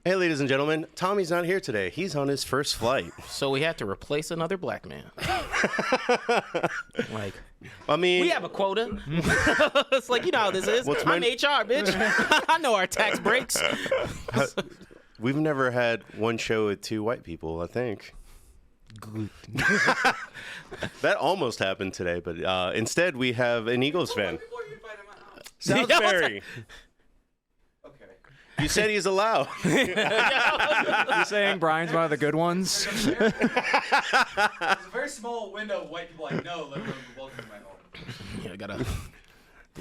Hey, ladies and gentlemen, Tommy's not here today. He's on his first flight. So we had to replace another black man. Like, I mean, we have a quota. It's like, you know how this is. I'm HR, bitch. I know our tax breaks. We've never had one show with two white people, I think. Good. That almost happened today, but instead we have an Eagles fan. Salisbury. Okay. You said he's allowed. You saying Brian's one of the good ones? There's a very small window of white people I know that are welcome to my home. Yeah, I gotta.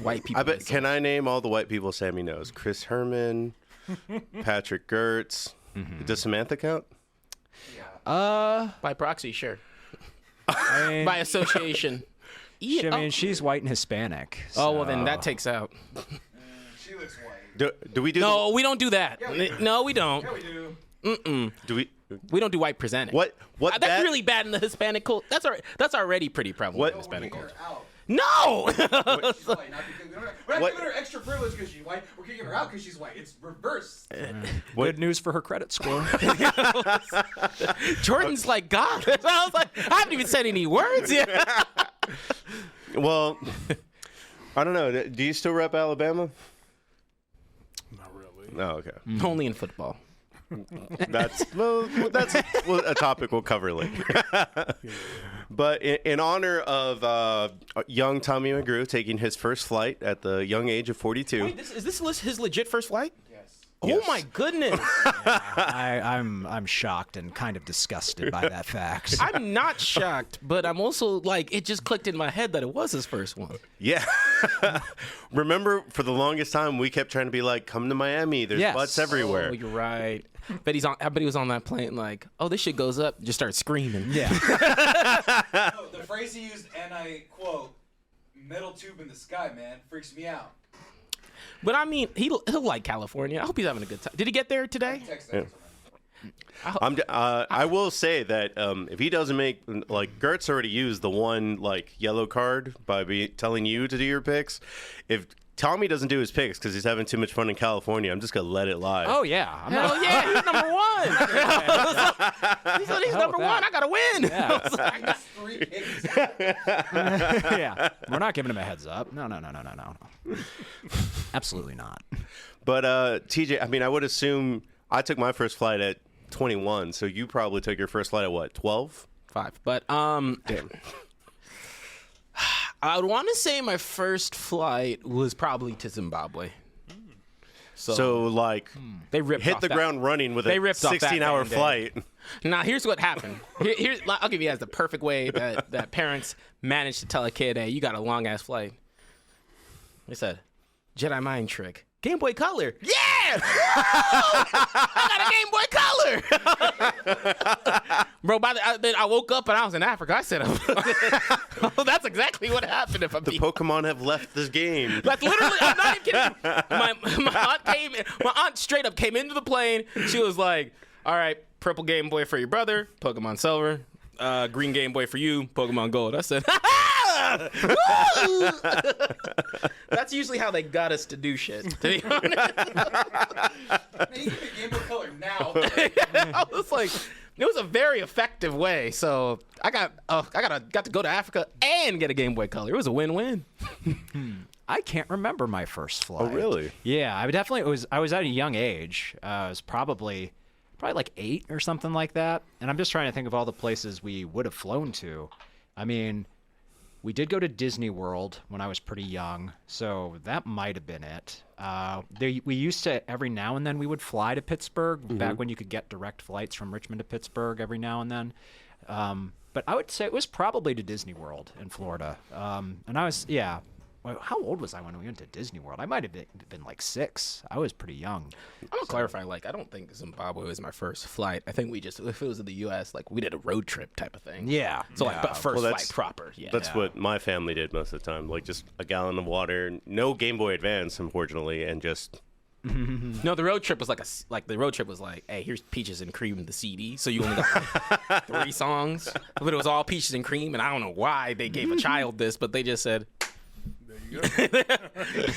White people. I bet. Can I name all the white people Sammy knows? Chris Herman, Patrick Gertz. Does Samantha count? By proxy, sure. I mean, By association. I mean, she's white and Hispanic. Oh, well, so- then that takes out. She looks white. Do we do? No, we don't do that. Yeah, we do. No, we don't. Yeah, we do. Do we? We don't do white presenting. What? That's really bad in the Hispanic culture. That's already pretty prevalent in What- the Hispanic We're kicking culture. her out. No! She's white, not because we're not What- giving her extra privilege because she's white. We're kicking her out because she's white. It's reverse. Good news for her credit score. Jordan's like, God. I was like, I haven't even said any words yet. Well, I don't know. Do you still rep Alabama? Not really. No. Okay. Only in football. That's a topic we'll cover later. But in honor of young Tommy McGrew taking his first flight at the young age of 42. Wait, is this his legit first flight? Yes. Oh Yes. my goodness. I'm shocked and kind of disgusted by that fact. I'm not shocked, but I'm also like, it just clicked in my head that it was his first one. Yeah. Remember, for the longest time, we kept trying to be like, come to Miami. There's Yes. butts everywhere. Oh, you're right. But I bet he was on that plane like, oh, this shit goes up. Just start screaming. Yeah. No, the phrase he used, and I quote, "metal tube in the sky, man," freaks me out. But I mean, he'll like California. I hope he's having a good time. Did he get there today? Text that. I will say that if he doesn't make, like, Gertz already used the one, like, yellow card by telling you to do your picks. If Tommy doesn't do his picks because he's having too much fun in California, I'm just going to let it lie. Oh yeah. I'm not, Hell yeah, he's number one. He's hell number with one. that. I gotta win. Yeah. I got 3 kicks. Yeah. We're not giving him a heads up. No. Absolutely not. But, TJ, I mean, I would assume I took my first flight at 21, so you probably took your first flight at what, 12? 5. But Damn. I would want to say my first flight was probably to Zimbabwe. So like, They ripped hit off the that. ground running with a They ripped off that 16-hour Band-Aid. flight. Now, here's what happened. I'll give you guys the perfect way that parents manage to tell a kid, hey, you got a long-ass flight. They said, Jedi mind trick. Game Boy Color. Yeah! Woo! I got a Game Boy Color! Bro, then I woke up and I was in Africa. I said, oh, that's exactly what happened if I'm The Pokemon have left this game. That's literally, I'm not even kidding. My aunt straight up came into the plane. She was like, all right, purple Game Boy for your brother, Pokemon Silver. Green Game Boy for you, Pokemon Gold. I said, woo! That's usually how they got us to do shit, to be honest. Man, you give me Game Boy Color now. I was like, it was a very effective way. So I got to go to Africa and get a Game Boy Color. It was a win-win. I can't remember my first flight. Oh, really? Yeah, I was at a young age. I was probably like 8 or something like that. And I'm just trying to think of all the places we would have flown to. I mean, we did go to Disney World when I was pretty young, so that might have been it. We used to, every now and then, we would fly to Pittsburgh, back when you could get direct flights from Richmond to Pittsburgh every now and then. But I would say it was probably to Disney World in Florida. And I was, yeah. Well, how old was I when we went to Disney World? I might have been like 6. I was pretty young. I'm gonna clarify. Like, I don't think Zimbabwe was my first flight. I think we just, if it was in the U.S., like we did a road trip type of thing. Yeah. So like, but first Well, flight proper. Yeah. That's what my family did most of the time. Like, just a gallon of water, no Game Boy Advance, unfortunately, and just... No, the road trip was like, hey, here's Peaches and Cream, the CD. So you only got like 3 songs, but it was all Peaches and Cream, and I don't know why they gave a child this, but they just said. There you go.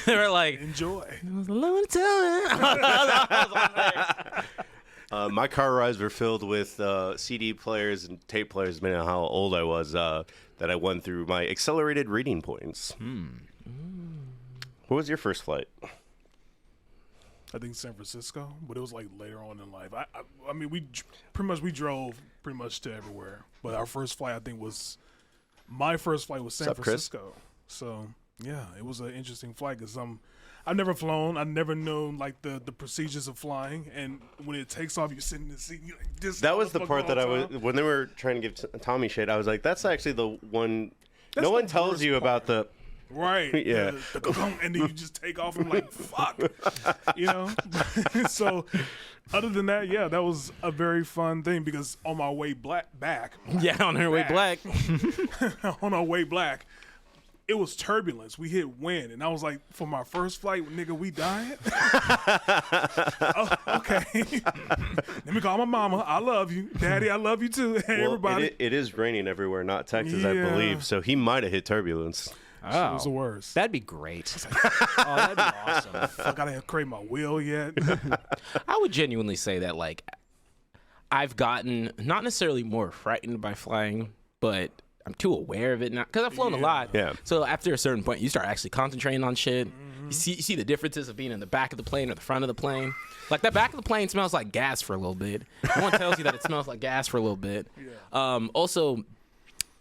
They were like, Enjoy. it was a long time. My car rides were filled with CD players and tape players, depending on how old I was, that I won through my accelerated reading points. What was your first flight? I think San Francisco, but it was like later on in life. I mean, we drove pretty much to everywhere, but our first flight, I think, was my first flight was San What's up, Chris? Francisco. So yeah, it was an interesting flight because I've never flown. I've never known like the procedures of flying, and when it takes off, you sit in the seat. You like, this That was the motherfucker part that all I the was time. when they were trying to give Tommy shit. I was like, that's actually the one. That's no one the tells worst you about the. Right. Yeah. And then you just take off and like, fuck. You know? So, other than that, yeah, that was a very fun thing because on my way back, Yeah, on her way black. on our way back, it was turbulence. We hit wind. And I was like, for my first flight, nigga, we dying? Oh, okay. Let me call my mama. I love you. Daddy, I love you too. Hey, Well, everybody. it is raining everywhere, not Texas, I Yeah. believe. So he might have hit turbulence. It was the worst. That'd be great. Oh, that'd be awesome. I gotta create my will yet. I would genuinely say that, like, I've gotten not necessarily more frightened by flying, but I'm too aware of it now because I've flown a lot. Yeah. So after a certain point, you start actually concentrating on shit. You see the differences of being in the back of the plane or the front of the plane. Like, that back of the plane smells like gas for a little bit. No one tells you that it smells like gas for a little bit. Also,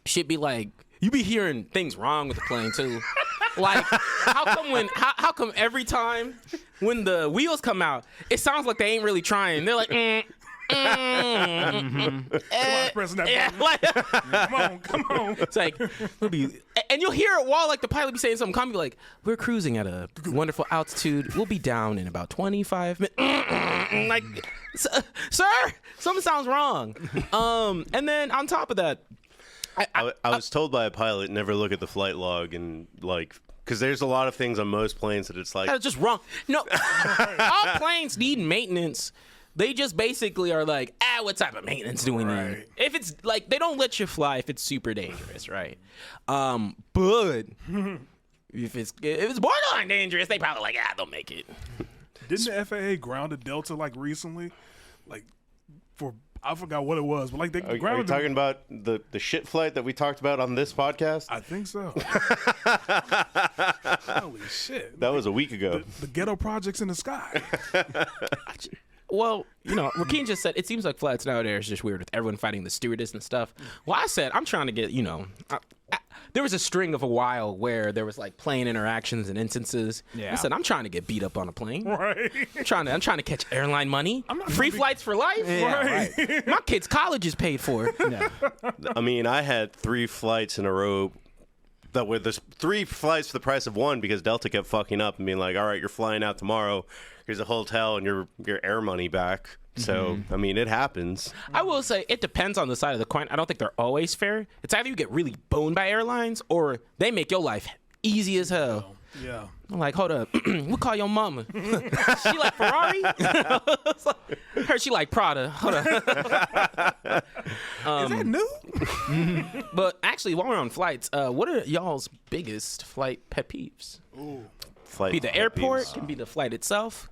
shit be like, you be hearing things wrong with the plane too. Like, how come every time when the wheels come out, it sounds like they ain't really trying. They're like, Come on, pressing that yeah, button. like, Come on. it's like, and you'll hear it while like the pilot be saying something calm, be like, we're cruising at a wonderful altitude. We'll be down in about 25 minutes. Like, sir, something sounds wrong. And then on top of that, I was told by a pilot, never look at the flight log and like, because there's a lot of things on most planes that it's like, that's just wrong. No, all planes need maintenance. They just basically are like, what type of maintenance do we need? Right. If it's like, they don't let you fly if it's super dangerous, right? But if it's borderline dangerous, they probably like, they'll make it. Didn't the FAA ground a Delta like recently? Like I forgot what it was, but like they are you grounded. talking about the shit flight that we talked about on this podcast? I think so. Holy shit! That was a week ago. The ghetto projects in the sky. Well, Rakeen just said it seems like flights nowadays is just weird with everyone fighting the stewardess and stuff. Well, I said I'm trying to get, there was a string of a while where there was like plane interactions and instances. Yeah. I said I'm trying to get beat up on a plane. Right. I'm trying to catch airline money. not Free gonna be- flights for life. Right. My kid's college is paid for. Yeah. I mean, I had 3 flights in a row that were there's 3 flights for the price of 1 because Delta kept fucking up and being like, all right, you're flying out tomorrow. Here's a hotel and your air money back. So, I mean, it happens. I will say it depends on the side of the coin. I don't think they're always fair. It's either you get really boned by airlines or they make your life easy as hell. Yeah. I'm like, hold up. We'll call your mama. She like Ferrari? Her, she like Prada. Hold up. Is that new? But actually, while we're on flights, what are y'all's biggest flight pet peeves? Flight Be the pet airport, peeves. can be the flight itself.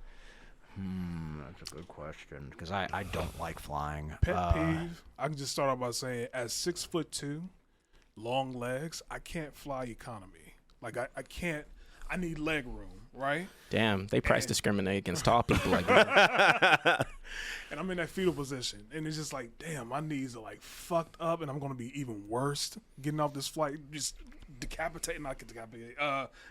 That's a good question because I don't like flying. Pet peeve. I can just start off by saying, at 6'2", long legs, I can't fly economy. Like I can't. I need leg room, right? Damn, they price discriminate against tall people like that. And I'm in that fetal position, and it's just like, damn, my knees are like fucked up, and I'm gonna be even worse getting off this flight, just decapitated, not decapitated,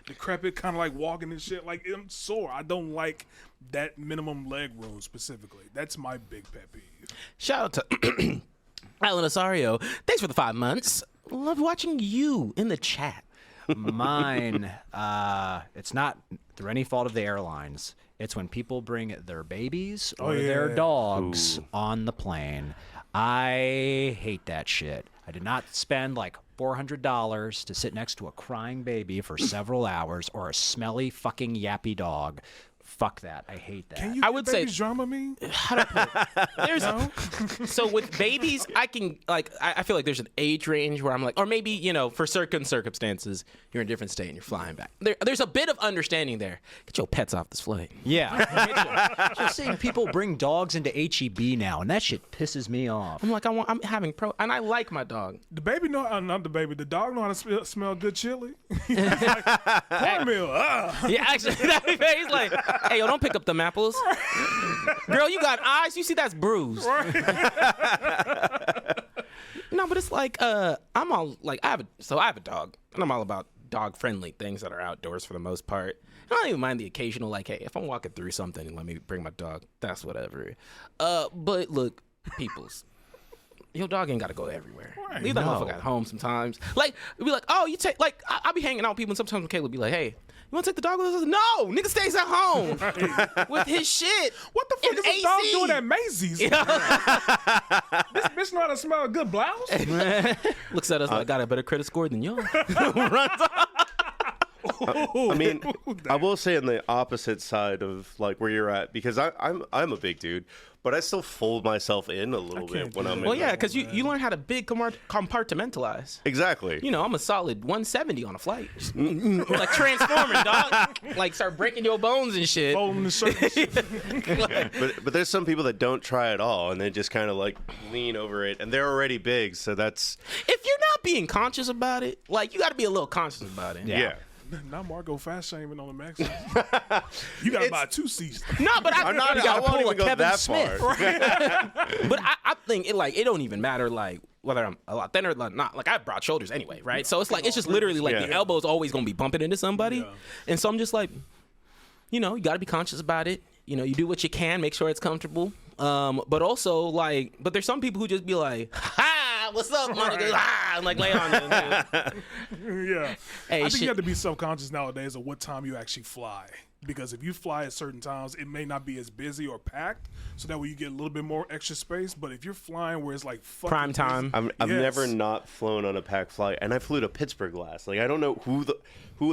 decrepit, kind of like walking and shit. Like, I'm sore. I don't like that minimum leg room specifically. That's my big pet peeve. Shout out to Alan Osario. Thanks for the 5 months. Love watching you in the chat. Mine, it's not through any fault of the airlines. It's when people bring their babies or their yeah. dogs on the plane. I hate that shit. I did not spend like $400 to sit next to a crying baby for several hours or a smelly fucking yappy dog fuck that. I hate that. Can you I get would say- baby's drama me? How do I put it? There's so with babies, I can like I feel like there's an age range where I'm like, or maybe for certain circumstances you're in a different state and you're flying back. There's a bit of understanding there. Get your pets off this flight. Yeah. Just seeing people bring dogs into HEB now, and that shit pisses me off. I'm like I'm having and I like my dog. The baby not the baby. The dog know how to smell good chili. He's like, cornmeal. Yeah, actually, he's like, hey, yo, don't pick up them apples. Girl, you got eyes. You see that's bruised. No, but it's like, I'm all like, I have a dog, and I'm all about dog-friendly things that are outdoors for the most part. I don't even mind the occasional, like, hey, if I'm walking through something and let me bring my dog, that's whatever. But look, peoples. Your dog ain't gotta go everywhere. Right. Leave that motherfucker at home sometimes. Like, be like, oh, you take, like, I'll be hanging out with people, and sometimes Caleb be like, hey, you wanna take the dog with us? No, nigga stays at home with his shit. What the fuck in is this dog AC. doing at Macy's? This bitch know how to smell a good blouse? Looks at us like, got a better credit score than y'all. Runs off. I mean, I will say on the opposite side of like where you're at, because I'm a big dude, but I still fold myself in a little bit can't when do I'm that. in. Well, yeah, because you learn how to big compartmentalize. Exactly. I'm a solid 170 on a flight. Just, like transforming, dog. Like start breaking your bones and shit. Folding the shirts. But there's some people that don't try at all, and they just kind of like lean over it, and they're already big, so that's If you're not being conscious about it, like you got to be a little conscious about it. yeah. Not Margot fast shaming on the Mexcellence. You gotta buy 2 seats. No, but I'm not. you I gotta won't pull even a go Kevin that Smith. far. But I think it don't even matter like whether I'm a lot thinner or not. Like I have broad shoulders anyway, right? So it's like it's just literally like Yeah. the elbow's always gonna be bumping into somebody, Yeah. and so I'm just like, you got to be conscious about it. You do what you can, make sure it's comfortable. But also like, but there's some people who just be like, ha, what's up, Monica? Ha, and like lay on it. Yeah. Hey, I think shit. you have to be self-conscious nowadays of what time you actually fly. Because if you fly at certain times, it may not be as busy or packed, so that way you get a little bit more extra space. But if you're flying where it's like fucking Prime time. I've Yes. never not flown on a packed flight, and I flew to Pittsburgh last. Like I don't know who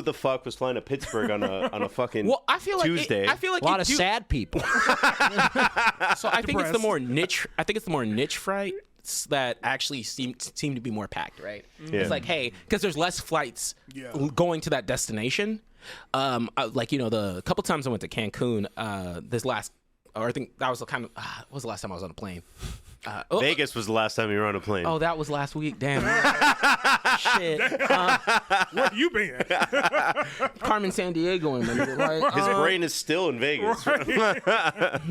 the fuck was flying to Pittsburgh on a fucking Well, I feel like Tuesday. I feel like A lot you of do- sad people. So I think it's the Depressed. more niche. I think it's the more niche flights that actually seem to be more packed, right? Yeah. It's like, hey, because there's less flights Yeah. going to that destination. Like the couple times I went to Cancun, I think that was the kind of what was the last time I was on a plane? Vegas was the last time you were on a plane. Oh, that was last week. Damn. Shit. Where you been? Carmen San Diego and like, His brain is still in Vegas.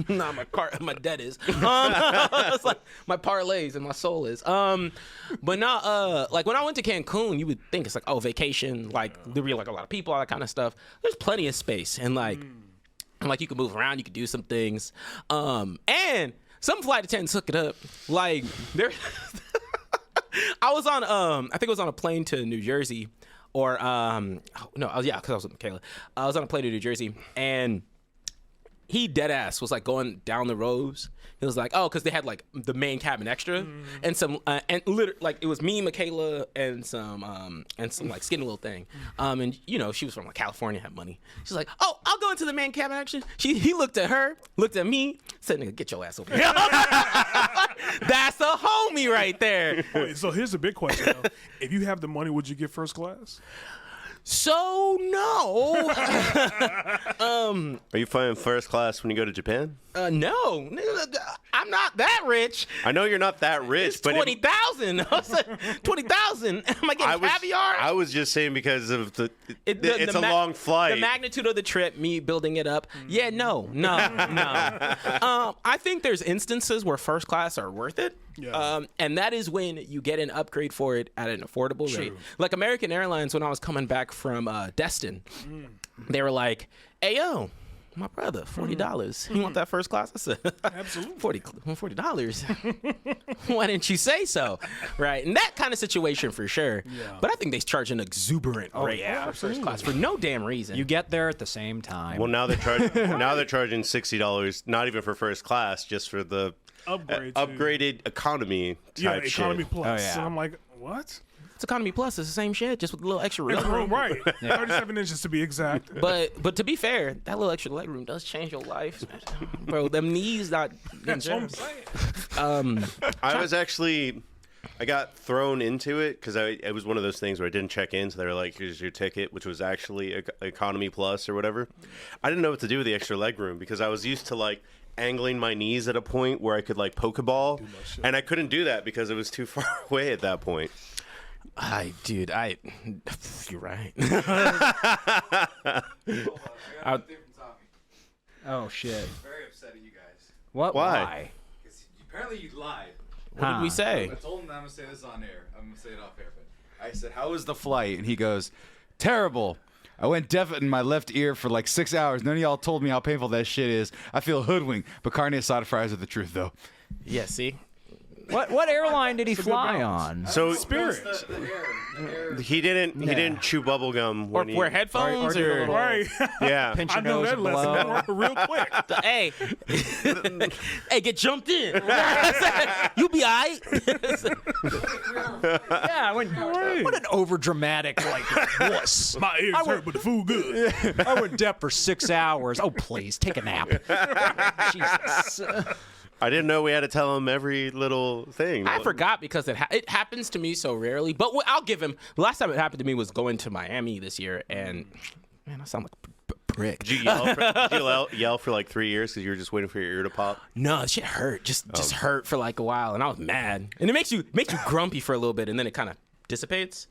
nah, my debt is. It's like my parlays and my soul is. But not like when I went to Cancun, you would think it's like vacation, like there be like a lot of people, all that kind of stuff. There's plenty of space and like you can move around, you can do some things, and some flight attendants hook it up. Like there, I was on I think it was on a plane to New Jersey, or because I was with Michaela. I was on a plane to New Jersey and. He dead ass was like going down the rows. He was like, because they had like the main cabin extra and some and like it was me, Michaela, and some like skinny little thing. And she was from like California, had money. She's like, oh, I'll go into the main cabin extra. He looked at her, looked at me, said, nigga, get your ass over here. That's a homie right there. Wait, so here's a big question though. If you have the money, would you get first class? So no, Are you flying first class when you go to Japan? no, nigga, I'm not that rich. I know you're not that rich, It's but 20,000. 20,000. Am I getting caviar? I was just saying because of it's a long flight. The magnitude of the trip, me building it up. Yeah, no. I think there's instances where first class are worth it. Yeah. And that is when you get an upgrade for it at an affordable rate. Like American Airlines, when I was coming back from Destin, they were like, hey, yo, my brother, $40. You want that first class? I said, Absolutely. $40. Why didn't you say so? Right. And that kind of situation for sure. Yeah. But I think they charge an exuberant rate for first class for no damn reason. You get there at the same time. Well, now they're charging $60, not even for first class, just for the Upgrade. to- upgraded economy Yeah, type economy shit. plus. Oh, yeah. And I'm like, what? It's economy plus. It's the same shit, just with a little extra leg room. Right. 37 inches to be exact. But to be fair, that little extra leg room does change your life, bro. Them knees not. That's what I'm saying. I got thrown into it because it was one of those things where I didn't check in, so they were like, "Here's your ticket," which was actually economy plus or whatever. I didn't know what to do with the extra leg room because I was used to like angling my knees at a point where I could like poke a ball, and I couldn't do that because it was too far away at that point. You're right. Oh shit. Very upset at you guys. What? Why? Because apparently you lied. What did we say? I told him that I'm going to say this on air. I'm going to say it off air. But I said, how was the flight? And he goes, terrible. I went deaf in my left ear for like 6 hours. None of y'all told me how painful that shit is. I feel hoodwinked. But carne asada fries are the truth, though. Yeah, see? What airline did he fly on? So Spirit. he didn't chew bubble gum Or when wear headphones or do a or little- Right. yeah. Pinch I your know nose that and lesson blow. real quick. hey, hey, get jumped in. You be alright. Yeah, what an overdramatic wuss. My ears hurt, but the food good. I went deaf for 6 hours. Oh, please, take a nap. Jesus. I didn't know we had to tell him every little thing. I forgot because it happens to me so rarely. But I'll give him. The last time it happened to me was going to Miami this year, and man, I sound like a prick. Did you yell for like 3 years because you were just waiting for your ear to pop? No, shit hurt. Just hurt for like a while, and I was mad. And it makes you grumpy for a little bit, and then it kind of dissipates.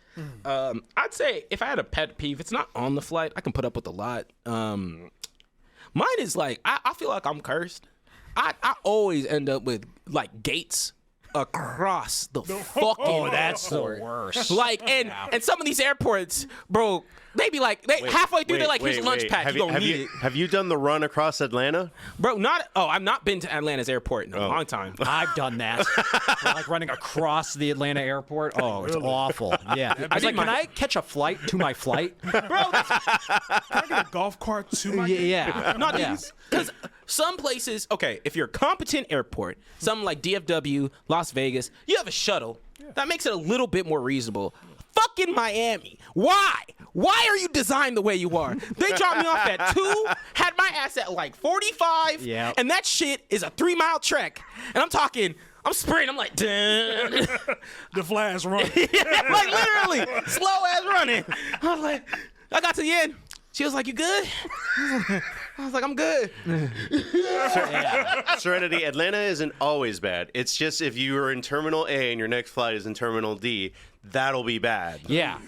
I'd say if I had a pet peeve, it's not on the flight. I can put up with a lot. Mine is like I feel like I'm cursed. I always end up with like gates across the fucking. Oh, that's the airport. worst. Like and some of these airports, bro, they be like halfway through they're like, here's a lunch pack, you gonna need it. Have you done the run across Atlanta? Bro, I've not been to Atlanta's airport in a long time. I've done that. Like running across the Atlanta airport. Oh, it's awful. Yeah. I was like, can I catch a flight to my flight? Bro, Can I get a golf cart to my Yeah. not Yeah. because some places, okay, if you're a competent airport, something like DFW, Las Vegas, you have a shuttle. That makes it a little bit more reasonable. Fucking Miami. Why? Why are you designed the way you are? They dropped me off at 2, had my ass at like 45, Yep. and that shit is a 3-mile trek. And I'm sprinting, I'm like, dun. The flash run. Like literally, slow ass running. I was like, I got to the end. She was like, you good? I was like, I'm good. Serenity, Atlanta isn't always bad. It's just if you are in Terminal A and your next flight is in Terminal D, that'll be bad. Yeah.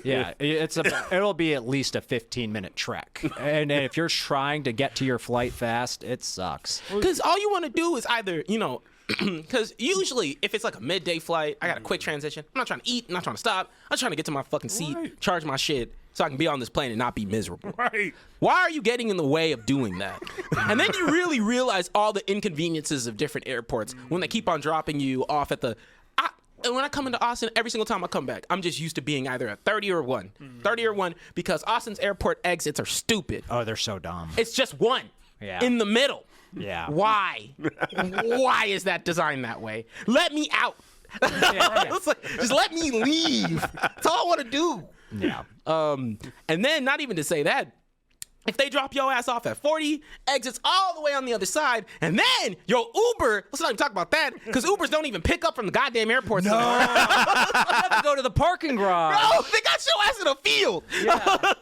It'll be at least a 15-minute trek. And if you're trying to get to your flight fast, it sucks. Because all you want to do is either, because usually if it's like a midday flight, I got a quick transition. I'm not trying to eat. I'm not trying to stop. I'm trying to get to my fucking seat, Right. charge my shit, so I can be on this plane and not be miserable. Right. Why are you getting in the way of doing that? And then you really realize all the inconveniences of different airports when they keep on dropping you off at the... And when I come into Austin, every single time I come back, I'm just used to being either a 30 or 1. 30 or 1 because Austin's airport exits are stupid. Oh, they're so dumb. It's just 1 Yeah. in the middle. Yeah. Why? Why is that designed that way? Let me out. It's like, just let me leave. That's all I want to do. Yeah. And then not even to say that, if they drop your ass off at 40, exits all the way on the other side, and then your Uber, let's not even talk about that, because Ubers don't even pick up from the goddamn airport. No. I have to go to the parking garage. Bro, they got your ass in a field.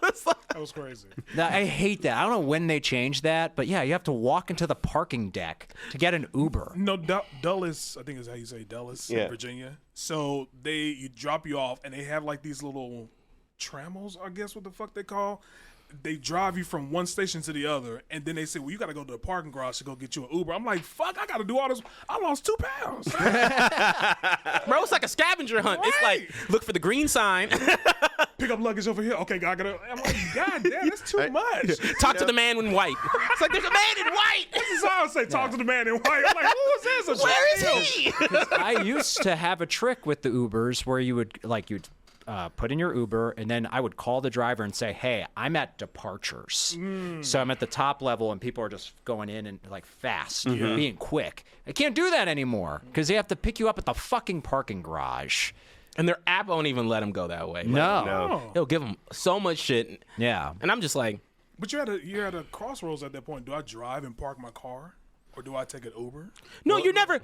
It's like- That was crazy. I hate that. I don't know when they changed that, but yeah, you have to walk into the parking deck to get an Uber. No, Dulles, I think is how you say Dulles, Yeah. Virginia. So you drop you off, and they have like these little trammels, I guess what the fuck they call. They drive you from one station to the other, and then they say, well, you got to go to the parking garage to go get you an Uber. I'm like, fuck, I got to do all this. I lost 2 pounds. Bro, it's like a scavenger hunt. It's like, look for the green sign. Pick up luggage over here. Okay, I got to. I'm like, God damn, that's too much. Talk to the man in white. It's like, there's a man in white. This is how I say, talk to the man in white. I'm like, who is this? Where is he? I used to have a trick with the Ubers where you'd put in your Uber, and then I would call the driver and say, hey, I'm at departures. So I'm at the top level, and people are just going in and like fast, being quick. I can't do that anymore because they have to pick you up at the fucking parking garage. and their app won't even let them go that way. No. No. It'll give them so much shit, Yeah. and I'm just like, But you're at a crossroads at that point. Do I drive and park my car, or do I take an Uber? no, you're never.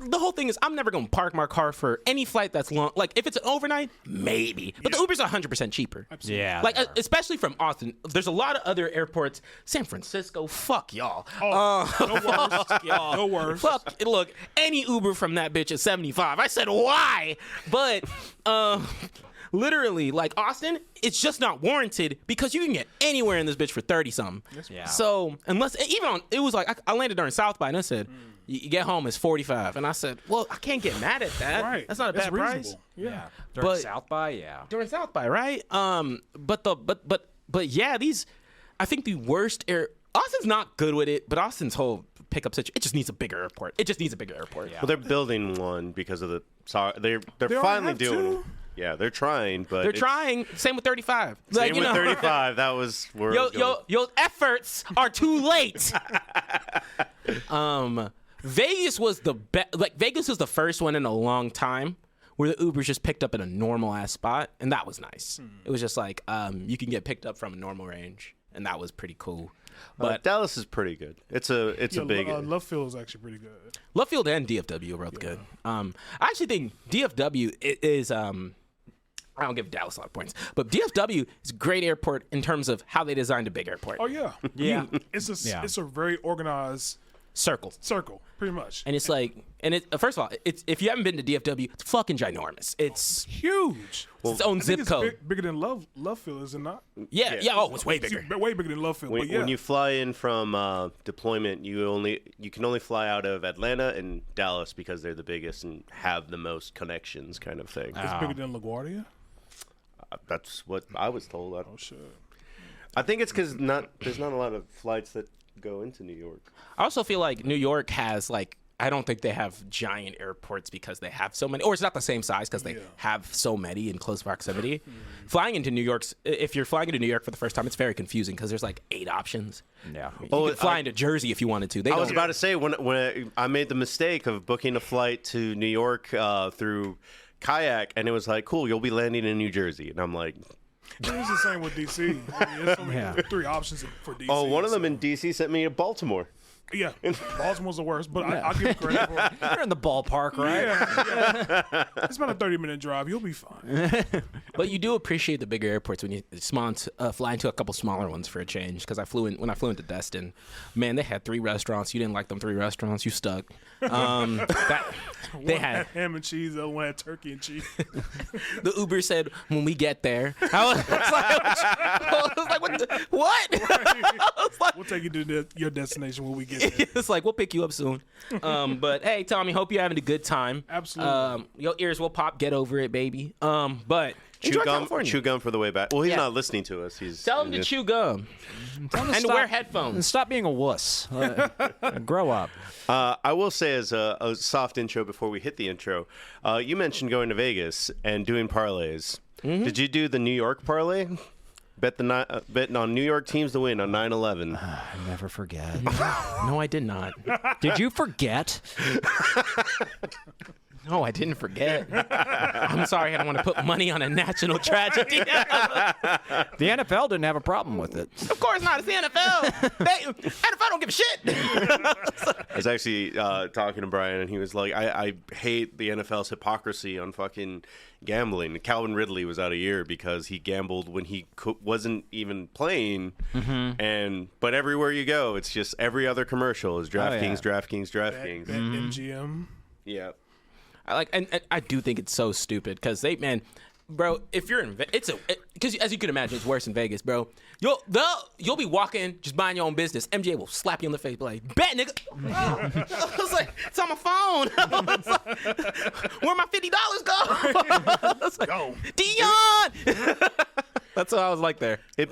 The whole thing is, I'm never gonna park my car for any flight that's long. Like if it's an overnight, maybe, but the Uber's 100% cheaper. Yeah. Like especially from Austin. There's a lot of other airports. San Francisco, fuck y'all. No worse. Fuck y'all. No worse. Fuck. Look, any Uber from that bitch is 75. I said why, but literally, like Austin, it's just not warranted because you can get anywhere in this bitch for 30 something. Yeah. So unless even on, it was like I landed during South by and I said, you get home it's 45, and I said, well, I can't get mad at that. Right. That's not a bad reasonable. price. Yeah. During but- South by, yeah. During South by, right? But yeah, these, I think the worst Austin's not good with it, but Austin's whole pickup situation, it just needs a bigger airport. It just needs a bigger airport. Well, they're building one because of the. They're already finally have doing. two? Yeah, they're trying, but They're it's- trying. Same with 35. Same Like, you with know, 35. That was where. it was going. Your efforts are too late. Vegas was the best. Like Vegas was the first one in a long time where the Ubers just picked up in a normal ass spot, and that was nice. It was just like you can get picked up from a normal range, and that was pretty cool. But Dallas is pretty good. It's a big. Love Field is actually pretty good. Love Field and DFW are both good. I actually think DFW is. I don't give Dallas a lot of points, but DFW is a great airport in terms of how they designed a big airport. Oh yeah. Yeah. It's a very organized Circle. circle, pretty much. And it's like, first of all, it's if you haven't been to DFW, it's fucking ginormous. It's Huge. its own I think zip it's code. bigger than Love Field, is it not? Yeah. Oh, it's way bigger. Way bigger than Love Field. When, but yeah. when you fly in from deployment, you can only fly out of Atlanta and Dallas because they're the biggest and have the most connections, kind of thing. it's bigger than LaGuardia. That's what I was told. Oh shit. I think it's because there's not a lot of flights that go into New York. I also feel like New York has like, I don't think they have giant airports because they have so many, or it's not the same size because they have so many in close proximity. Flying into New York, if you're flying into New York for the first time, it's very confusing because there's like 8 options. Yeah. You could fly into Jersey if you wanted to. They I was don't- about to say when I made the mistake of booking a flight to New York through Kayak, and it was like, cool, you'll be landing in New Jersey, and I'm like, It's the same with DC. I mean, there's only 3 options for DC. oh, one of them so- in DC sent me to Baltimore. Yeah, Baltimore's the worst, but I'll give you credit for it. You're in the ballpark, right? Yeah. It's about a 30-minute drive. You'll be fine. But you do appreciate the bigger airports when you fly into a couple smaller ones for a change. Because when I flew into Destin, man, they had 3 restaurants. You didn't like them 3 restaurants. You stuck. They One had ham and cheese, the other one had turkey and cheese. the Uber said when we get there. I was like, what? I was like, We'll take you to your destination when we get there. it's like we'll pick you up soon. But hey, Tommy, hope you're having a good time. Absolutely. Your ears will pop. Get over it, baby. But enjoy California. Chew gum for the way back. Well, he's Yeah. not listening to us. He's Tell him to chew gum and to Stop- wear And headphones. stop being a wuss. Grow up. I will say as a soft intro before we hit the intro, you mentioned going to Vegas and doing parlays. Mm-hmm. Did you do the New York parlay? Betting on New York teams to win on 9/11. I never forget. No, I did not. Did you forget? No, I didn't forget. I'm sorry. I don't want to put money on a national tragedy. The NFL didn't have a problem with it. Of course not. It's the NFL. NFL don't give a shit. I was actually talking to Brian, and he was like, I hate the NFL's hypocrisy on fucking gambling. Calvin Ridley was out a year because he gambled when he wasn't even playing. But everywhere you go, it's just every other commercial is DraftKings, DraftKings, DraftKings. That MGM. Yeah. And I do think it's so stupid because bro, if you're in, because as you can imagine, it's worse in Vegas, bro. You'll be walking, just mind your own business. MJ will slap you in the face, be like, "Bet, nigga." I was like, "It's on my phone." I was like, where my $50 go? I was like, Go. Dion. That's what I was like there. It'd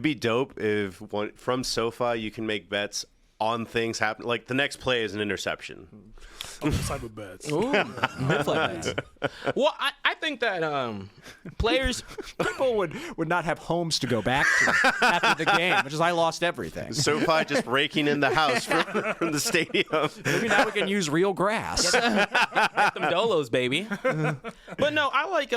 be dope if from SoFi you can make bets on things happen. Like the next play is an interception. Those type of bets. Ooh, mid-flight bets. Well, I think that players. People would not have homes to go back to after the game, which is I lost everything. SoFi just raking in the house from the stadium. Maybe now we can use real grass. Get them Dolos, baby. But no, I like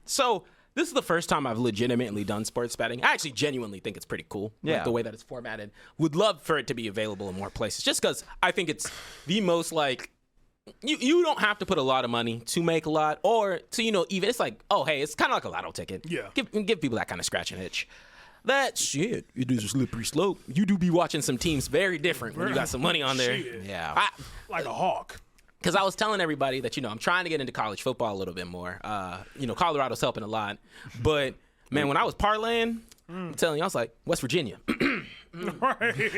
so this is the first time I've legitimately done sports betting. I actually genuinely think it's pretty cool. Yeah. Like the way that it's formatted. Would love for it to be available in more places. Just because I think it's the most like you don't have to put a lot of money to make a lot or to, even it's like, oh hey, it's kinda like a lotto ticket. Yeah. Give people that kind of scratch and itch. That shit, it is a slippery slope. You do be watching some teams very different when you got some money on there. Shit. Yeah. Like a hawk. Because I was telling everybody that, I'm trying to get into college football a little bit more. Colorado's helping a lot. But, man, when I was parlaying, I'm telling you, I was like, West Virginia. Right.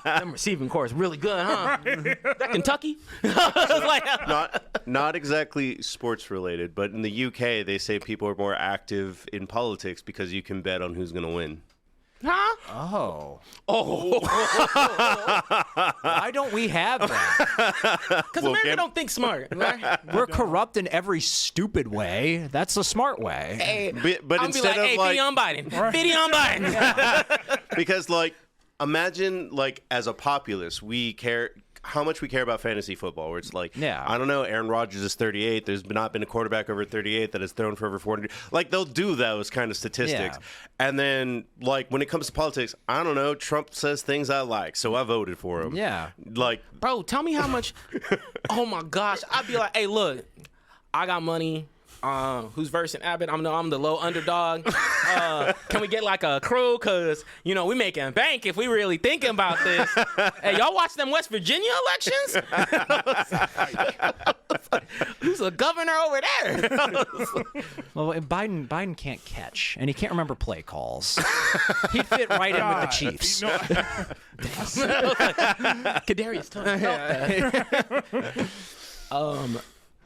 Them receiving core is really good, huh? That Kentucky? Like, Not exactly sports related, but in the UK, they say people are more active in politics because you can bet on who's going to win. huh? Oh. Why don't we have that? Because America don't think smart. Right? We're corrupt in every stupid way. That's a smart way. Hey, But I'll instead be like, of hey, like, Biden. Fiddy on Biden. because like, imagine like as a populace, we care how much we care about fantasy football. Where it's like, Yeah. I don't know, Aaron Rodgers is 38. There's not been a quarterback over 38 that has thrown for over 400. Like they'll do those kind of statistics, Yeah. and then like when it comes to politics, I don't know. Trump says things I like, so I voted for him. Yeah. Like Bro, tell me how much. Oh, my gosh. I'd be like, hey, look, I got money. Who's versing Abbott? I'm the low underdog. Can we get like a crew? Because, we making bank if we really thinking about this. Hey, y'all watch them West Virginia elections? Who's the governor over there? Well, Biden can't catch, and he can't remember play calls. He'd fit right in with the Chiefs. Kadarius Toney.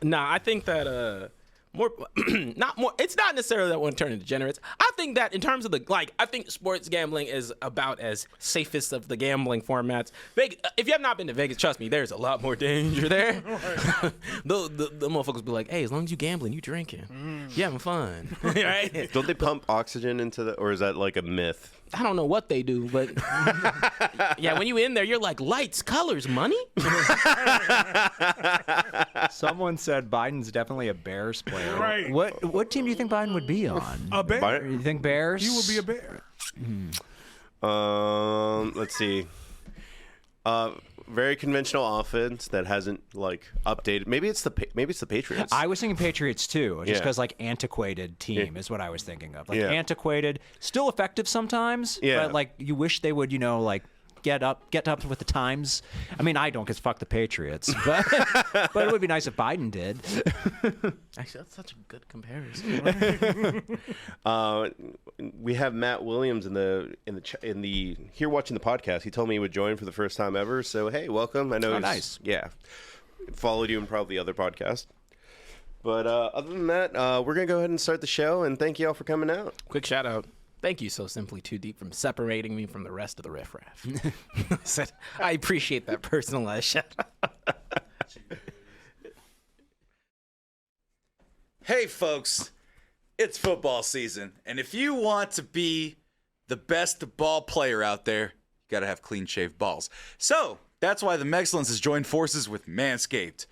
Nah, I think that it's not necessarily that one turn into degenerates. I think that in terms of I think sports gambling is about as safest of the gambling formats. Vegas, if you have not been to Vegas, trust me, there's a lot more danger there. the motherfuckers be like, hey, as long as you gambling, you drinking, you having fun, right? don't they pump oxygen into the, or is that like a myth? I don't know what they do, but yeah, when you in there, you're like, lights, colors, money? Someone said Biden's definitely a Bears player. Right. What team do you think Biden would be on? A bear. You think Bears? He would be a bear. Let's see. Very conventional offense that hasn't like updated. Maybe it's the Patriots. I was thinking Patriots too, just Yeah. because like antiquated team is what I was thinking of. Like Yeah. antiquated, still effective sometimes, Yeah. but like you wish they would, like get up with the times. I mean, I don't, because fuck the Patriots, but but it would be nice if Biden did. Actually, that's such a good comparison. We have Matt Williams in the here watching the podcast. He told me he would join for the first time ever. So hey, welcome. I know. Nice. Yeah, followed you in probably other podcast. But other than that, we're gonna go ahead and start the show. And thank you all for coming out. Quick shout out. Thank you so simply too deep from separating me from the rest of the riffraff. I appreciate that personalized shout out. Hey, folks, it's football season, and if you want to be the best ball player out there, you got to have clean-shaved balls. So that's why the Mexcellence has joined forces with Manscaped.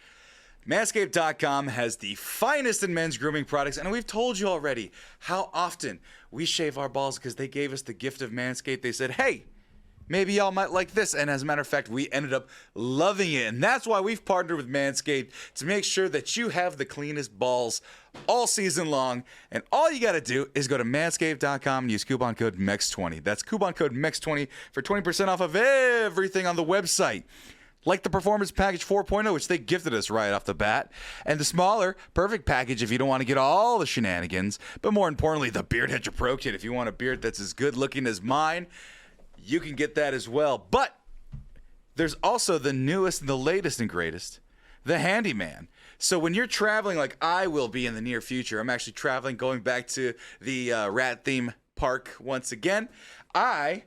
Manscaped.com has the finest in men's grooming products, and we've told you already how often we shave our balls because they gave us the gift of Manscaped. They said, hey, maybe y'all might like this. And as a matter of fact, we ended up loving it. And that's why we've partnered with Manscaped to make sure that you have the cleanest balls all season long. And all you got to do is go to manscaped.com and use coupon code MEX20. That's coupon code MEX20 for 20% off of everything on the website. Like the Performance Package 4.0, which they gifted us right off the bat, and the smaller Perfect Package if you don't want to get all the shenanigans, but more importantly, the Beard Hedger Pro Kit. If you want a beard that's as good looking as mine, you can get that as well. But there's also the newest and the latest and greatest, the Handyman. So when you're traveling like I will be in the near future, I'm actually traveling, going back to the rat theme park once again, I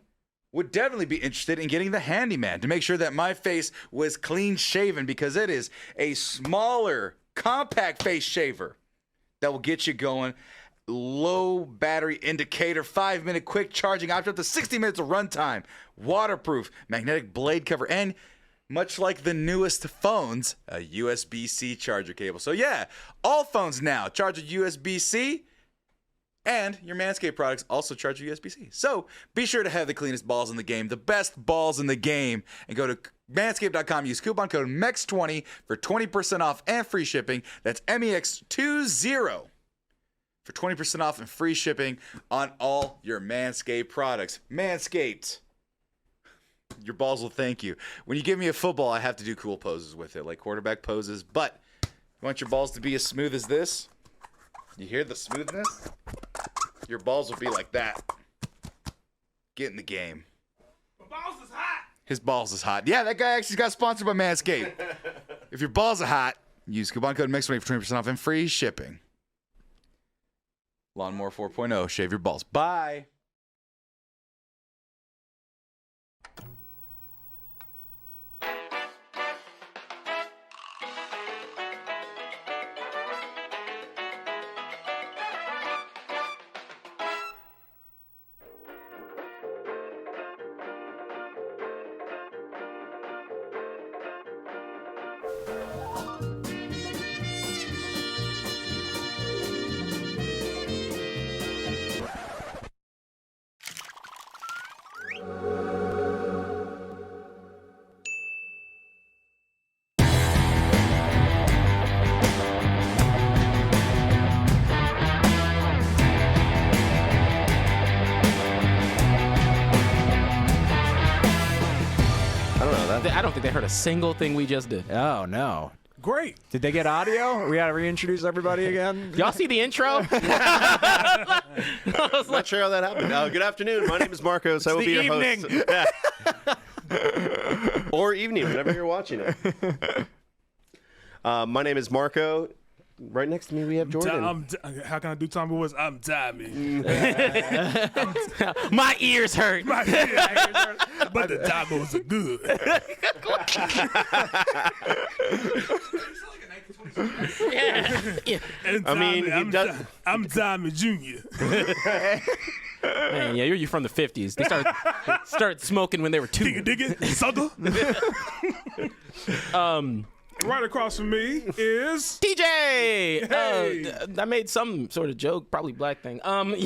would definitely be interested in getting the Handyman to make sure that my face was clean shaven, because it is a smaller, compact face shaver that will get you going. Low battery indicator, 5-minute quick charging option, up to 60 minutes of runtime, waterproof, magnetic blade cover, and much like the newest phones, a USB-C charger cable. So yeah, all phones now charge with USB-C, and your Manscaped products also charge with USB-C. So be sure to have the cleanest balls in the game, the best balls in the game, and go to manscaped.com. Use coupon code MEX20 for 20% off and free shipping. That's MEX20 for 20% off and free shipping on all your Manscaped products. Manscaped. Your balls will thank you. When you give me a football, I have to do cool poses with it, like quarterback poses. But you want your balls to be as smooth as this? You hear the smoothness? Your balls will be like that. Get in the game. My balls is hot. His balls is hot. Yeah, that guy actually got sponsored by Manscaped. If your balls are hot, use coupon code MEX20 for 20% off and free shipping. Lawnmower 4.0. Shave your balls. Bye. I don't think they heard a single thing we just did. Oh, no. Great. Did they get audio? We got to reintroduce everybody again? Y'all see the intro? Not sure how that happened. Good afternoon. My name is Marcos. I will be your host. Or evening, whenever you're watching it. My name is Marco. Right next to me, we have Jordan. How can I do Tommy Woods? I'm Tommy. My ears hurt. But the tacos are good. Yeah. And I mean, Tommy, I'm Tommy Jr. Man, yeah, you're from the 50s. They started smoking when they were 2. Dig it, sucker. Right across from me is DJ. Hey. I made some sort of joke, probably black thing. Go ahead,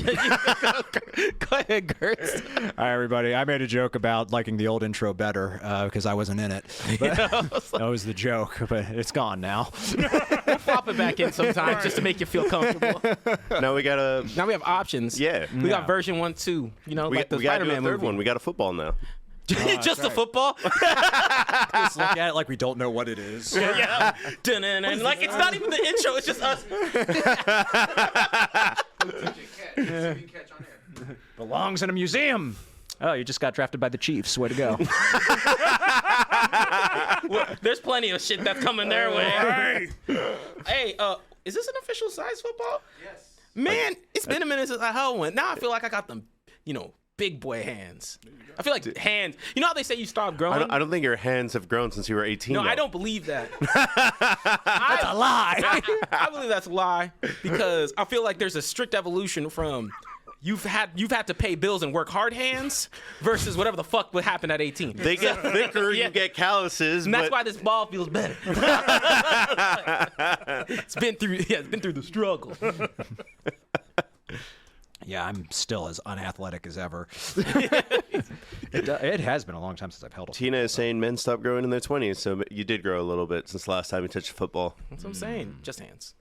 Gertz. Hi, everybody. I made a joke about liking the old intro better because I wasn't in it. But that was the joke, but it's gone now. We'll pop it back in sometimes just to make you feel comfortable. Now we Now we have options. Yeah. We got version 1, 2. You know, we like the got to do a Spider-Man third movie. one. We got a football now. Just a football? Just look at it like we don't know what it is. Yeah. And like it's not even the intro, it's just us. Belongs in a museum. Oh, you just got drafted by the Chiefs. Way to go. Well, there's plenty of shit that's coming their way. hey. Hey, is this an official size football? Yes. Man, it's been a minute since I held one. Now I feel like I got them, big boy hands. I feel like hands. You know how they say you stop growing? I don't think your hands have grown since you were 18. No, though. I don't believe that. That's a lie. I believe that's a lie because I feel like there's a strict evolution from you've had to pay bills and work hard hands versus whatever the fuck would happen at 18. They get thicker, Yeah. you get calluses. And that's but why this ball feels better. It's been through the struggle. Yeah, I'm still as unathletic as ever. It has been a long time since I've held a Tina is saying men stop growing in their 20s, so you did grow a little bit since the last time you touched a football. That's what I'm saying. Just hands.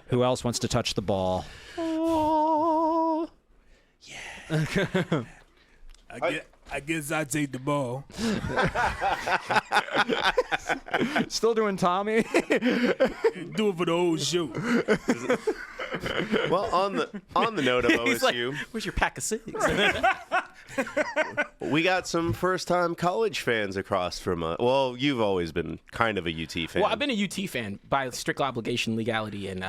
Who else wants to touch the ball? I guess I take the ball. Still doing Tommy? Do it for the whole show. Well, on the note of He's like, OSU, where's your pack of cigs? we got some first-time college fans across from well, you've always been kind of a UT fan. Well, I've been a UT fan by strict obligation legality, and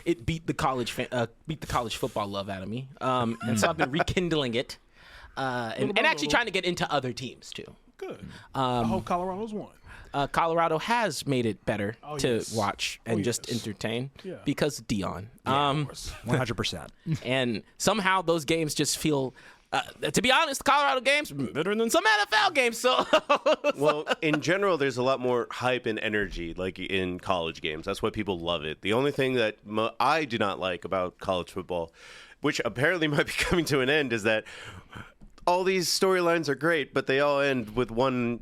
it beat the college football love out of me, and so I've been rekindling it. and actually trying to get into other teams too. Good. I hope Colorado's won. Colorado has made it better to watch and just yes. entertain Yeah. because Dion. Of course. 100%. And somehow those games just feel, to be honest, Colorado games better than some NFL games. So, Well, in general, there's a lot more hype and energy, like in college games. That's why people love it. The only thing that I do not like about college football, which apparently might be coming to an end, is that all these storylines are great, but they all end with one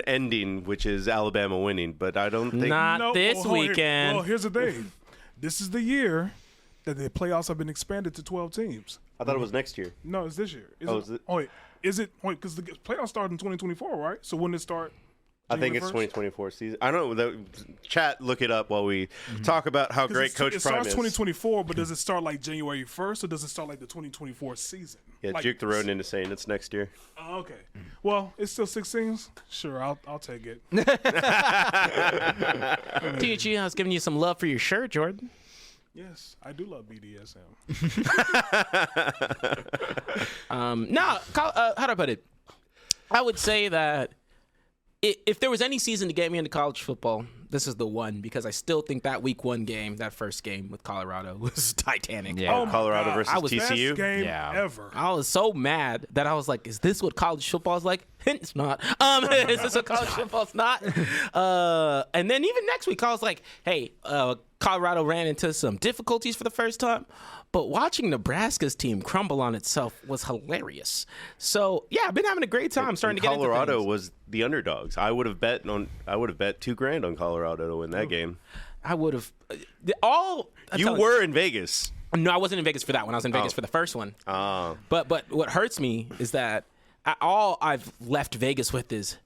ending, which is Alabama winning. But I don't think not this weekend. Well, here's the thing. This is the year that the playoffs have been expanded to 12 teams. I thought it was next year. No, it's this year. Is it? Oh, wait. Is it? Wait, because the playoffs start in 2024, right? So when it start? I think it's 1st? 2024 season. I don't know. Chat, look it up while we talk about how great Coach it Prime starts is. 2024, but does it start like January 1st or does it start like the 2024 season? Yeah, like, Juke the Road into saying it's next year. Oh, okay. Well, it's still 6 teams. Sure, I'll take it. THG, I was giving you some love for your shirt, Jordan. Yes, I do love BDSM. How do I put it? I would say that if there was any season to get me into college football, this is the one, because I still think that week 1 game, that first game with Colorado, was titanic. Yeah. Oh my Colorado God. versus I was TCU. Best game Yeah. ever. I was so mad that I was like, is this what college football is like? It's not. Is this what college football's not? And then even next week, I was like, hey, Colorado ran into some difficulties for the first time, but watching Nebraska's team crumble on itself was hilarious. So yeah, I've been having a great time starting to get into Colorado things. was the underdogs. I would have bet $2,000 on Colorado to win that game. I would have You were in Vegas. No, I wasn't in Vegas for that one. I was in Vegas for the first one. Oh. But what hurts me is that all I've left Vegas with is,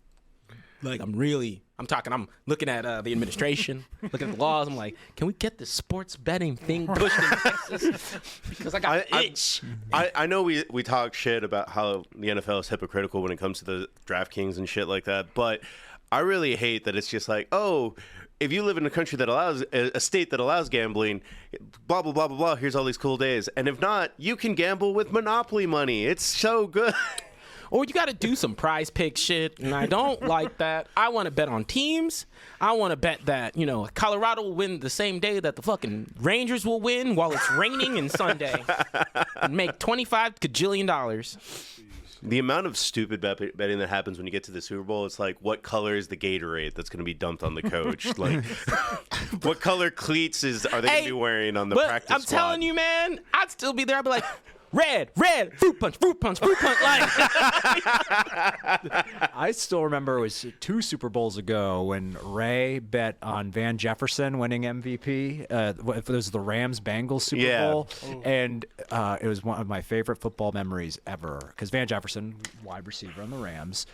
like, I'm looking at the administration, looking at the laws. I'm like, can we get this sports betting thing pushed in Texas? Because I got an itch. I know we talk shit about how the NFL is hypocritical when it comes to the DraftKings and shit like that, but I really hate that it's just like, oh, if you live in a country that allows a state that allows gambling, blah blah blah blah blah. Here's all these cool days, and if not, you can gamble with Monopoly money. It's so good. Or you got to do some prize pick shit, and I don't like that. I want to bet on teams. I want to bet that, Colorado will win the same day that the fucking Rangers will win while it's raining and Sunday, and make $25 gajillion. The amount of stupid betting that happens when you get to the Super Bowl, it's like, what color is the Gatorade that's going to be dumped on the coach? Like, what color cleats are they going to be wearing on the practice I'm squad? telling you, man, I'd still be there. I'd be like, red, fruit punch. Like, I still remember it was 2 Super Bowls ago when Ray bet on Van Jefferson winning MVP. It was the Rams-Bengals Super Bowl. And it was one of my favorite football memories ever because Van Jefferson, wide receiver on the Rams,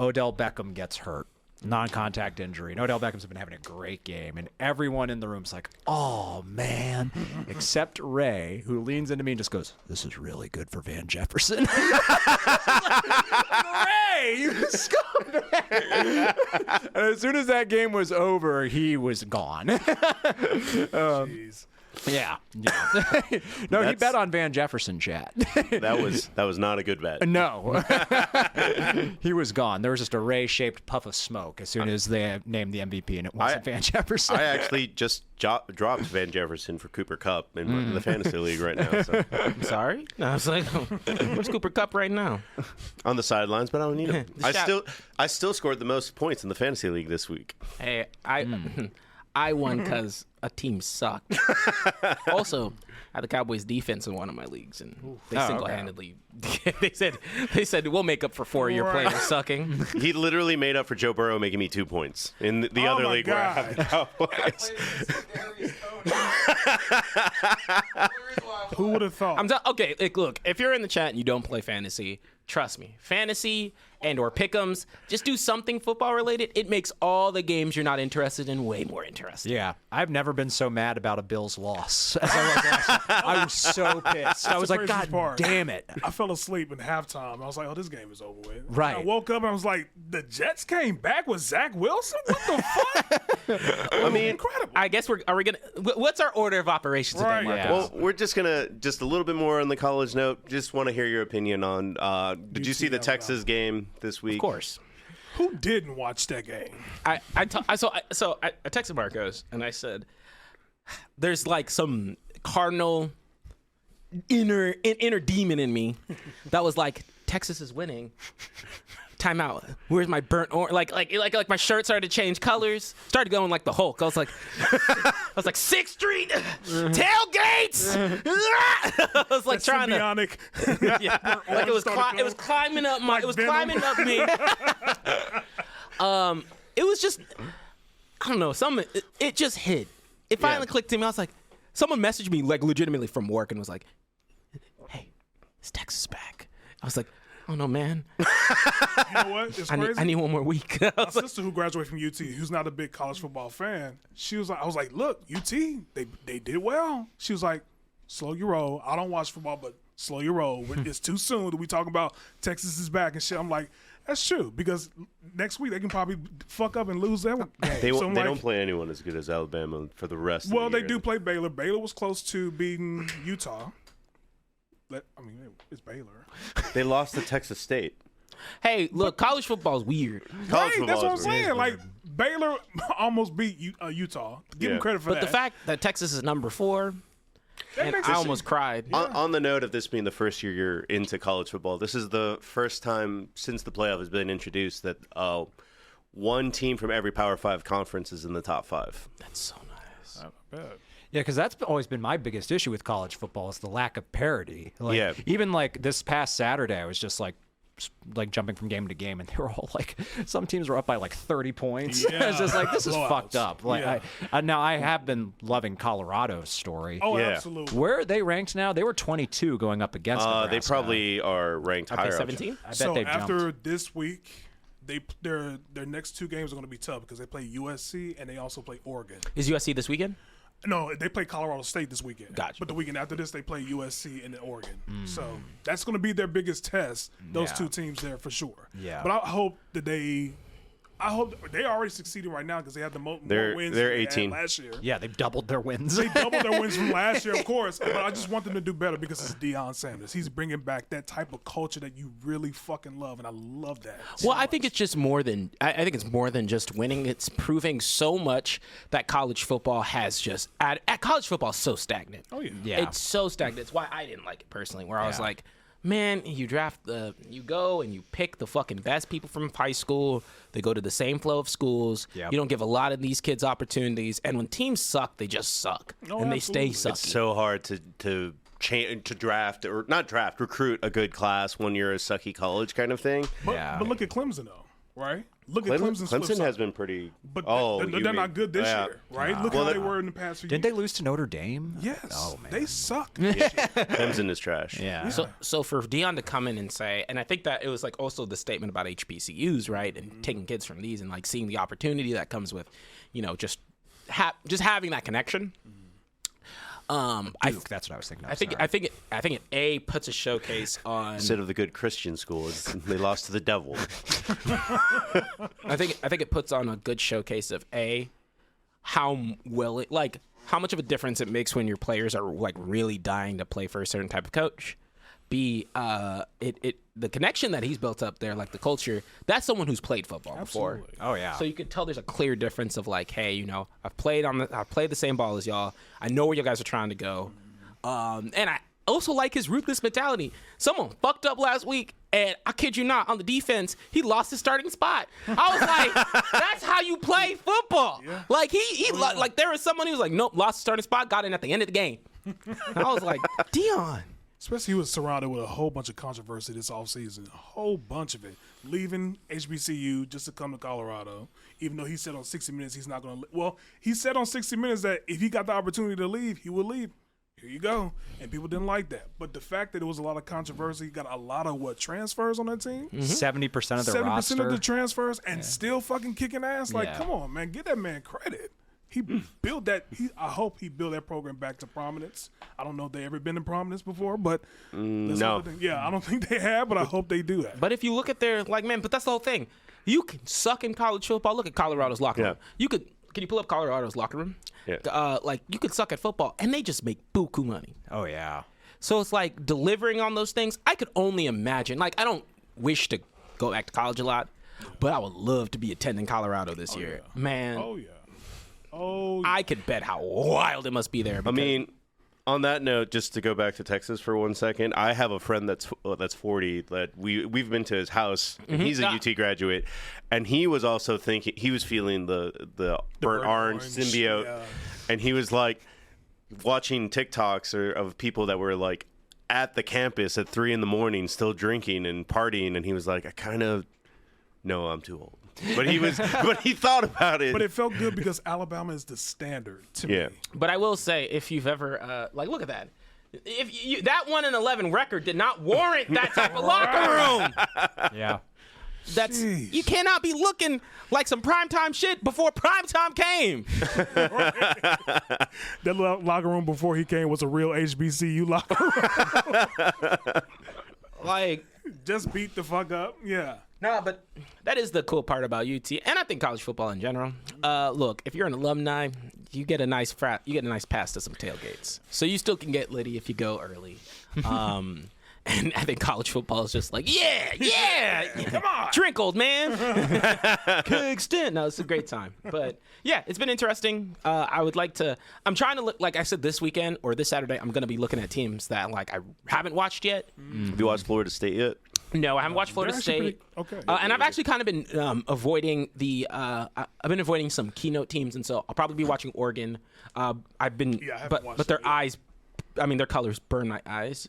Odell Beckham gets hurt. Non-contact injury. And Odell Beckham's been having a great game. And everyone in the room's like, oh, man. Except Ray, who leans into me and just goes, this is really good for Van Jefferson. Ray, you scumbag. And as soon as that game was over, he was gone. Jeez. Yeah. No, he bet on Van Jefferson, chat. That was not a good bet. No. He was gone. There was just a ray-shaped puff of smoke as soon as they named the MVP, and it wasn't Van Jefferson. I actually just dropped Van Jefferson for Cooper Kupp in the fantasy league right now. So. I'm sorry. No, I was like, where's Cooper Kupp right now? On the sidelines, but I don't need him. The I still scored the most points in the fantasy league this week. Hey, I won because a team sucked. Also, I had the Cowboys defense in one of my leagues, and they single-handedly they said we'll make up for 4 of your players sucking. He literally made up for Joe Burrow making me 2 points in the other league where I have the Cowboys. Who would have thought? Okay, look, if you're in the chat and you don't play fantasy, trust me, fantasy and or pick'ems, just do something football related. It makes all the games you're not interested in way more interesting. Yeah, I've never been so mad about a Bills loss as I was last night. I was so pissed. I was like, God damn it. I fell asleep in halftime. I was like, oh, this game is over with. Right. I woke up and I was like, the Jets came back with Zach Wilson? What the fuck? I mean, Incredible. I guess are we gonna? What's our order of operations today, Right. Marcus? Yeah. well, we're just gonna a little bit more on the college note. Just want to hear your opinion on. Did you see the Texas game this week? Of course. Who didn't watch that game? I texted Marcos and I said, "There's like some cardinal inner demon in me that was like, Texas is winning. Timeout. Where's my burnt orange? Like my shirt started to change colors. Started going like the Hulk. I was like 6th Street tailgates. I was like trying to. Symbiotic. Yeah, like it was climbing up my. It was Venom. climbing up me. It was just, I don't know. It just hit. It finally clicked to me. I was like, someone messaged me like legitimately from work and was like, "Hey, is Texas back?" I was like, "Oh no, man. You know what? It's crazy. I need one more week." I My was like, sister who graduated from UT, who's not a big college football fan, she was like, I was like, look, UT, they did well. She was like, slow your roll. I don't watch football, but slow your roll. It's too soon that we talk about Texas is back and shit. I'm like, that's true, because next week they can probably fuck up and lose their game. They So I'm like, don't play anyone as good as Alabama for the rest. well, of the they year. do play Baylor. Baylor was close to beating Utah. It's Baylor. They lost to Texas State. hey, look, college football is weird. College Right, that's football what I'm is saying. weird. Like, Baylor almost beat Utah. Give them Yeah. credit for But that. the fact that Texas is number 4, and makes I it almost cried. On the note of this being the first year you're into college football, this is the first time since the playoff has been introduced that one team from every Power 5 conference is in the top 5. That's so nice. Yeah, because that's always been my biggest issue with college football is the lack of parity. Like, Yeah. even like this past Saturday, I was just like jumping from game to game, and they were all like, some teams were up by like 30 points. Yeah. It's just like, this is Blowouts. fucked up. Like, Yeah. now I have been loving Colorado's story. Oh, Yeah. absolutely. Where are they ranked now? They were 22 going up against Nebraska. They probably are ranked Are they higher. 17? I bet So they after jumped. this week, their next 2 games are going to be tough because they play USC and they also play Oregon. Is USC this weekend? No, they play Colorado State this weekend. Gotcha. But the weekend after this, they play USC and then Oregon. So that's going to be their biggest test. Those Yeah. 2 teams there for sure. Yeah. But I hope that they already succeeding right now because they have the more They're- wins they're than they had 18. last year. Yeah, they've doubled their wins. They doubled their wins from last year, of course. But I just want them to do better because it's Deion Sanders. He's bringing back that type of culture that you really fucking love, and I love that. so Well, I think much. it's just more than I think it's more than just winning. It's proving so much that college football has just college football is so stagnant. Oh, yeah. Yeah. It's so stagnant. It's why I didn't like it personally. Where I was Yeah. like, man, you go and you pick the fucking best people from high school. They go to the same flow of schools. Yep. You don't give a lot of these kids opportunities. And when teams suck, they just suck, Oh, and they stay absolutely. sucky. So hard to draft or not draft, recruit a good class when you're a sucky college kind of thing. But, Yeah. but look at Clemson, though, right? Look at Clemson's flip Clemson side. has been pretty. But you they're mean- not good this yeah. year, right? Look Well, how they they- were in the past few Didn't years. they lose to Notre Dame? Yes. Oh, man. They suck. Clemson is trash. Yeah. So for Deion to come in and say, and I think that it was like also the statement about HBCUs, right, and taking kids from these and like seeing the opportunity that comes with, just having that connection. Duke, that's what I was thinking. I think it A puts a showcase on. Instead of the good Christian school, they lost to the devil. I think it puts on a good showcase of A, how much of a difference it makes when your players are like really dying to play for a certain type of coach. B, the connection that he's built up there, like the culture, that's someone who's played football before. Oh, yeah. So you could tell there's a clear difference of like, hey, I've played the same ball as y'all. I know where you guys are trying to go. And I also like his ruthless mentality. Someone fucked up last week, and I kid you not, on the defense, he lost his starting spot. I was like, that's how you play football. Yeah. Like like there was someone who was like, nope, lost his starting spot, got in at the end of the game. I was like, Deion. Especially he was surrounded with a whole bunch of controversy this offseason. A whole bunch of it. Leaving HBCU just to come to Colorado, even though he said on 60 Minutes he's not going to. Well, he said on 60 Minutes that if he got the opportunity to leave, he would leave. Here you go. And people didn't like that. But the fact that there was a lot of controversy, got a lot of transfers on that team? 70% of the 70% roster. of the transfers and still fucking kicking ass? Like, Yeah. come on, man. Give that man credit. He built that. I hope he built that program back to prominence. I don't know if they ever been in prominence before, but that's no. another thing. Yeah, I don't think they have, but I hope they do that. But if you look at their, like, man, but that's the whole thing. You can suck in college football. Look at Colorado's locker room. Can you pull up Colorado's locker room? Yeah. Like you could suck at football, and they just make buku money. Oh yeah. So it's like delivering on those things. I could only imagine. Like I don't wish to go back to college a lot, but I would love to be attending Colorado this year, man. Oh yeah. Oh. Yeah. I could bet how wild it must be there. I mean, on that note, just to go back to Texas for 1 second, I have a friend that's 40 that we've been to his house. And he's a UT graduate, and he was also feeling the burnt orange symbiote, and he was like watching TikToks of people that were like at the campus at 3 a.m. still drinking and partying, and he was like, I kind of know I'm too old. But he thought about it. But it felt good because Alabama is the standard to me. But I will say, if you've ever look at that. If that 1-11 record did not warrant that type of locker room. Yeah. You cannot be looking like some primetime shit before primetime came. That locker room before he came was a real HBCU locker room. Like, just beat the fuck up. Yeah. Nah, but that is the cool part about UT, and I think college football in general. Look, if you're an alumni, you get a nice pass to some tailgates, so you still can get litty if you go early. And I think college football is just like, yeah, come on, drink, old man. Extend. No, it's a great time. But yeah, it's been interesting. I would like to. I'm trying to look. Like I said, this weekend or this Saturday, I'm going to be looking at teams that like I haven't watched yet. Have you watched Florida State yet? No, I haven't watched Florida State. Okay. And I've actually kind of been avoiding the. I've been avoiding some keynote teams, and so I'll probably be watching Oregon. I've been, but their eyes. I mean, their colors burn my eyes.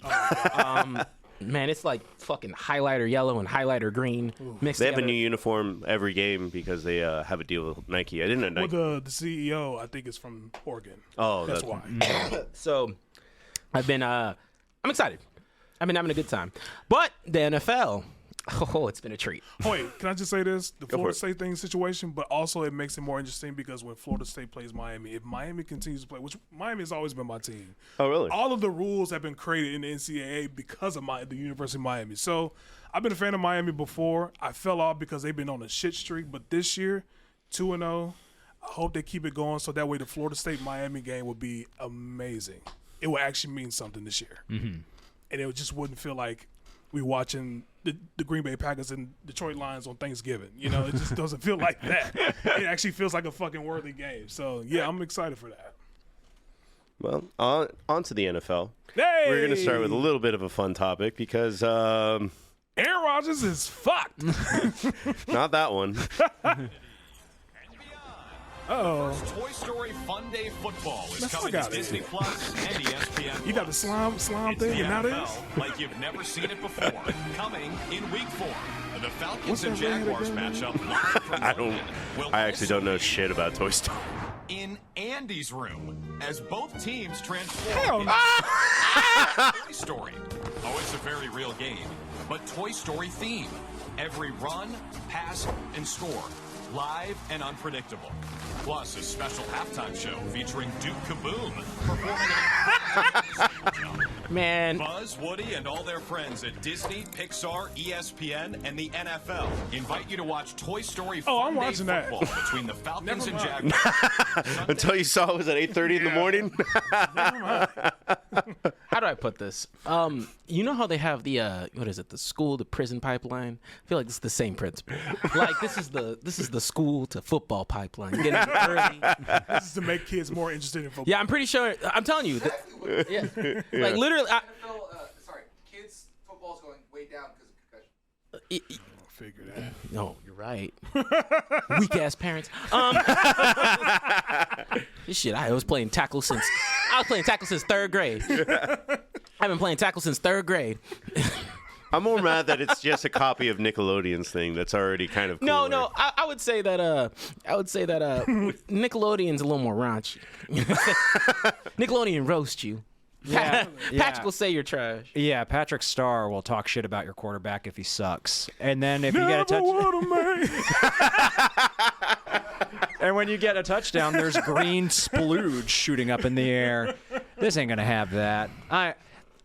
Man, it's like fucking highlighter yellow and highlighter green mixed They together. have a new uniform every game because they have a deal with Nike. I didn't know Nike. Well, the CEO, I think, is from Oregon. Oh, that's why. So, I'm excited. I've been having a good time. But the NFL, it's been a treat. Oh, wait, can I just say this? The Florida State thing situation, but also it makes it more interesting because when Florida State plays Miami, if Miami continues to play, which Miami has always been my team. Oh, really? All of the rules have been created in the NCAA because of the University of Miami. So I've been a fan of Miami before. I fell off because they've been on a shit streak, but this year, 2-0. I hope they keep it going so that way the Florida State-Miami game will be amazing. It will actually mean something this year. Mm-hmm. And it just wouldn't feel like we watching the Green Bay Packers and Detroit Lions on Thanksgiving. You know, it just doesn't feel like that. It actually feels like a fucking worthy game. So, yeah, I'm excited for that. Well, on to the NFL. Hey! We're going to start with a little bit of a fun topic because Aaron Rodgers is fucked. not that one. Uh-oh. Toy Story Fun Day Football is Let's coming fuck to outta Disney here. Plus and ESPN. You got the slime It's thing the and now NFL this? like you've never seen it before. Coming in Week 4, the Falcons What's and that rated Jaguars again? matchup live from London will I actually don't know also shit about Toy Story. in Andy's room as both teams Hell transform no. into Toy Story. Oh, it's a very real game, but Toy Story theme. Every run, pass, and score. Live and unpredictable. Plus, a special halftime show featuring Duke Kaboom performing Man, Buzz, Woody, and all their friends at Disney, Pixar, ESPN, and the NFL invite you to watch Toy Story Fun I'm Day watching that. Football between the Falcons and Never mind. Jaguars. Until you saw it was at 8:30 in the morning. how do I put this? You know how they have the the school to prison pipeline? I feel like it's the same principle. Like this is the school to football pipeline. Getting in early. This is to make kids more interested in football. Yeah, I'm pretty sure. I'm telling you. Yeah, like literally. Kids football's going way down because of concussion. Figure that. No, you're right. Weak ass parents. This shit. I was playing tackle since third grade. I've been playing tackle since third grade. I'm more mad that it's just a copy of Nickelodeon's thing that's already kind of cooler. No. I would say that. Nickelodeon's a little more raunchy. Nickelodeon roast you. Yeah. Patrick will say you're trash. Yeah, Patrick Starr will talk shit about your quarterback if he sucks. And then if you get a Never touchdown, would've made. and when you get a touchdown, there's green splooge shooting up in the air. This ain't gonna have that.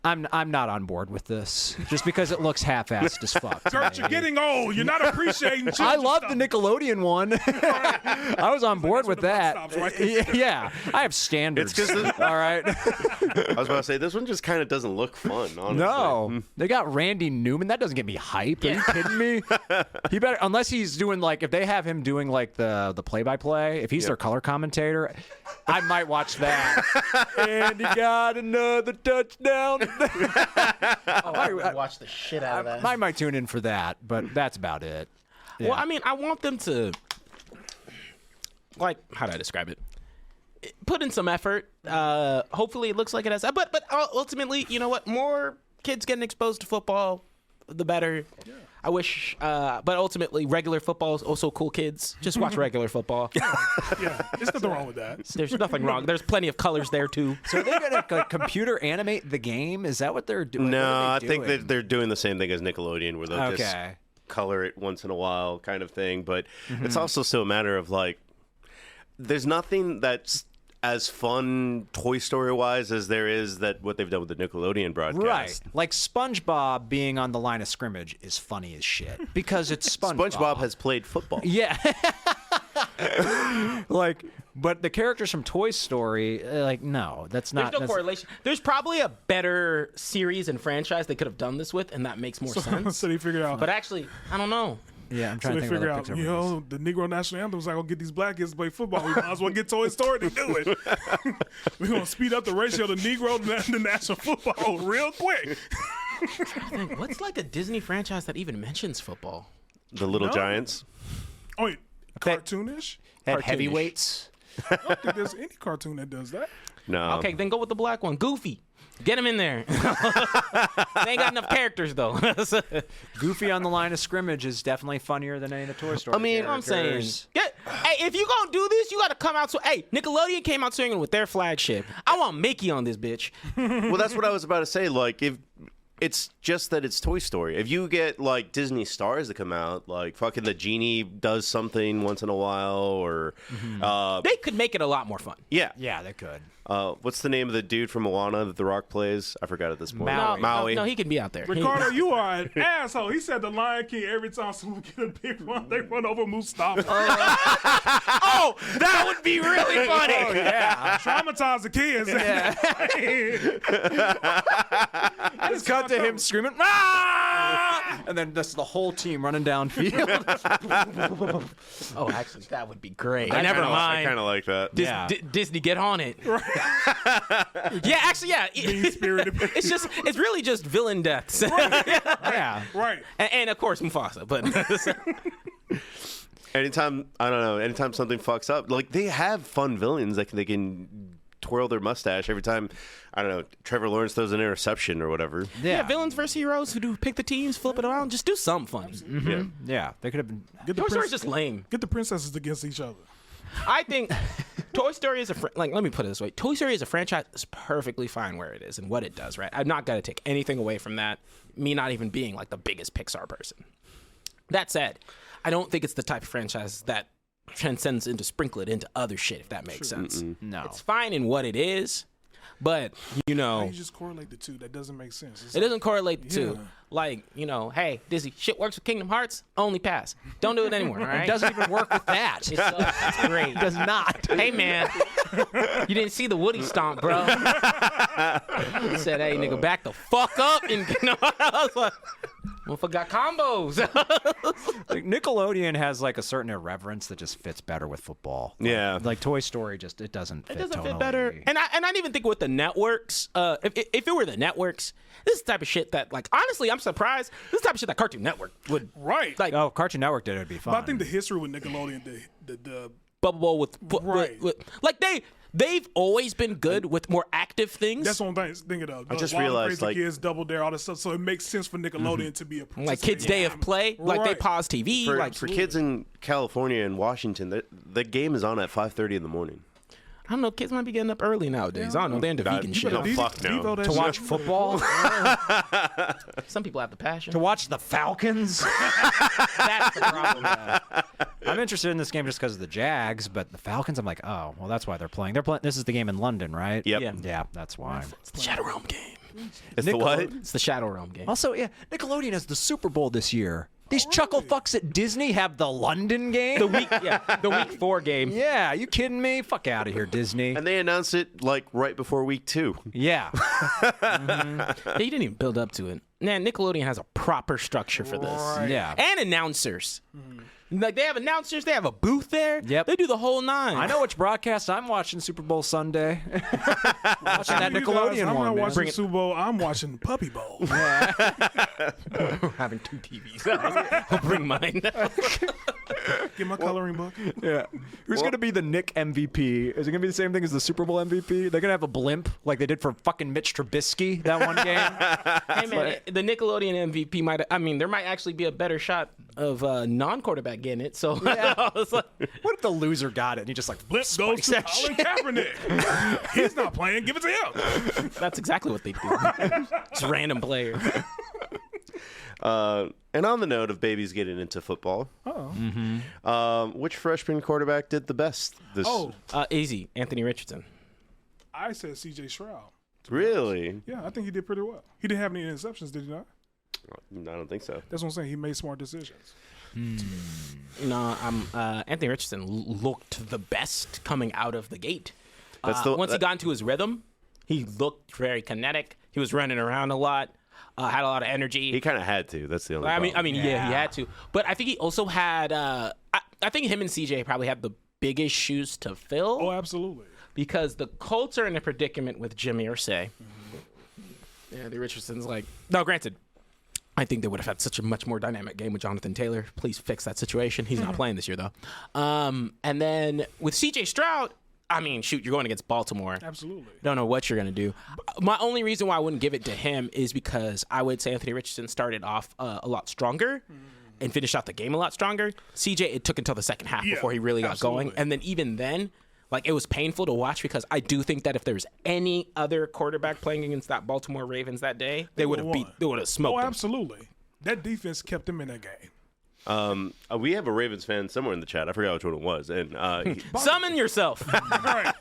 I'm not on board with this just because it looks half-assed as fuck. to Kurt, me. you're getting old. You're not appreciating children's I love stuff. the Nickelodeon one. I was on board that's with where the that. buck stops, right? Yeah, I have standards. It's 'cause all right. I was about to say this one just kind of doesn't look fun. Honestly. No, they got Randy Newman. That doesn't get me hyped. Are you kidding me? He better, unless he's doing like, if they have him doing like the play-by-play. If he's their color commentator, I might watch that. And he got another touchdown. I would watch the shit out of that. I might tune in for that, but that's about it. Well, I mean, I want them to, like, how do I describe it? Put in some effort. Hopefully, it looks like it has. But ultimately, you know what? More kids getting exposed to football, the better. Yeah. I wish, but ultimately, regular football is also cool. Kids, just watch regular football. Yeah, there's nothing wrong with that. There's nothing wrong. There's plenty of colors there too. So are they going to computer animate the game? Is that what they're doing? No, What are I they think doing? that they're doing the same thing as Nickelodeon, where they'll just Okay. color it once in a while, kind of thing. But it's also still a matter of like, there's nothing that's as fun Toy Story wise as there is that what they've done with the Nickelodeon broadcast. Right. Like SpongeBob being on the line of scrimmage is funny as shit because it's SpongeBob. SpongeBob has played football. Yeah. Like, but the characters from Toy Story, like, no, that's not. There's no that's- correlation. There's probably a better series and franchise they could have done this with, and that makes more sense. So they figured out. But actually, I don't know. Yeah, I'm So trying they to think of figure other out, Pixar you movies. know, the Negro national anthem was not gonna get these black kids to play football. We might as well get Toy Story to do it. We're gonna speed up the ratio of the Negro to the national football real quick. What's like a Disney franchise that even mentions football? The Little No. Giants. Oh, wait, That- cartoonish? Had cartoonish. heavyweights. I don't think there's any cartoon that does that. No. Okay, then go with the black one, Goofy. Get him in there. They ain't got enough characters though. Goofy on the line of scrimmage is definitely funnier than any of the Toy Story. I mean, I'm saying, characters. hey, if you gonna do this, you gotta come out. So, hey, Nickelodeon came out swinging with their flagship. I want Mickey on this bitch. Well, that's what I was about to say. Like, if it's just that it's Toy Story. If you get like Disney stars that come out, like fucking the genie does something once in a while, or They could make it a lot more fun. yeah, Yeah, they could. what's the name of the dude from Moana that The Rock plays? I forgot at this point. Maui. Maui. No, he can be out there. Ricardo, you are an asshole. He said the Lion King every time someone get a big one, they run over Mustafa. Oh, that would be really funny. Traumatize the kids. Just cut to him screaming, "Ah!" and then that's the whole team running downfield. Oh, actually, that would be great. I Never kinda- mind. I kind of like that. Yeah. Disney, get on it. Yeah, actually, yeah. Mean-spirited. It's really just villain deaths. Yeah. Right. and of course Mufasa, but Anytime something fucks up, like they have fun villains that they can twirl their mustache every time. I don't know. Trevor Lawrence throws an interception or whatever. yeah, villains versus heroes who do pick the teams, flip it around, just do something funny. Yeah, they could have been. Get the, Toy Story's just lame. get the princesses against each other. I think Toy Story is like, let me put it this way. Toy Story is a franchise that's perfectly fine where it is and what it does, right? I'm not going to take anything away from that, me not even being like the biggest Pixar person. That said, I don't think it's the type of franchise that transcends into sprinkle it into other shit, if that makes sense. No. It's fine in what it is, but, you How know, you just correlate the two? That doesn't make sense. It's it doesn't correlate the two. Yeah. Like, you know, hey, Disney, shit works with Kingdom Hearts, only pass. Don't do it anymore, all right? It doesn't even work with that. It's great. It does not. Hey, man, you didn't see the Woody stomp, bro. He said, hey, nigga, back the fuck up. And, you know, I was like, motherfucker got combos. Like, Nickelodeon has like a certain irreverence that just fits better with football. Yeah. Like Toy Story, just it doesn't fit. It doesn't fit tonally. better. And I didn't even think with the networks, if it were the networks, this is the type of shit that, like, honestly, I'm surprised. This is the type of shit that Cartoon Network would, right. like, Oh, Cartoon Network did it. It'd be fun. But I think the history with Nickelodeon, the Bubble Bowl with Right. like they've always been good with more active things. that's what I'm thinking of. I just Wild and realized, Crazy like- Kids, Double Dare, all this stuff. So it makes sense for Nickelodeon to be a like Kids Day of Play, like they Right. pause TV, like For kids in California and Washington, the game is on at 5:30 in the morning. I don't know, kids might be getting up early nowadays. I don't know, they're into vegan shit. better- fuck no. to watch football, Some people have the passion. to watch the Falcons. That's the problem. I'm interested in this game just because of the Jags, but the Falcons, I'm like, oh, well, that's why they're playing. They're playing. This is the game in London, right? Yep. Yeah. Yeah, that's why. It's the Shadow Realm game. It's the what? It's the Shadow Realm game. Also, yeah, Nickelodeon has the Super Bowl this year. These chuckle fucks at Disney have the London game. The week 4 game. Yeah, you kidding me? Fuck out of here, Disney. And they announced it like right before week 2. Yeah. They didn't even build up to it. Man, Nickelodeon has a proper structure for this. Yeah. And announcers. Like, they have announcers. They have a booth there. Yep. They do the whole 9. I know which broadcast I'm watching Super Bowl Sunday. Watching that You guys, Nickelodeon I'm one, not man. watching the Super Bowl. I'm watching Puppy Bowl. Having 2 TVs. I'll bring mine. Get my coloring book. Yeah. Who's going to be the Nick MVP? Is it going to be the same thing as the Super Bowl MVP? They're going to have a blimp like they did for fucking Mitch Trubisky that one game. Hey, man, the Nickelodeon MVP might, there might actually be a better shot of non-quarterback getting it. So, it's like, What if the loser got it and he just like Blip goes to Colin Kaepernick. He's not playing. Give it to him. that's exactly what they do. Just random player. And on the note of babies getting into football, which freshman quarterback did the best? This Easy. Anthony Richardson. I said C.J. Stroud. Really? Yeah, I think he did pretty well. He didn't have any interceptions, did he not? I don't think so. That's what I'm saying. He made smart decisions. No, Anthony Richardson looked the best coming out of the gate. That's Once he got into his rhythm, he looked very kinetic. He was running around a lot, had a lot of energy. He kind of had to. That's the only. I mean, yeah, he had to. But I think he also had. I think him and CJ probably have the biggest shoes to fill. Oh, absolutely. Because the Colts are in a predicament with Jimmy Irsay. Yeah, the Richardson's like. No, granted. I think they would have had such a much more dynamic game with Jonathan Taylor. Please fix that situation. He's not playing this year, though. And then with C.J. Stroud, I mean, shoot, you're going against Baltimore. Absolutely. Don't know what you're going to do. My only reason why I wouldn't give it to him is because I would say Anthony Richardson started off a lot stronger and finished out the game a lot stronger. C.J., it took until the second half before he really got going. And then even then, like, it was painful to watch because I do think that if there was any other quarterback playing against that Baltimore Ravens that day, they would have smoked Oh, them. absolutely. That defense kept him in that game. We have a Ravens fan somewhere in the chat. I forgot which one it was. And Summon yourself. All right.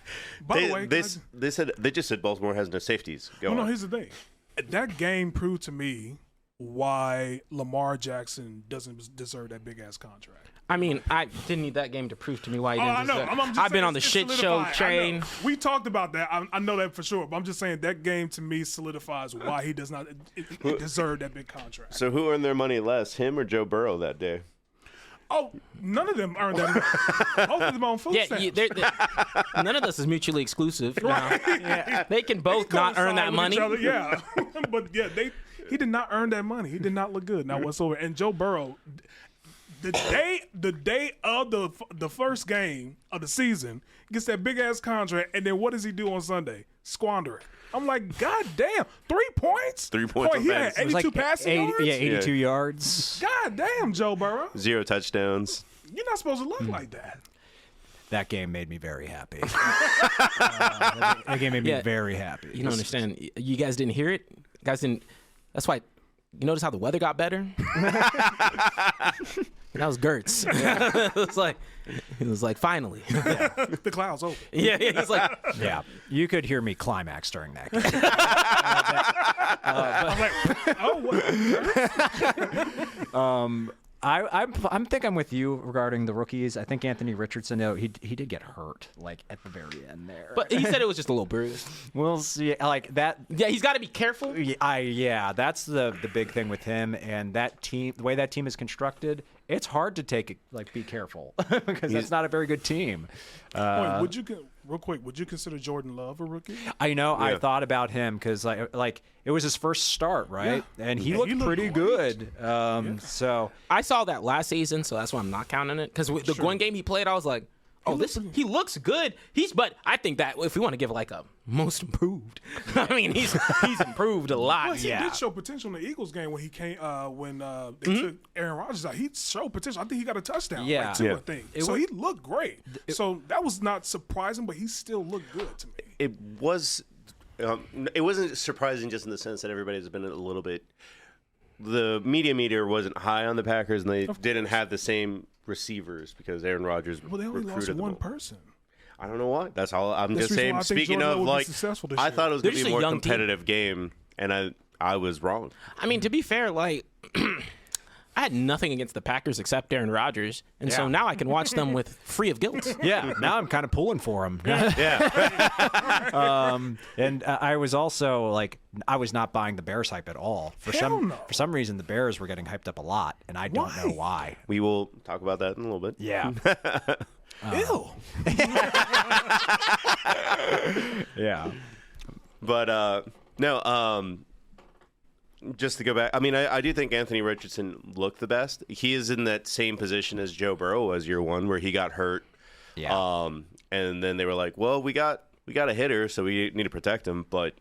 By the way, they just said Baltimore has no safeties. Go no, on. here's the thing. That game proved to me why Lamar Jackson doesn't deserve that big ass contract. I mean, I didn't need that game to prove to me why he didn't I know. deserve. I'm just I've been saying on the it's shit show solidified. train. We talked about that. I know that for sure. But I'm just saying that game to me solidifies why he does not deserve that big contract. So who earned their money less, him or Joe Burrow that day? Oh, none of them earned that money. Both of them on food stamps. None of this is mutually exclusive. No. They can both not earn that money. Yeah, but yeah, he did not earn that money. He did not look good, not whatsoever. And Joe Burrow, the day of the first game of the season, gets that big ass contract, and then what does he do on Sunday? Squander it. I'm like, God damn, 3 points? 3 points Boy, on he had fantasy. 82 passing yards? Yeah, 82 yards. God damn, Joe Burrow. 0 touchdowns. You're not supposed to look like that. That game made me very happy. That game made me Yeah. very happy. You don't understand. You guys didn't hear it. You guys didn't. That's why. You notice how the weather got better? That was Gertz. it was like finally. The clouds open. Yeah, he's like, Yeah, you could hear me climax during that game. I'm like, oh, what? I think I'm with you regarding the rookies. I think Anthony Richardson, though, he did get hurt like at the very end there. but he said it was just a little bruise. we'll see. Like that. Yeah, he's got to be careful. Yeah, that's the big thing with him and that team. The way that team is constructed, it's hard to be careful because that's not a very good team. Wait, would you consider Jordan Love a rookie? I know. Yeah. I thought about him because like it was his first start, right? Yeah. And he And looked he looked pretty great. good. So I saw that last season, so that's why I'm not counting it. Because the one game he played, I was like, oh, he looks good. But I think that if we want to give like a most improved, I mean, he's improved a lot. Well, he did show potential in the Eagles game when he came when they took Aaron Rodgers out. He showed potential. I think he got a touchdown. Yeah. Like two, Yeah. I think. So he looked great. So that was not surprising, but he still looked good to me. It was. It wasn't surprising just in the sense that everybody's been a little bit. The media meter wasn't high on the Packers, and they didn't have the same receivers because Aaron Rodgers Well, they only lost recruited one them. person. I don't know why. That's all. I'm That's just the reason saying. why I think Speaking Jordan of Love will be like, successful this I year. thought it was They're going to just be a a more young team. competitive game and I was wrong. I mean, to be fair, like I had nothing against the Packers except Aaron Rodgers, and so now I can watch them with free of guilt. Yeah, now I'm kind of pulling for him. Yeah. And I was also like, I was not buying the Bears hype at all. For some reason, the Bears were getting hyped up a lot, and I don't know why. We will talk about that in a little bit. Yeah. Ew. Yeah. But no, just to go back, I mean, I do think Anthony Richardson looked the best. He is in that same position as Joe Burrow was year one, where he got hurt. Yeah. And then they were like, well, we got a hitter, so we need to protect him. But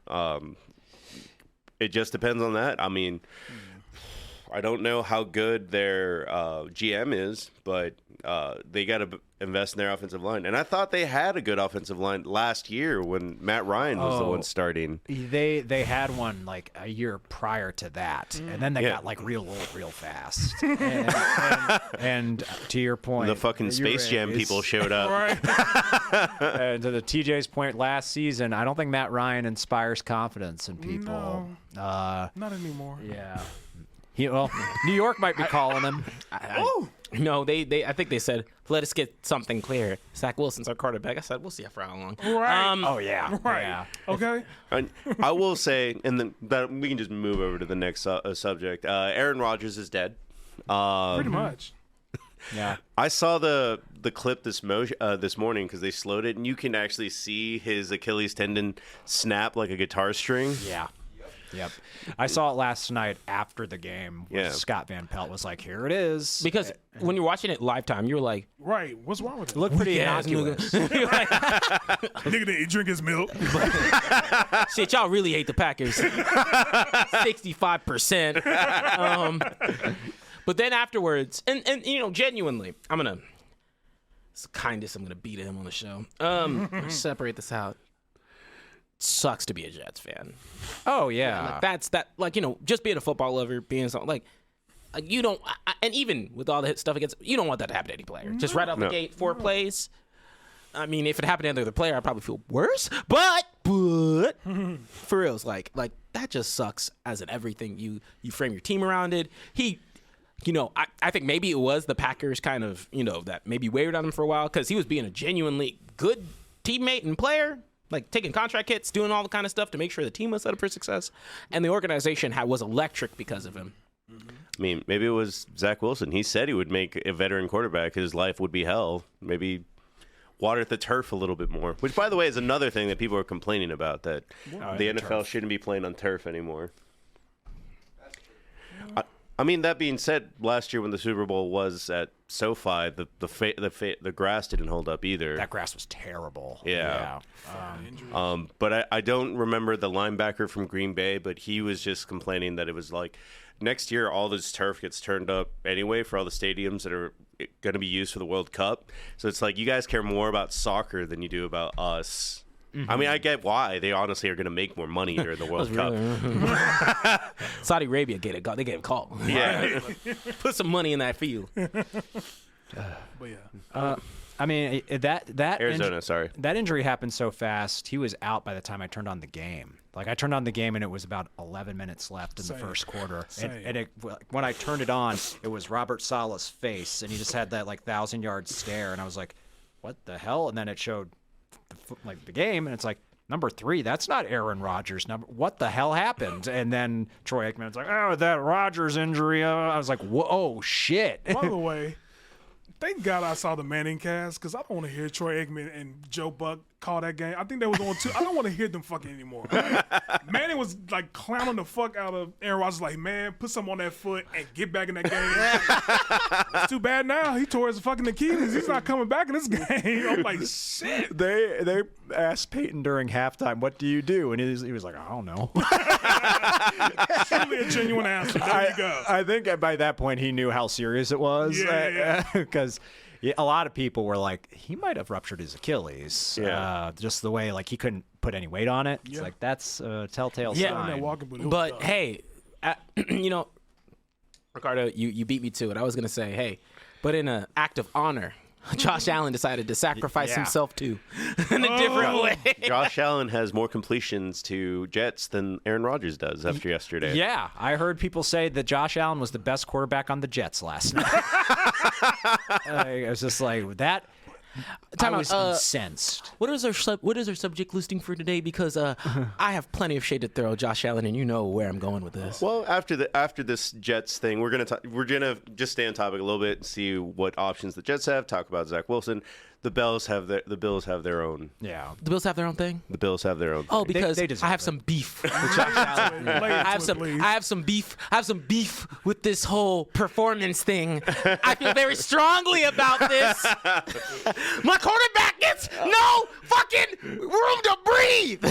it just depends on that. I mean, I don't know how good their GM is, but they got to invest in their offensive line. And I thought they had a good offensive line last year when Matt Ryan was the one starting. They had one like a year prior to that, and then they got like real old real fast. and to your point, The fucking Space Jam people showed up. And to the TJ's point last season, I don't think Matt Ryan inspires confidence in people. Not anymore. Yeah. Well, New York might be calling him. No, they. I think they said, "Let us get something clear." Zach Wilson's our quarterback. I said, "We'll see for how long." Right. Oh yeah. Right. Yeah. Okay. And I will say, and then that we can just move over to the next subject. Aaron Rodgers is dead. Pretty much. Yeah. I saw the clip this morning because they slowed it, and you can actually see his Achilles tendon snap like a guitar string. Yeah. Yep. I saw it last night after the game. Yeah. Scott Van Pelt was like, "Here it is." Because when you're watching it live time, you're like, Right. What's wrong with it? Look pretty "Yes, innocuous. Nigga didn't drink his milk. shit, y'all really hate the Packers." 65%. But then afterwards, and you know, genuinely, it's the kindest I'm gonna beat him on the show. Separate this out. Sucks to be a Jets fan. Oh yeah. Like that's that. Like, you know, just being a football lover, being something like you don't. And even with all the stuff against, you don't want that to happen to any player. Just right out the gate, 4 plays. I mean, if it happened to any other player, I'd probably feel worse. But for reals, like that just sucks. As in everything, you frame your team around it. You know, I think maybe it was the Packers kind of, you know, that maybe wavered on him for a while because he was being a genuinely good teammate and player. Like taking contract hits, doing all the kind of stuff to make sure the team was set up for success, and the organization was electric because of him. I mean, maybe it was Zach Wilson. He said he would make a veteran quarterback. His life would be hell. Maybe water the turf a little bit more. Which, by the way, is another thing that people are complaining about, that the NFL shouldn't be playing on turf anymore. I mean, that being said, last year when the Super Bowl was at SoFi, the grass didn't hold up either. That grass was terrible. Yeah. But I don't remember the linebacker from Green Bay, but he was just complaining that it was like next year all this turf gets turned up anyway for all the stadiums that are going to be used for the World Cup. So it's like you guys care more about soccer than you do about us. I mean, I get why. They honestly are going to make more money during the World Cup. Saudi Arabia they gave a call. Yeah. Put some money in that field. But yeah. I mean, that Arizona, sorry. That injury happened so fast. He was out by the time I turned on the game. Like I turned on the game and it was about 11 minutes left in the first quarter. And when I turned it on, it was Robert Saleh's face, and he just had that like 1,000-yard stare, and I was like, "What the hell?" And then it showed the game, and it's like, number 3, that's not Aaron Rodgers. What the hell happened? And then Troy Aikman's like, "Oh, that Rodgers injury." I was like, "Whoa, shit." By the way, thank God I saw the Manning cast, because I don't want to hear Troy Aikman and Joe Buck call that game. I think they was on 2. I don't want to hear them fucking anymore. Manning was like clowning the fuck out of Aaron Rodgers, like, man, put something on that foot and get back in that game. It's too bad now. He tore his fucking Achilles. He's not coming back in this game. I'm like, shit. They asked Peyton during halftime, "What do you do?" And he was like, "I don't know." Truly a genuine answer. There you go. I think by that point he knew how serious it was. Yeah. Because a lot of people were like, he might have ruptured his Achilles. Yeah. Just the way like he couldn't put any weight on it. It's Yeah. like that's a telltale Yeah. sign. That walking boot, it was But tough. hey, you know, Ricardo, you beat me to it. I was gonna say, hey, but in an act of honor, Josh Allen decided to sacrifice himself too in a different way. Josh Allen has more completions to Jets than Aaron Rodgers does after yesterday. Yeah, I heard people say that Josh Allen was the best quarterback on the Jets last night. I was just like, that. I was incensed. What is our subject listing for today? Because I have plenty of shade to throw Josh Allen, and you know where I'm going with this. Well, after this Jets thing, we're gonna just stay on topic a little bit and see what options the Jets have. Talk about Zach Wilson. The Bills have their own. Yeah. The Bills have their own thing. The Bills have their own. Oh, because They deserve I have it. some beef with Josh Allen. I have some beef. I have some beef with this whole performance thing. I feel very strongly about this. My quarterback gets no fucking room to breathe.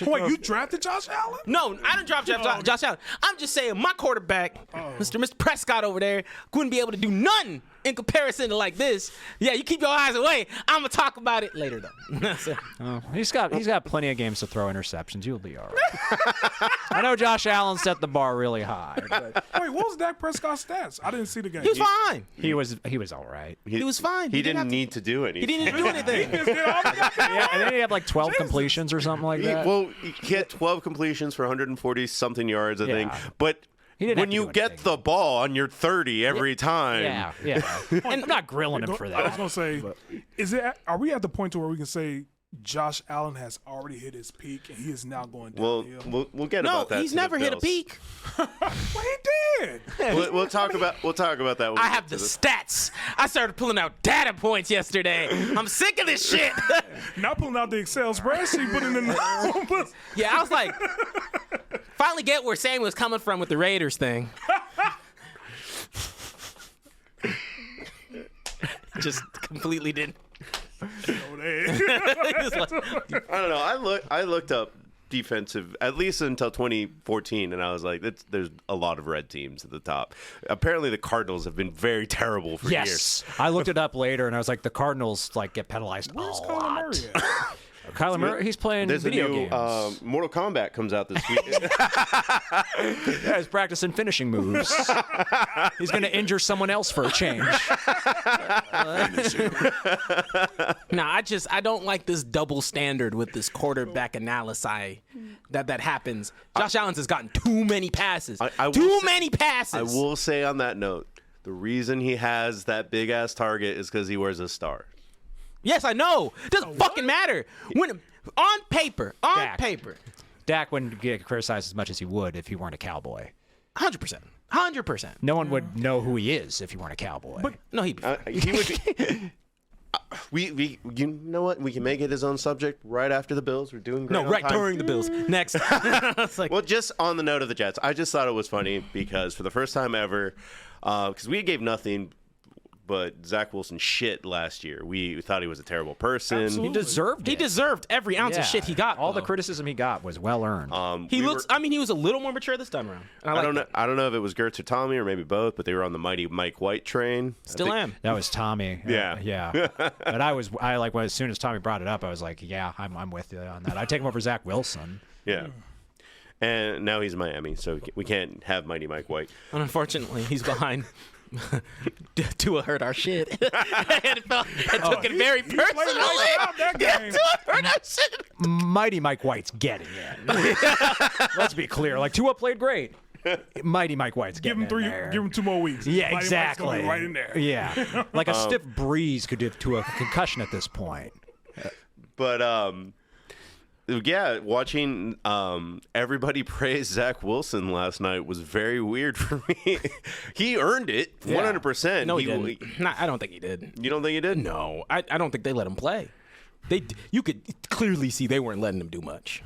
Wait, you drafted Josh Allen? No, I didn't drop Josh Allen. I'm just saying my quarterback, Mr. Prescott over there, wouldn't be able to do nothing in comparison to like this. Yeah, you keep your eyes away. I'm gonna talk about it later though. He's got plenty of games to throw interceptions. You'll be all right. I know Josh Allen set the bar really high, but Wait, what was Dak Prescott's stats? I didn't see the game. He was fine. he was all right. He was fine. He didn't need to do anything. He didn't do anything. Just did all the goddamn Yeah, and then he had like 12 Jesus. completions or something like that. Well, he had 12 completions for 140 something yards, I think. But He didn't have when to you do get anything. the ball on your 30 every time, Yeah. And I'm not grilling him for I was that. gonna say, are we at the point to where we can say Josh Allen has already hit his peak and he is now going downhill? we'll get No, about that. he's to the never hit a Bills. peak. Well, he did. We'll talk about that. When I we have get the to this. stats. I started pulling out data points yesterday. I'm sick of this shit. Not pulling out the Excel spreadsheet, putting it in the Yeah, I was like, finally get where Sam was coming from with the Raiders thing. Just completely didn't. I don't know. I looked up defensive at least until 2014, and I was like, there's a lot of red teams at the top. Apparently, the Cardinals have been very terrible for years. Yes. I looked it up later, and I was like, the Cardinals get penalized Where's a Kyler lot. Murray at? Kyler Murray, he's playing There's video a new games. Mortal Kombat comes out this week. Yeah, he's practicing finishing moves. He's going to injure someone else for a change. No, I don't like this double standard with this quarterback analysis that happens. Josh Allen has gotten too many passes. Too many passes. I will say on that note, the reason he has that big ass target is because he wears a star. Yes, I know. Doesn't fucking matter. When on paper, Dak wouldn't get criticized as much as he would if he weren't a cowboy. 100%. No one would know who he is if he weren't a cowboy. No, he'd be He would be. We you know what? We can make it his own subject right after the Bills. We're doing great. No, on right time. during the Bills. Next. It's like, Well, just on the note of the Jets, I just thought it was funny because for the first time ever, because we gave nothing but Zach Wilson shit last year. We thought he was a terrible person. Absolutely. he deserved it. he deserved every ounce of shit he got. All the though. criticism he got was well earned. He looks. I mean, he was a little more mature this time around. And I like that. I don't know if it was Gertz or Tommy or maybe both, but they were on the mighty Mike White train. Still am. That was Tommy. Yeah. Yeah. But as soon as Tommy brought it up, I was like, yeah, I'm with you on that. I'd take him over Zach Wilson. Yeah. And now he's in Miami, so we can't have mighty Mike White. And unfortunately, he's behind. Tua hurt our shit. and took it very He played personally. lights out that game. Tua hurt our shit. Mighty Mike White's getting in. Let's be clear. Tua played great. Mighty Mike White's Give getting him in there. Give him 2 more weeks. Yeah, Mighty Mike's gonna exactly. be right in there. Yeah. Like a stiff breeze could give Tua a concussion at this point. But yeah, watching everybody praise Zach Wilson last night was very weird for me. He earned it 100%. No, he didn't. Nah, I don't think he did. You don't think he did? No, I don't think they let him play. You could clearly see they weren't letting him do much.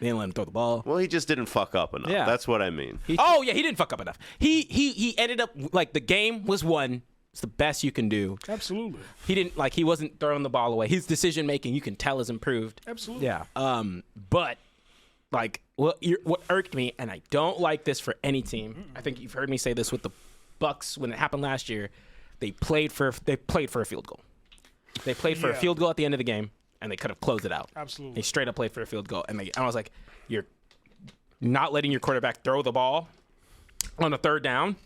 They didn't let him throw the ball. Well, he just didn't fuck up enough. Yeah. That's what I mean. He didn't fuck up enough. He ended up the game was won. It's the best you can do. Absolutely. He wasn't throwing the ball away. His decision making, you can tell, is improved. Absolutely. Yeah. But what irked me, and I don't like this for any team. I think you've heard me say this with the Bucks when it happened last year. They played for a field goal. They played for a field goal at the end of the game, and they could have closed it out. Absolutely. They straight up played for a field goal, and I was like, you're not letting your quarterback throw the ball on a third down.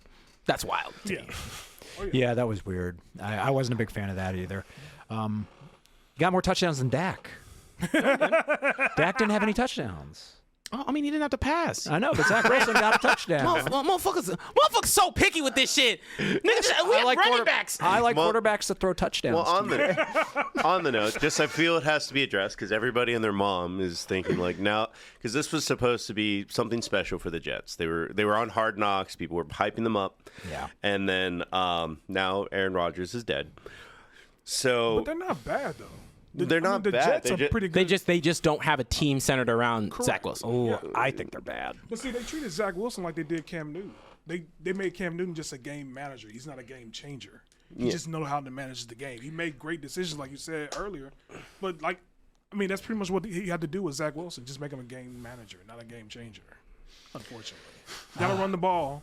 That's wild. To me. Yeah, that was weird. I wasn't a big fan of that either. Got more touchdowns than Dak. Dak didn't have any touchdowns. Oh, I mean, he didn't have to pass. I know, but Zach Wilson got a touchdown. Motherfuckers so picky with this shit. Niggas, we have running backs. I like quarterbacks that throw touchdowns. Well, on the note, just I feel it has to be addressed because everybody and their mom is thinking like now because this was supposed to be something special for the Jets. They were on Hard Knocks. People were hyping them up. Yeah. And then now Aaron Rodgers is dead. So But they're not bad though. They're not the bad. Jets are pretty good. They just don't have a team centered around Zach Wilson. Oh, I think they're bad. But see, they treated Zach Wilson like they did Cam Newton. They made Cam Newton just a game manager. He's not a game changer. He just knows how to manage the game. He made great decisions, like you said earlier. But that's pretty much what he had to do with Zach Wilson. Just make him a game manager, not a game changer. Unfortunately, got to run the ball,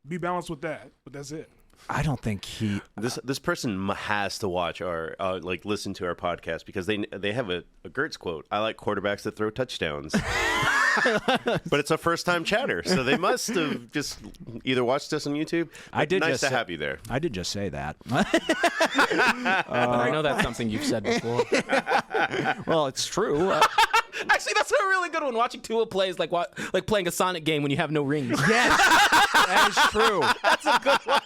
be balanced with that. But that's it. I don't think he. This person has to watch our listen to our podcast because they have a Gertz quote. I like quarterbacks that throw touchdowns. But it's a first time chatter, so they must have just either watched us on YouTube. I did. Nice just to have you there. I did just say that. I know that's something you've said before. Well, it's true. Actually, that's a really good one. Watching Tua plays like playing a Sonic game when you have no rings. Yes, that is true. That's a good one.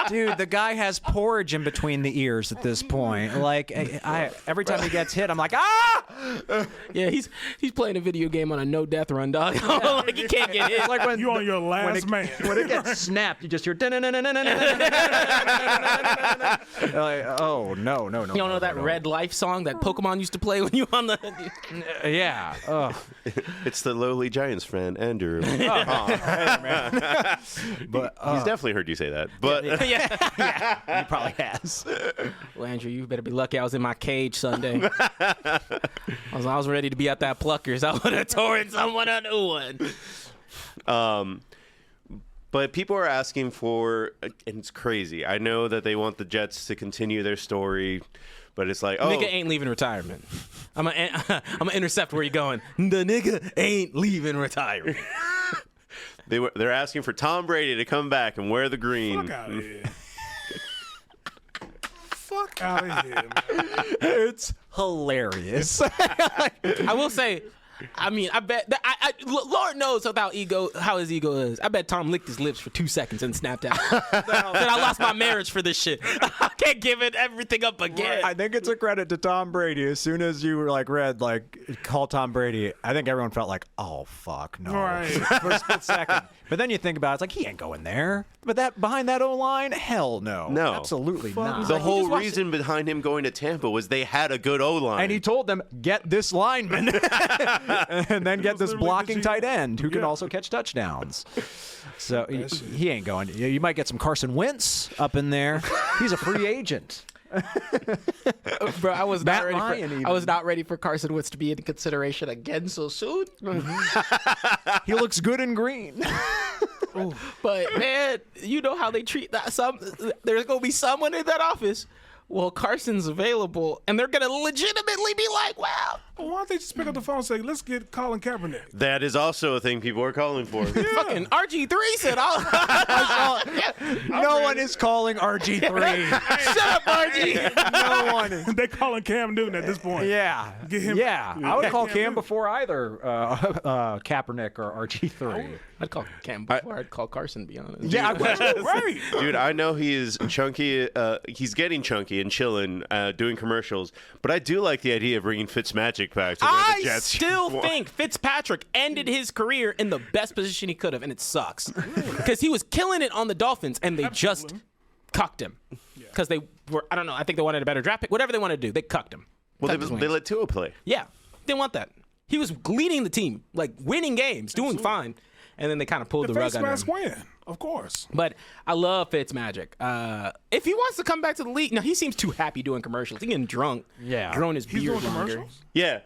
Dude, the guy has porridge in between the ears at this point. Like, every time he gets hit, I'm like, ah! Yeah, he's playing a video game on a no death run, dog. Like he can't get hit. It's like when You on your last man. when it gets snapped, you just hear. Like, oh no! You don't know that Red Life song that Pokemon used to play when you were on the. Yeah. Ugh. It's the lowly Giants friend, Andrew. But He's definitely heard you say that. But yeah, he probably has. Well, Andrew, you better be lucky I was in my cage Sunday. I was ready to be at that Pluckers. I would have torn someone a new one. But people are asking for, and it's crazy. I know that they want the Jets to continue their story, but it's like, Nigga ain't leaving retirement. I'm gonna intercept where you going. The nigga ain't leaving retirement. they're asking for Tom Brady to come back and wear the green. Fuck out of here. Fuck out of here, man. It's hilarious. I will say, I mean, I bet Lord knows how his ego is. I bet Tom licked his lips for 2 seconds and snapped out. Said I lost my marriage for this shit. I can't give it everything up again. I think it's a credit to Tom Brady. As soon as you were call Tom Brady, I think everyone felt like, oh fuck no, Right. for a split second. But then you think about it, it's like he ain't going there. But that behind that O-line, hell no, No. absolutely not. The whole reason behind him going to Tampa was they had a good O-line. And he told them, get this lineman, and then get this literally blocking the GM. tight end who can Yeah. also catch touchdowns. So he ain't going. You might get some Carson Wentz up in there. He's a free agent. Bro, I was Matt not ready. Ryan I even. was not ready for Carson Wentz to be in consideration again so soon. He looks good in green. But man, you know how they treat that. There's gonna be someone in that office. Well, Carson's available, and they're gonna legitimately be like, "Wow, Well, why don't they just pick up the phone and say, let's get Colin Kaepernick? That is also a thing people are calling for. fucking RG3 said, I'll No one is calling RG3. shut up, RG." No one is. They calling Cam Newton at this point. Yeah. Get him- Yeah. Yeah. I would call Cam Cam Newton. before either Kaepernick or RG3. I'd call Cam before I'd call Carson. To be honest. Yeah, I would. Right. Dude, I know he is chunky. He's getting chunky and chilling, doing commercials. But I do like the idea of bringing Fitzmagic back to where I the Jets. still think Fitzpatrick ended his career in the best position he could have, and it sucks because he was killing it on the Dolphins, and they just cucked him because they were. I don't know. I think they wanted a better draft pick. Whatever they wanted to do, they cucked him. Well, Cucked his they wings. let Tua play. Yeah, didn't want that. He was leading the team, like winning games, doing fine, and then they kind of pulled the rug Face under mask him. win, of course. But I love Fitzmagic. If he wants to come back to the league, now he seems too happy doing commercials. He getting drunk, growing his He's beard doing longer. commercials? Yeah,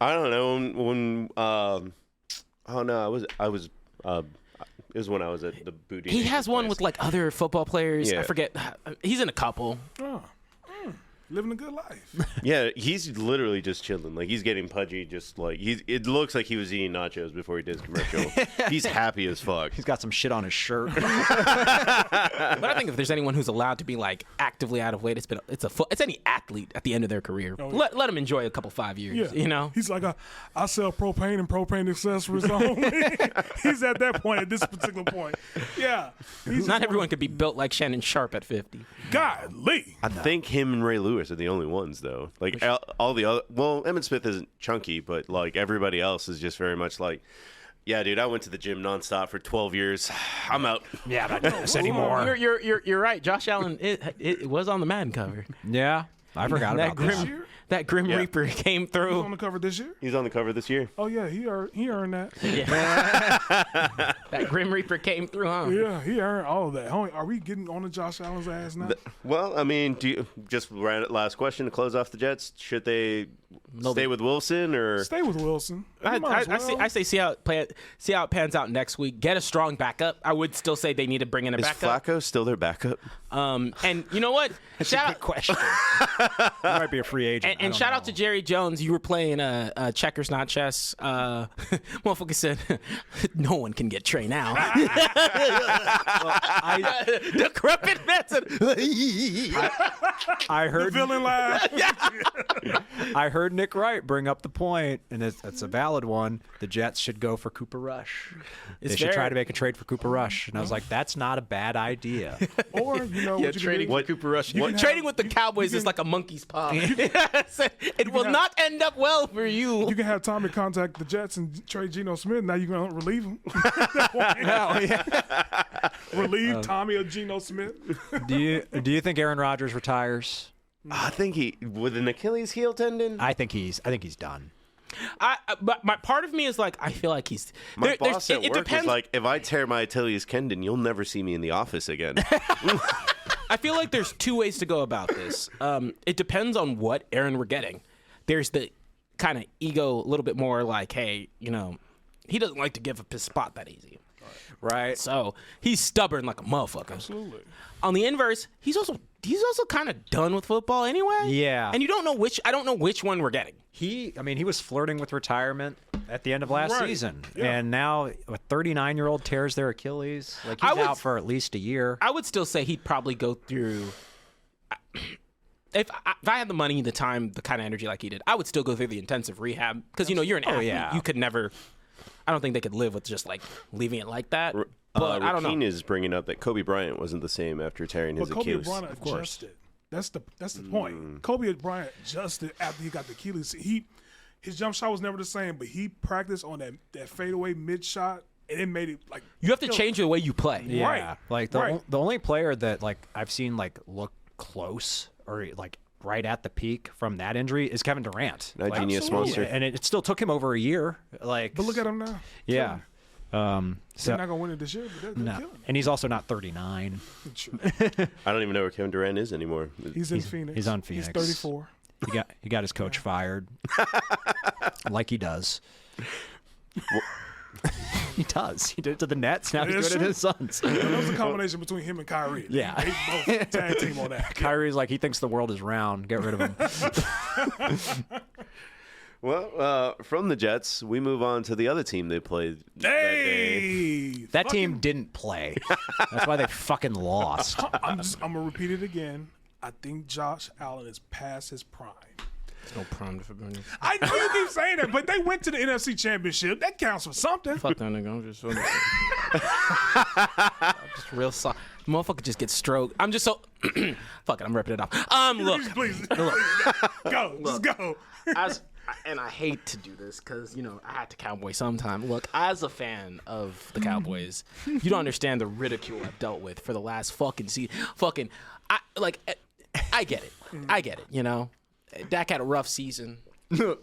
I don't know when. Oh no, it was when I was at the Booty. He has one with like other football players. Yeah. I forget. He's in a couple. Oh. living a good life. Yeah, he's literally just chilling. Like, he's getting pudgy. Just like it looks like he was eating nachos before he did his commercial. He's happy as fuck. He's got some shit on his shirt. But I think if there's anyone who's allowed to be like actively out of weight, it's any athlete at the end of their career. Oh, yeah. Let them enjoy a couple 5 years. Yeah. You know. He's like, I sell propane and propane accessories only. He's at that point, at this particular point. Yeah. Not everyone could be built like Shannon Sharp at 50. Golly. I think him and Ray Lewis are the only ones, though. Like, all the other... Well, Emmitt Smith isn't chunky, but, like, everybody else is just very much like, yeah, dude, I went to the gym nonstop for 12 years. I'm out. Yeah, not doing this anymore. You're right. Josh Allen, it was on the Madden cover. Yeah, I forgot about that. That Grim Reaper came He's through. on the cover this year? He's on the cover this year. Oh, yeah, he earned that. That Grim Reaper came through, huh? Yeah, he earned all of that. Are we getting on to Josh Allen's ass now? Well, I mean, last question to close off the Jets. Should they stay with Wilson or Stay with Wilson. You might as well. I say see how it pans out next week. Get a strong backup. I would still say they need to bring in a is backup. Flacco still their backup? And you know what? That's a good question. He might be a free agent. And shout out to Jerry Jones. You were playing checkers, not chess. Motherfucker said, no one can get Trey now. Decrepit method. I heard Villain laugh. I heard Nick Wright bring up the point, and it's a valid one. The Jets should go for Cooper Rush. They should try to make a trade for Cooper Rush. And I was like, that's not a bad idea. Or, what you trading can do? for Cooper Rush. can Trading have- with the Cowboys is like a monkey's paw. It will not end up well for you. You can have Tommy contact the Jets and trade Geno Smith. Now you're going to relieve him. Relieve Tommy or Geno Smith. Do you think Aaron Rodgers retires? I think he with an Achilles heel tendon. I think he's done. But my part of me is like, I feel like he's. My boss at it work depends. was like, if I tear my Achilles tendon, you'll never see me in the office again. I feel like there's two ways to go about this. It depends on what Aaron we're getting. There's the kind of ego, a little bit more like, hey, he doesn't like to give up his spot that easy. Right. So he's stubborn like a motherfucker. Absolutely. On the inverse, he's also kind of done with football anyway. Yeah. And I don't know which one we're getting. He was flirting with retirement at the end of last Right. season. Yeah. And now a 39-year-old tears their Achilles. Like, he's out for at least a year. I would still say he'd probably go through. If I had the money, the time, the kind of energy like he did, I would still go through the intensive rehab because you're an athlete. yeah. You could never. I don't think they could live with just like leaving it like that. But I don't know. Rakeen is bringing up that Kobe Bryant wasn't the same after tearing his But Kobe Achilles. Bryant adjusted. That's the point. Kobe Bryant adjusted after he got the Achilles. His jump shot was never the same, but he practiced on that fadeaway mid shot, and it made it like You have to change the way you play. Yeah. Right. Like the only player that like I've seen like look close or like right at the peak from that injury is Kevin Durant. That Like, genius monster. and it still took him over a year. Like, But look at him now. yeah. They're So not gonna win it this year, but they're no, killing and he's also not 39. it. True. I don't even know where Kevin Durant is anymore. He's in Phoenix. he's on Phoenix. He's 34. He got his coach fired, like he does. He does. He did it to the Nets. Now he's It's doing it to true. his sons. That was a combination between him and Kyrie. Yeah. They both tag team on that. Kyrie's like, he thinks the world is round. Get rid of him. Well, from the Jets, we move on to the other team they played that day. Hey, That team didn't play. That's why they fucking lost. I'm gonna repeat it again. I think Josh Allen is past his prime. There's no prime for Bernie. I know you keep saying that, but they went to the NFC Championship. That counts for something. Fuck that nigga. I'm just just real soft. Motherfucker just gets stroked. I'm just so fuck it. I'm ripping it off. Look, Please, go. Just go. and I hate to do this because I had to Cowboy sometime. Look, as a fan of the Cowboys, you don't understand the ridicule I've dealt with for the last fucking season. I get it. I get it. Dak had a rough season. Shut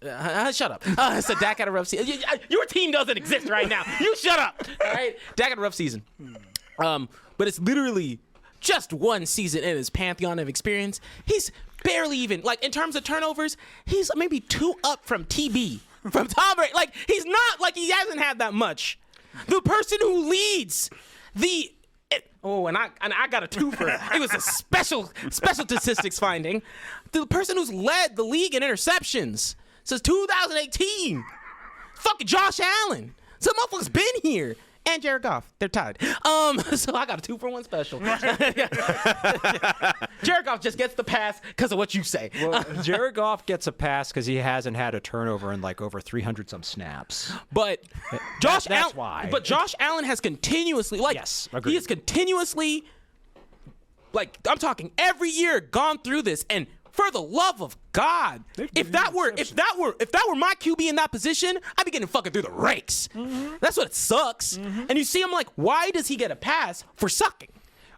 up. I said Dak had a rough season. Your team doesn't exist right now. You shut up. All right? Dak had a rough season. But it's literally just one season in his pantheon of experience. He's barely even, like, in terms of turnovers, he's maybe 2 up from TB, from Tom Brady. Like, he's not, like, he hasn't had that much. The person who leads Oh, and I got a twofer. It was a special statistics finding. The person who's led the league in interceptions since 2018. Fucking Josh Allen. Some motherfucker's been here. And Jared Goff. They're tied. So I got a 2-for-1 special. Jared Goff just gets the pass because of what you say. Well, Jared Goff gets a pass because he hasn't had a turnover in like over 300 some snaps. But Josh That's Allen, why. But Josh Allen has continuously, like, Yes, he agreed. has continuously, like, I'm talking every year, gone through this. And for the love of God, if that were my QB in that position, I'd be getting fucking through the rakes. That's what it sucks. And you see him like, why does he get a pass for sucking?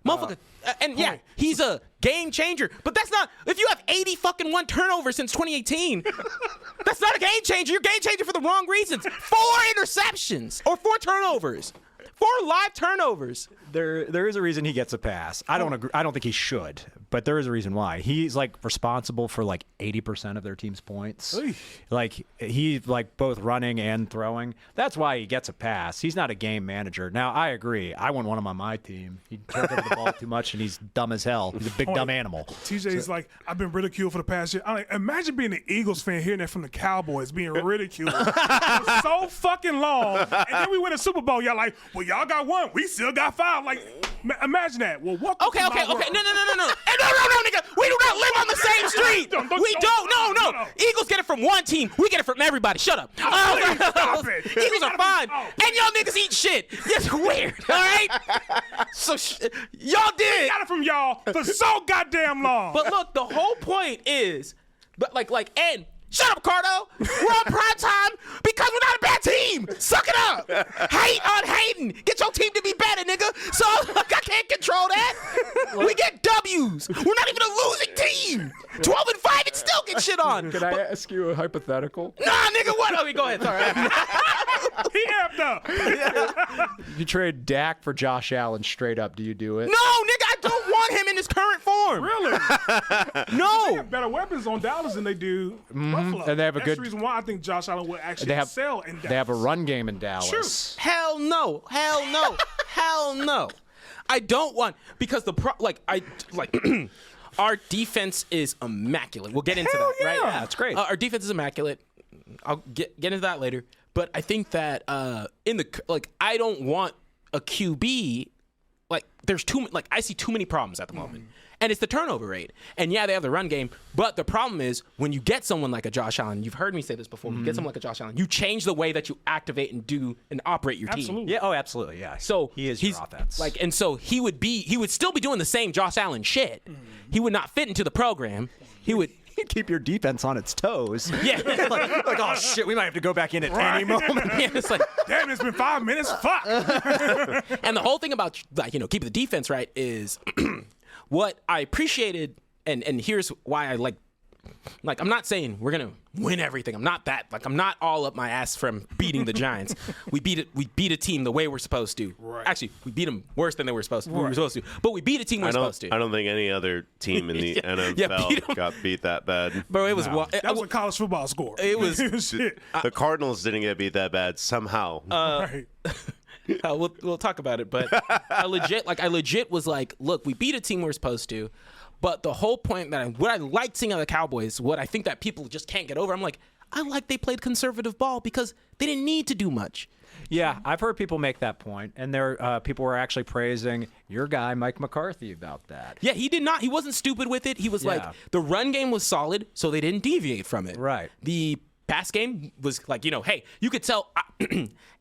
Motherfucker. And yeah, he's a game changer, but that's not. If you have 80 fucking 1 turnovers since 2018, that's not a game changer. You're a game changer for the wrong reasons. 4 interceptions or 4 turnovers. 4 live turnovers. There is a reason he gets a pass. I don't agree. I don't think he should, but there is a reason why. He's like responsible for like 80% of their team's points. Like he's like both running and throwing. That's why he gets a pass. He's not a game manager. Now I agree. I wouldn't want him on my team. He turns over the ball too much and he's dumb as hell. He's a big dumb animal. TJ's like, I've been ridiculed for the past year. Imagine being an Eagles fan hearing that from the Cowboys, being ridiculed for so fucking long, and then we win a Super Bowl. Y'all like, well, y'all got 1. We still got 5. Like, imagine that. Well, what? Okay. No, nigga. We do not live on the same street. We don't. No. Eagles get it from one team. We get it from everybody. Shut up. Stop it. Eagles are fine. And y'all niggas eat shit. It's weird. All right. So y'all did. Got it from y'all for so goddamn long. But look, the whole point is, but and shut up, Cardo. We're on prime time because we're not a bad team. Suck it up. Hate on hating. Get your team to be better, nigga. So I can't control that. We get W's. We're not even a losing team. 12-5 and still get shit on. Can I ask you a hypothetical? Nah, nigga, what? Oh, go ahead. Sorry. He amped up. You trade Dak for Josh Allen straight up. Do you do it? No, nigga, I don't want him in his current form. Really? No. They have better weapons on Dallas than they do Buffalo. And they have a That's good- the reason why I think Josh Allen will actually excel in Dallas. They have a run game in Dallas. True. Hell no. Hell no. I don't want because our defense is immaculate. We'll get into that, right? Yeah, it's great. Our defense is immaculate. I'll get into that later. But I think that I don't want a QB. Like there's I see too many problems at the moment. And it's the turnover rate. And yeah, they have the run game. But the problem is when you get someone like a Josh Allen, you've heard me say this before, when you get someone like a Josh Allen, you change the way that you activate and do and operate your team. Absolutely. Yeah. Oh, absolutely. Yeah. So he's your offense. And so he would still be doing the same Josh Allen shit. He would not fit into the program. He would keep your defense on its toes. Yeah. like, oh shit, we might have to go back in at any moment. Yeah, it's like, damn, it's been 5 minutes. Fuck. and the whole thing about keeping the defense right is what I appreciated, and here's why I like I'm not saying we're gonna win everything. I'm not that. I'm not all up my ass from beating the Giants. We beat a team the way we're supposed to. Right. Actually, we beat them worse than we were supposed to. But we beat a team we're supposed to. I don't think any other team in the NFL got beat that bad. Bro, it was That was a college football score. It was shit. The Cardinals didn't get beat that bad somehow. Right. We'll talk about it, but I legit was like, look, we beat a team we're supposed to, but the whole point what I liked seeing on the Cowboys, what I think that people just can't get over, I'm like, I like they played conservative ball because they didn't need to do much. Yeah, I've heard people make that point, and people were actually praising your guy Mike McCarthy about that. Yeah, he did not. He wasn't stupid with it. He was like, the run game was solid, so they didn't deviate from it. Right. The pass game was like, hey, you could tell,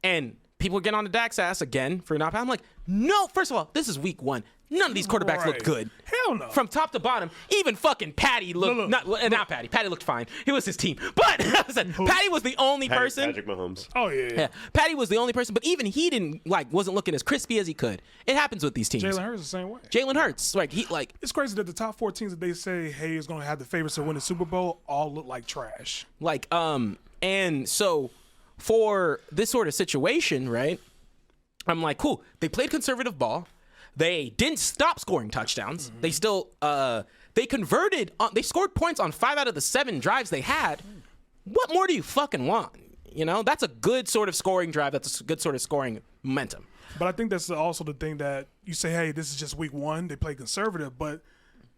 and people get on the Dak's ass again for not. I'm like, no. First of all, this is week 1. None of these quarterbacks look good. Hell no. From top to bottom, even fucking Patty looked not Patty. Patty looked fine. It was his team, but Patty was the only person. Patrick Mahomes. Oh yeah. Patty was the only person, but even he wasn't looking as crispy as he could. It happens with these teams. Jalen Hurts the same way. Jalen Hurts, It's crazy that the top 4 teams that they say, hey, is going to have the favorites to win the Super Bowl all look like trash. And so for this sort of situation, right? I'm like, cool. They played conservative ball. They didn't stop scoring touchdowns. They still they converted. They scored points on 5 out of the 7 drives they had. What more do you fucking want? That's a good sort of scoring drive. That's a good sort of scoring momentum. But I think that's also the thing that you say, hey, this is just week one. They play conservative, but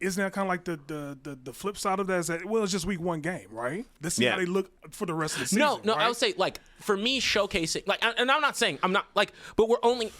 isn't that kind of like the flip side of that? Is that, well, it's just week one game, right? Let's see how they look for the rest of the season. No, right? I would say, like, for me, showcasing, like, and I'm not saying, I'm not, like, but we're only,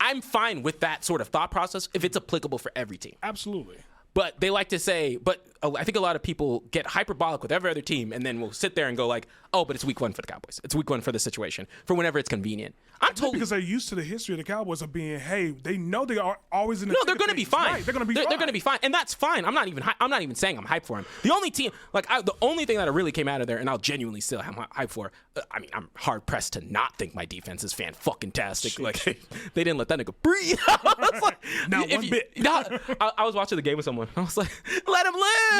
I'm fine with that sort of thought process if it's applicable for every team. Absolutely. But they like to say, but I think a lot of people get hyperbolic with every other team and then will sit there and go like, oh, but it's week one for the Cowboys. It's week one for the situation, for whenever it's convenient. I'm totally... Because they're used to the history of the Cowboys of being, hey, they know they are always in the... No, they're going to be fine. Right, they're going to be fine. They're going to be fine. And that's fine. I'm not even saying I'm hyped for them. The only team, like, the only thing that really came out of there, and I'll genuinely still have hyped for, I mean, I'm hard-pressed to not think my defense is fan-fucking-tastic. Like, they didn't let that nigga breathe. I was like, not one bit. I was watching the game with someone. I was like, let him live.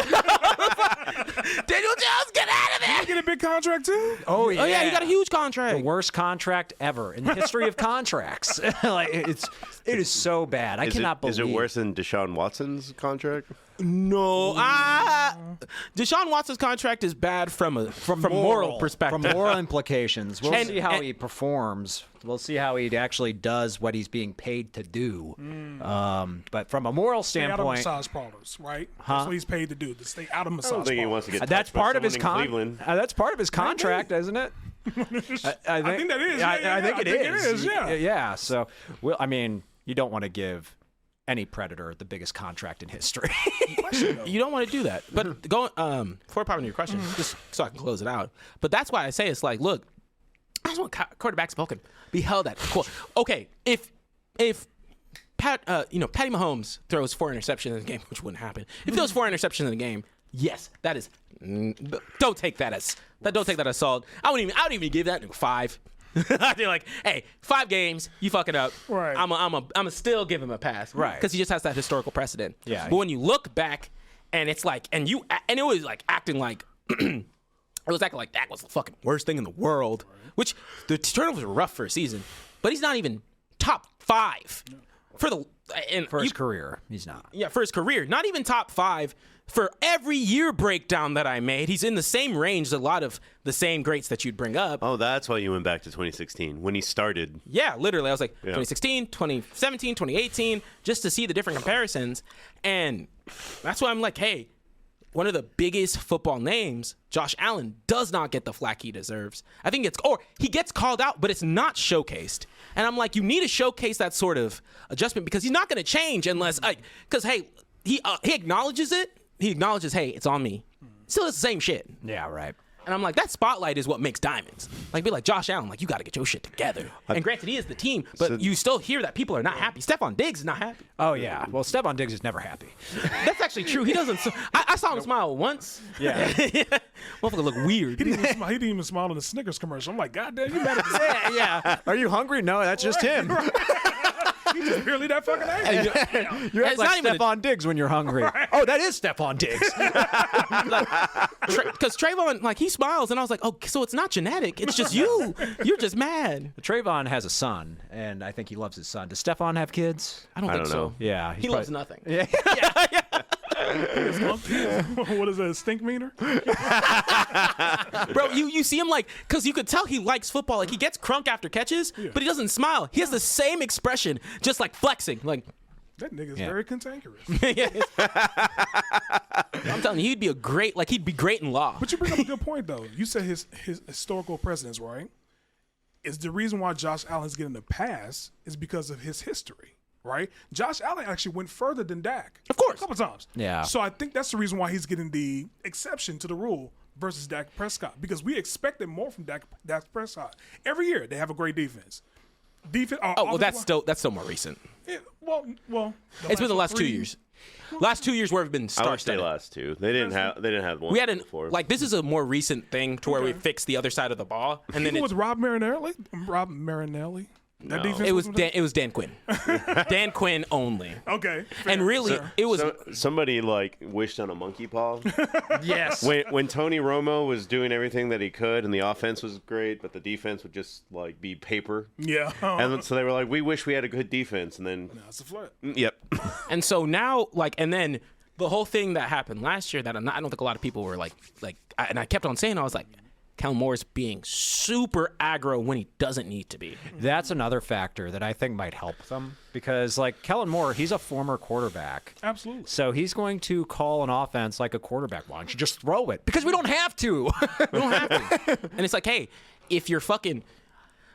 Daniel Jones, get out of Did there. he get a big contract, too? Oh yeah. Oh, yeah, he got a huge contract. The worst contract ever in the history of contracts. Like it is so bad. I cannot believe. Is it worse than Deshaun Watson's contract? No, Deshaun Watson's contract is bad from moral perspective. From moral implications. We'll And- see how and- he performs. We'll see how he actually does what he's being paid to do. But from a moral Stay out of standpoint, massage parlors, right? That's what he's paid to do, to stay out of massage I don't think he parlors. wants to get that's touched by part of his someone in Cleveland. that's part of his contract, isn't it? I think that is. I think it is. Yeah. Yeah. So, well, I mean, you don't want to give any predator the biggest contract in history. You don't want to do that. But going for part of your question, just so I can close it out. But that's why I say it's like, look, I just want quarterbacks both can be held at. Okay, if Patty Mahomes throws 4 interceptions in the game, which wouldn't happen. If he throws 4 interceptions in the game, yes, that is. Don't take that as salt. I wouldn't even give that 5. I'd be like, hey, 5 games, you fuck it up. Right. I'm still give him a pass. Right. Because he just has that historical precedent. Yeah. But when you look back, and it's like, and it was like acting like. It was acting like that was the fucking worst thing in the world. Which the turnovers were rough for a season, but he's not even top 5 For his career, he's not. Yeah, for his career, not even top 5 for every year breakdown that I made. He's in the same range as a lot of the same greats that you'd bring up. Oh, that's why you went back to 2016 when he started. Yeah, literally, I was like 2016, 2017, 2018, just to see the different comparisons, and that's why I'm like, hey. One of the biggest football names, Josh Allen, does not get the flack he deserves. I think he gets called out, but it's not showcased. And I'm like, you need to showcase that sort of adjustment because he's not going to change unless, because hey, he acknowledges it. He acknowledges, hey, it's on me. Still does the same shit. Yeah, right. And I'm like, that spotlight is what makes diamonds. Like, be like, Josh Allen, like, you got to get your shit together. And granted, he is the team, but you still hear that people are not happy. Stephon Diggs is not happy. Oh, yeah. Well, Stephon Diggs is never happy. That's actually true. He doesn't. I saw him smile once. Yeah. Motherfucker look weird. He didn't even smile in the Snickers commercial. I'm like, God damn, you mad at this? Yeah. Are you hungry? No, that's just him. He just barely that fucking angry. You act It's like not even Stephon Diggs when you're hungry. Oh, that is Stephon Diggs. Because Trayvon, like, he smiles, and I was like, oh, so it's not genetic. It's just you. You're just mad. Trayvon has a son, and I think he loves his son. Does Stephon have kids? I don't think so. know. Yeah. He loves nothing. Yeah. What is that, a stink meter? Bro, you see him, like, because you could tell he likes football. Like, he gets crunk after catches, but he doesn't smile. He has the same expression, just like flexing. Like, That nigga's very cantankerous. I'm telling you, he'd be great in law. But you bring up a good point, though. You said his historical precedence, right? Is the reason why Josh Allen's getting the pass is because of his history, right? Josh Allen actually went further than Dak. Of course. A couple times. Yeah. So I think that's the reason why he's getting the exception to the rule versus Dak Prescott, because we expected more from Dak Prescott. Every year, they have a great defense. Well, that's still more recent. Yeah, well. It's been the last 2 years. Last 2 years where we've been I would say star-studded. last 2. They didn't have one. We had before. this is a more recent thing to where we fixed the other side of the ball, and then Even with Rob Marinelli. That defense it was Dan Quinn. Dan Quinn only. Okay. And really, it was somebody like wished on a monkey paw. Yes. When Tony Romo was doing everything that he could, and the offense was great, but the defense would just like be paper. Yeah. And so they were like, "We wish we had a good defense," and then That's a flip. yep. And so now, and then the whole thing that happened last year that I don't think a lot of people were like, and I kept on saying, I was like, Kellen Moore's being super aggro when he doesn't need to be. That's another factor that I think might help them because, like, Kellen Moore, he's a former quarterback. Absolutely. So he's going to call an offense like a quarterback. Why don't you just throw it? Because we don't have to. We don't have to. And it's like, hey, if you're fucking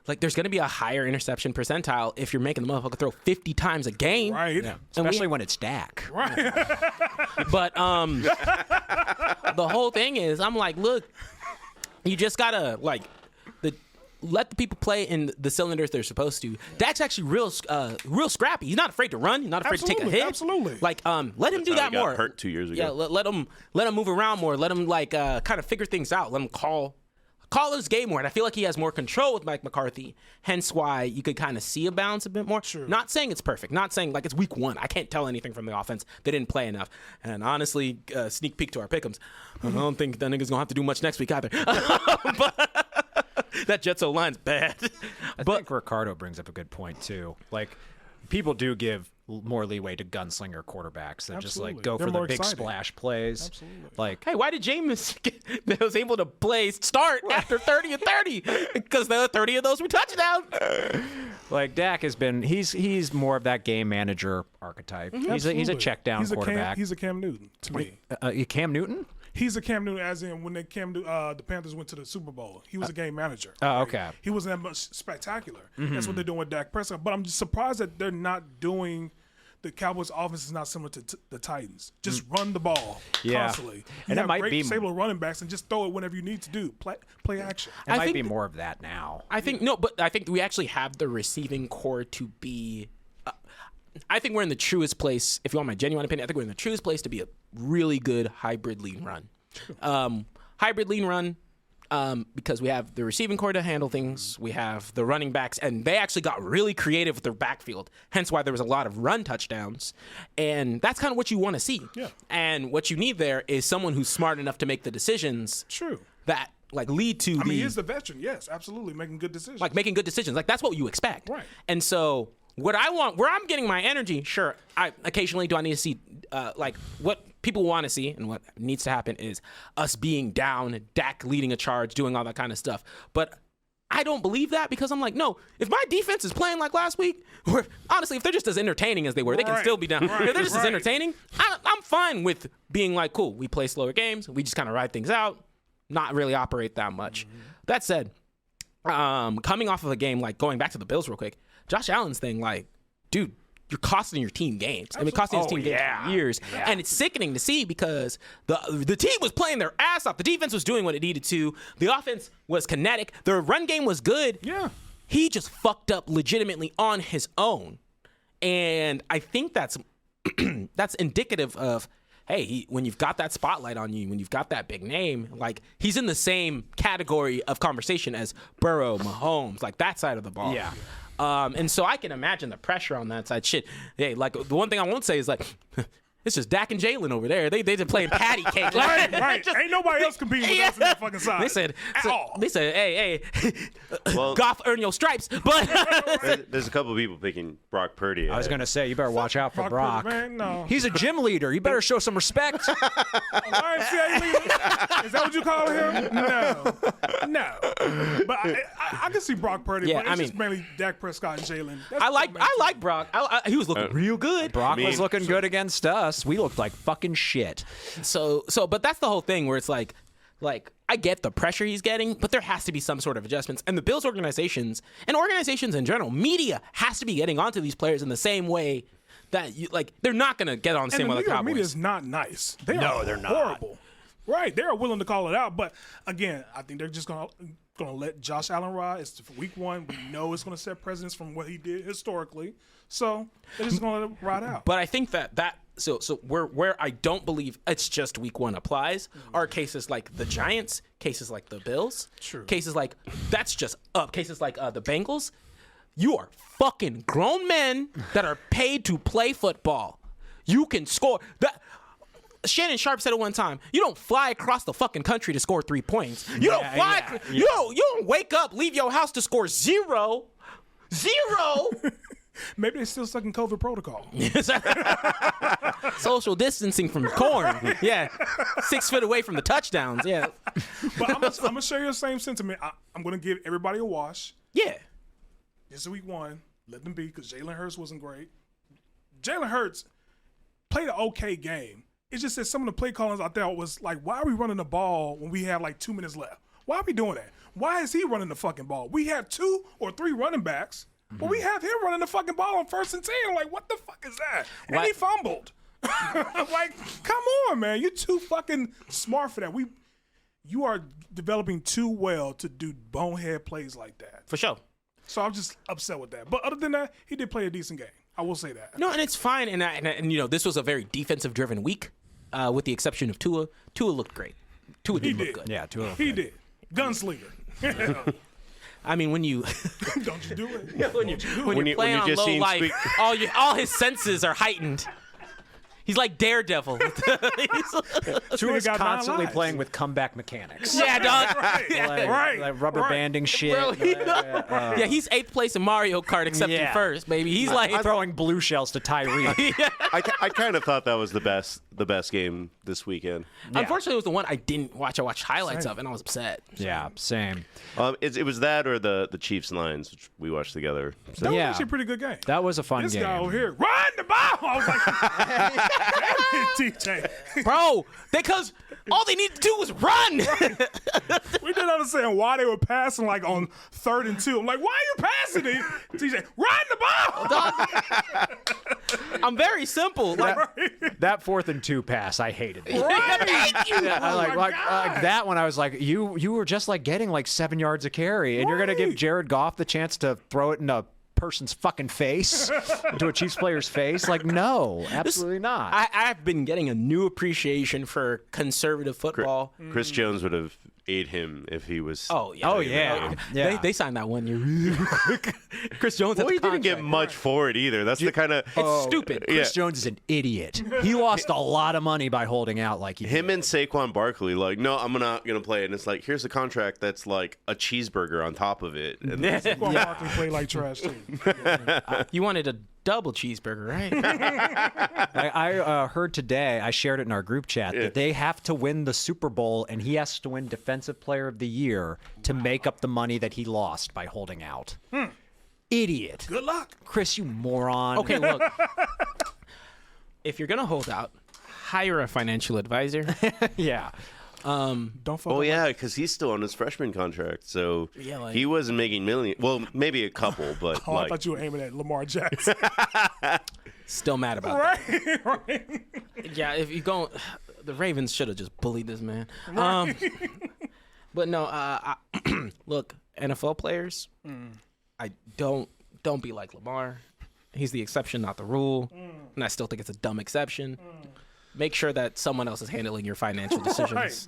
like, there's going to be a higher interception percentile if you're making the motherfucker throw 50 times a game. Right. Yeah. Especially when it's Dak. Right. But the whole thing is, I'm like, look, you just gotta let the people play in the cylinders they're supposed to. Dak's actually real scrappy. He's not afraid to run. He's not afraid to take a hit. Absolutely. Like, let him do How that he got more. hurt 2 years ago. Yeah, let him move around more. Let him kind of figure things out. Let him call his game more. And I feel like he has more control with Mike McCarthy. Hence why you could kind of see a balance a bit more. Sure. Not saying it's perfect. Not saying like it's week 1. I can't tell anything from the offense. They didn't play enough. And honestly, sneak peek to our pick'ems. I don't think that nigga's gonna have to do much next week either. But that Jets O-line's bad. I think Ricardo brings up a good point too. Like, people do give more leeway to gunslinger quarterbacks that just like Absolutely. go They're for the more big exciting. splash plays. Absolutely. Like, Hey, why did Jameis was able to start after 30 and 30? Because the 30 of those were touchdowns. like Dak has been he's more of that game manager archetype. He's a Absolutely. check down quarterback. He's a Cam Newton to me. Cam Newton? He's a Cam Newton, as in when the Panthers went to the Super Bowl. He was a game manager. Oh, okay. He wasn't that much spectacular. That's what they're doing with Dak Prescott. But I'm just surprised that they're not doing. The Cowboys' offense is not similar to the Titans. Just run the ball constantly. And it have might great be stable running backs and just throw it whenever you need to do. Play action. It I might think be more of that now. I think but I think we actually have the receiving core to be. I think we're in the truest place. If you want my genuine opinion, I think we're in the truest place to be a really good hybrid lean run. Hybrid lean run. Because we have the receiving core to handle things, we have the running backs, and they actually got really creative with their backfield. Hence why there was a lot of run touchdowns, and that's kind of what you want to see. Yeah. And what you need there is someone who's smart enough to make the decisions True. that like lead to I mean, he's the veteran. Yes, absolutely. Making good decisions. like making good decisions. Like that's what you expect. Right. And so what I want, where I'm getting my energy, sure. I occasionally do I need to see like what people want to see and what needs to happen is us being down, Dak leading a charge, doing all that kind of stuff. But I don't believe that because I'm like, no, if my defense is playing like last week, or honestly, if they're just as entertaining as they were, they can Right. still be down. Right. If they're just as Right. entertaining, I'm fine with being like, cool, we play slower games, we just kind of ride things out, not really operate that much. That said, coming off of a game, like going back to the Bills real quick, Josh Allen's thing, like, dude, you're costing your team games. I mean, costing his team games for years. And it's sickening to see because the team was playing their ass off. The defense was doing what it needed to. The offense was kinetic. The run game was good. Yeah. He just fucked up legitimately on his own. And I think that's that's indicative of, hey, when you've got that spotlight on you, when you've got that big name, like he's in the same category of conversation as Burrow, Mahomes, like that side of the ball. Yeah. And so I can imagine the pressure on that side. Shit. Hey, like the one thing I won't say is like, it's just Dak and Jalen over there. They just playing patty cake. Right, Like, right. Ain't nobody else competing with us in that fucking side. They said, At all. hey, Well- Goff, earn your stripes. But There's a couple people picking Brock Purdy. I was going to say, you better watch out for Brock. Purdy, man, no. He's a gym leader. You better show some respect. YMCA leader? Is that what you call him? No. But I can see Brock Purdy. Yeah, but it's I just mean- mainly Dak Prescott and Jalen. That's I what makes like Brock. He was looking real good. Brock was mean- looking good against us. We looked like fucking shit. So, but that's the whole thing where it's like I get the pressure he's getting, but there has to be some sort of adjustments. And the Bills organizations and organizations in general, media has to be getting onto these players in the same way that they're not going to get on the And same the way New the York media Cowboys. is not nice. They're horrible. Right, they're willing to call it out, but again, I think they're just gonna let Josh Allen ride. It's for week 1. We know it's gonna set precedence from what he did historically, so they're just gonna let it ride out. But I think so where I don't believe it's just week 1 applies are cases like the Giants, cases like the Bills, True. cases like that's just up, cases like the Bengals. You are fucking grown men that are paid to play football. You can score that. Shannon Sharp said it one time. You don't fly across the fucking country to score 3 points. You don't fly. You don't wake up, leave your house to score zero. Maybe they're still stuck in COVID protocol. Social distancing from corn. Yeah. 6 feet away from the touchdowns. Yeah. But I'm gonna share your same sentiment. I'm gonna give everybody a wash. Yeah. This is week 1. Let them be, because Jalen Hurts wasn't great. Jalen Hurts played an okay game. It's just that some of the play callings out there was like, why are we running the ball when we have like 2 minutes left? Why are we doing that? Why is he running the fucking ball? We have 2 or 3 running backs, but we have him running the fucking ball on 1st and 10. Like, what the fuck is that? And he fumbled. Like, come on, man. You're too fucking smart for that. You are developing too well to do bonehead plays like that. For sure. So I'm just upset with that. But other than that, he did play a decent game. I will say that. No, and it's fine. And you know, this was a very defensive-driven week, with the exception of Tua. Tua looked great. Tua did look good. Yeah, Tua. He did. Gunslinger. I mean, when you Don't you do it. when you're playing on just low seen life, all his senses are heightened. He's like Daredevil. Tua's got 9 constantly lives. playing with comeback mechanics. Yeah, dog. Like rubber banding shit. Bro, yeah, he's 8th place in Mario Kart, except in first, baby. He's like throwing blue shells to Tyreek. I kind of thought that was the best game this weekend. Unfortunately, it was the one I didn't watch. I watched highlights of, and I was upset. Yeah, same. It was that or the Chiefs and Lions, which we watched together. So. That was Yeah. actually a pretty good game. That was a fun This game. guy over here, run the ball. I was like, TJ. Bro, because all they needed to do was run. We didn't understand why they were passing like on 3rd and 2. I'm like, why are you passing it? TJ, run the ball. I'm very simple. Like, That 4th and 2 pass, I hated it. thank you. I like that one. I was like, you were just like getting like 7 yards a carry, and you're gonna give Jared Goff the chance to throw it in a person's fucking face, into a Chiefs player's face? Like, no, absolutely not. I've been getting a new appreciation for conservative football. Chris Jones would have ate him if he was. Oh yeah. Oh, yeah. Yeah. They signed that 1 year really quick. Chris Jones. Well, had he the didn't get contract. much for it either. That's the kind of It's stupid. Chris Jones is an idiot. He lost a lot of money by holding out like he him did. and Saquon Barkley. Like, no, I'm not gonna play. And it's like, here's a contract that's like a cheeseburger on top of it. And Saquon Barkley played like trash too. You wanted a double cheeseburger, right? I heard today, I shared it in our group chat, that they have to win the Super Bowl, and he has to win Defensive Player of the Year to make up the money that he lost by holding out. Idiot. Good luck. Chris, you moron. Okay, look. If you're gonna hold out, hire a financial advisor. Yeah. Don't fuck oh up. yeah, because he's still on his freshman contract, so Yeah, like- he wasn't making million. Well, maybe a couple, but Oh, I like thought you were aiming at Lamar Jackson. Still mad about that. right. Yeah, if you go, the Ravens should have just bullied this man. But no, look, NFL players, I don't be like Lamar. He's the exception, not the rule, and I still think it's a dumb exception. Make sure that someone else is handling your financial decisions.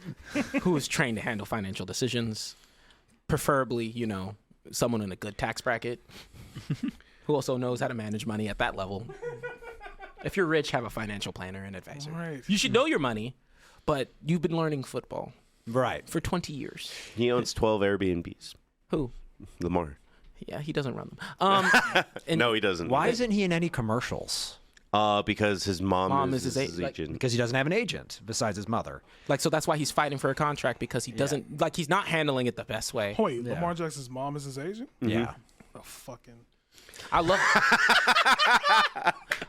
Who is trained to handle financial decisions? Preferably, you know, someone in a good tax bracket who also knows how to manage money at that level. If you're rich, have a financial planner and advisor. Right. You should know your money, but you've been learning football Right. for 20 years. he owns 12 Airbnbs. Who? Lamar. Yeah, he doesn't run them. And No, he doesn't. Why isn't he in any commercials? Because his mom is is his his like- agent. Because he doesn't have an agent besides his mother. like, so that's why he's fighting for a contract, because he doesn't, like, he's not handling it the best way. Wait, Lamar Jackson's mom is his agent? Yeah. Oh, fucking. I love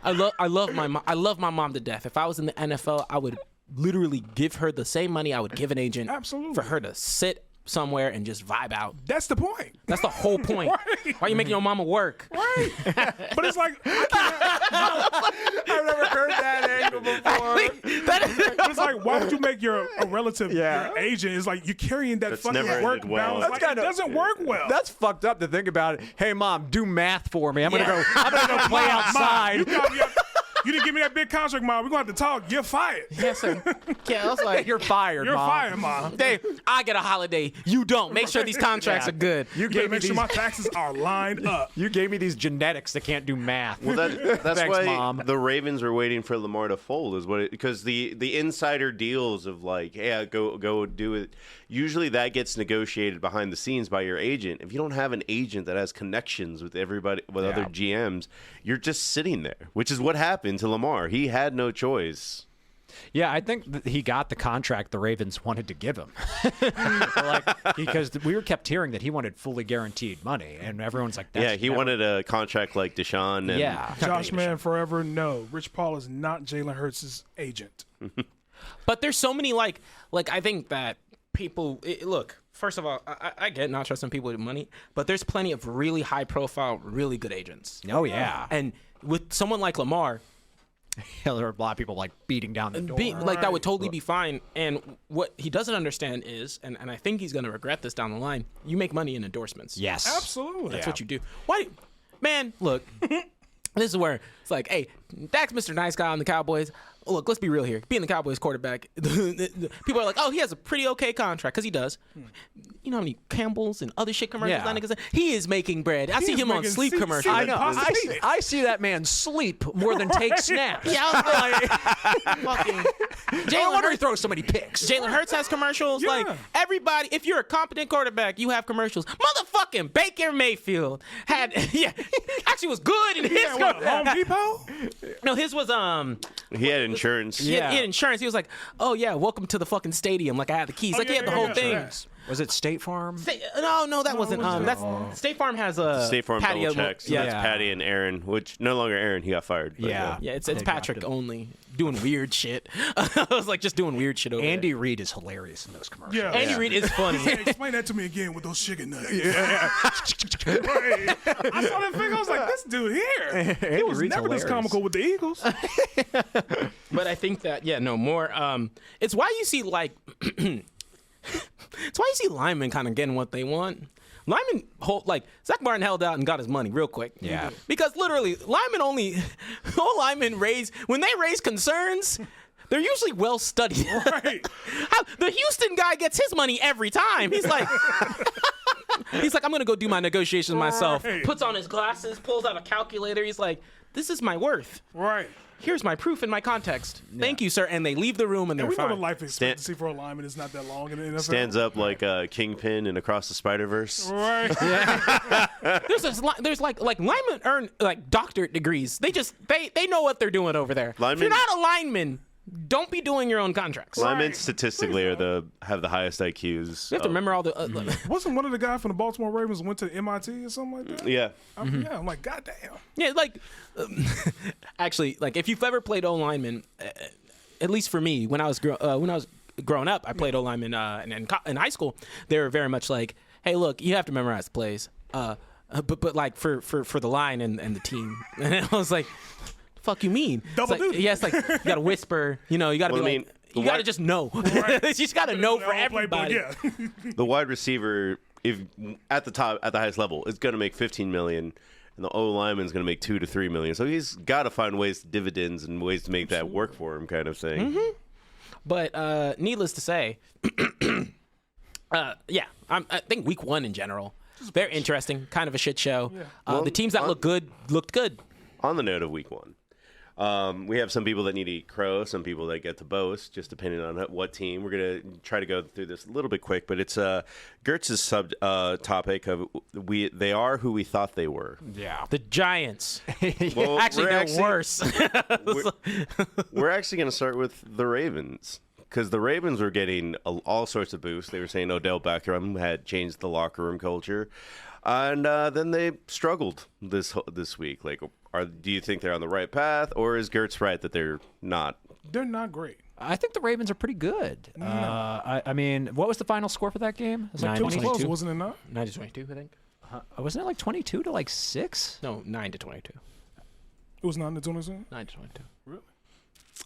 I love my mom to death. If I was in the NFL, I would literally give her the same money I would give an agent. Absolutely. For her to sit somewhere and just vibe out. That's the point. That's the whole point. Right. Why are you making your mama work? Right. But it's like, I've never heard that angle before. but it's like, why would you make a relative your agent? It's like you're carrying that That's fucking never work ended well. balance. That's Like, it doesn't work well. That's fucked up to think about it. Hey, Mom, do math for me. I'm gonna go play Mom, outside. you got You didn't give me that big contract, Mom. We're going to have to talk. You're fired. Yes, sir. Yeah, I was like, You're fired, You're Mom. fired, Mom. Dave, I get a holiday. You don't. Make sure these contracts are good. You You better gave me make sure these. my taxes are lined up. You gave me these genetics that can't do math. Well, that's Thanks, why Mom. the Ravens are waiting for Lamar to fold, is what because the insider deals of like, yeah, go do it. Usually that gets negotiated behind the scenes by your agent. If you don't have an agent that has connections with everybody, with other GMs, you're just sitting there, which is what happened to Lamar. He had no choice. Yeah, I think that he got the contract the Ravens wanted to give him. Because we were kept hearing that he wanted fully guaranteed money, and everyone's like, Yeah, he wanted a contract like Deshaun. And Yeah. Josh Mann forever. No, Rich Paul is not Jalen Hurts' agent. But there's so many like I think that people look. First of all, I get not trusting people with money, but there's plenty of really high profile, really good agents. Oh, yeah. And with someone like Lamar, There are a lot of people like beating down the door. like that would totally be fine. And what he doesn't understand is, and I think he's going to regret this down the line, you make money in endorsements. Yes. Absolutely. That's what you do. Why, man, look, this is where it's like, hey, Dak's Mr. Nice Guy on the Cowboys. Look, let's be real here. Being the Cowboys quarterback, people are like, oh, he has a pretty okay contract, because he does. You know how many Campbell's and other shit commercials Yeah. that nigga's in? He is making bread. I see is him on making sleep see- commercials. see I know. Possibly. I see that man sleep more than take snaps. Yeah, I was like, fucking No Jalen wonder he Hurts. throws so many picks. Jalen Hurts has commercials. Yeah. Like everybody, if you're a competent quarterback, you have commercials. Motherfucking Baker Mayfield had, actually was good in his. Yeah, what, Home Depot? No, his was he had insurance. he had insurance. He was like, oh yeah, welcome to the fucking stadium. Like I had the keys. Like he had the whole thing. Was it State Farm? No, that wasn't. That's State Farm has a State Farm patio. double checks. Yeah, That's Patty and Aaron, which no longer Aaron. He got fired. But, Yeah. yeah. It's They Patrick drafted him. only doing weird shit. I was like just doing weird shit over Andy Reid is hilarious in those commercials. Yeah. there. Andy Reid is funny. Hey, explain that to me again with those chicken nuggets. Yeah. Right. I saw that thing. I was like, this dude here. He was Reid's never this hilarious. comical with the Eagles. But I think that more. It's why you see like, it's why you see linemen kind of getting what they want. Linemen Zach Martin held out and got his money real quick. Yeah. Because literally, all linemen raise when they raise concerns. They're usually well studied. Right. The Houston guy gets his money every time. He's like, I'm gonna go do my negotiations myself. Right. Puts on his glasses, pulls out a calculator. He's like, this is my worth. Right. Here's my proof in my context. Thank you, sir. And they leave the room and they're And we know fine. the life expectancy for a lineman is not that long in the NFL. Stands up like a Kingpin and Across the Spider-Verse. Right. There's like linemen earn like doctorate degrees. They know what they're doing over there. If Linemen- you're not a lineman, don't be doing your own contracts. Linemen statistically have the highest IQs. You have to remember all the. Wasn't one of the guys from the Baltimore Ravens went to MIT or something like that? Yeah. Yeah, I'm like, goddamn. Yeah, like actually, like if you've ever played O lineman, at least for me, when I was growing up, I played O lineman in high school. They were very much like, hey, look, you have to memorize the plays, but like for the line and the team, and I was like. Fuck you mean? Double it's like, duty. yeah, it's like you gotta whisper. You know, you gotta Well, be I like, mean, you the gotta wide- just know. You just gotta know for everybody. Yeah. The wide receiver, if at the highest level, is going to make $15 million, and the O lineman's going to make $2 to $3 million. So he's got to find ways, dividends, and ways to make that work for him, kind of thing. But needless to say, I think week one in general, very interesting, kind of a shit show. The teams that looked good. On the note of week one, we have some people that need to eat crow, some people that get to boast, just depending on what team. We're going to try to go through this a little bit quick, but it's Gertz's topic of they are who we thought they were. Yeah. The Giants. Well, Actually, we're they're worse. We're actually going to start with the Ravens. Because the Ravens were getting all sorts of boosts. They were saying Odell Beckham had changed the locker room culture. And then they struggled this week. Like, do you think they're on the right path, or is Gertz right that they're not? They're not great. I think the Ravens are pretty good. I mean, what was the final score for that game? It was like 9-22. It was 22. close, wasn't it not? 9-22, I think. Wasn't it like 22 to like 6? No, 9-22. It was 9-22. 9-22. Really?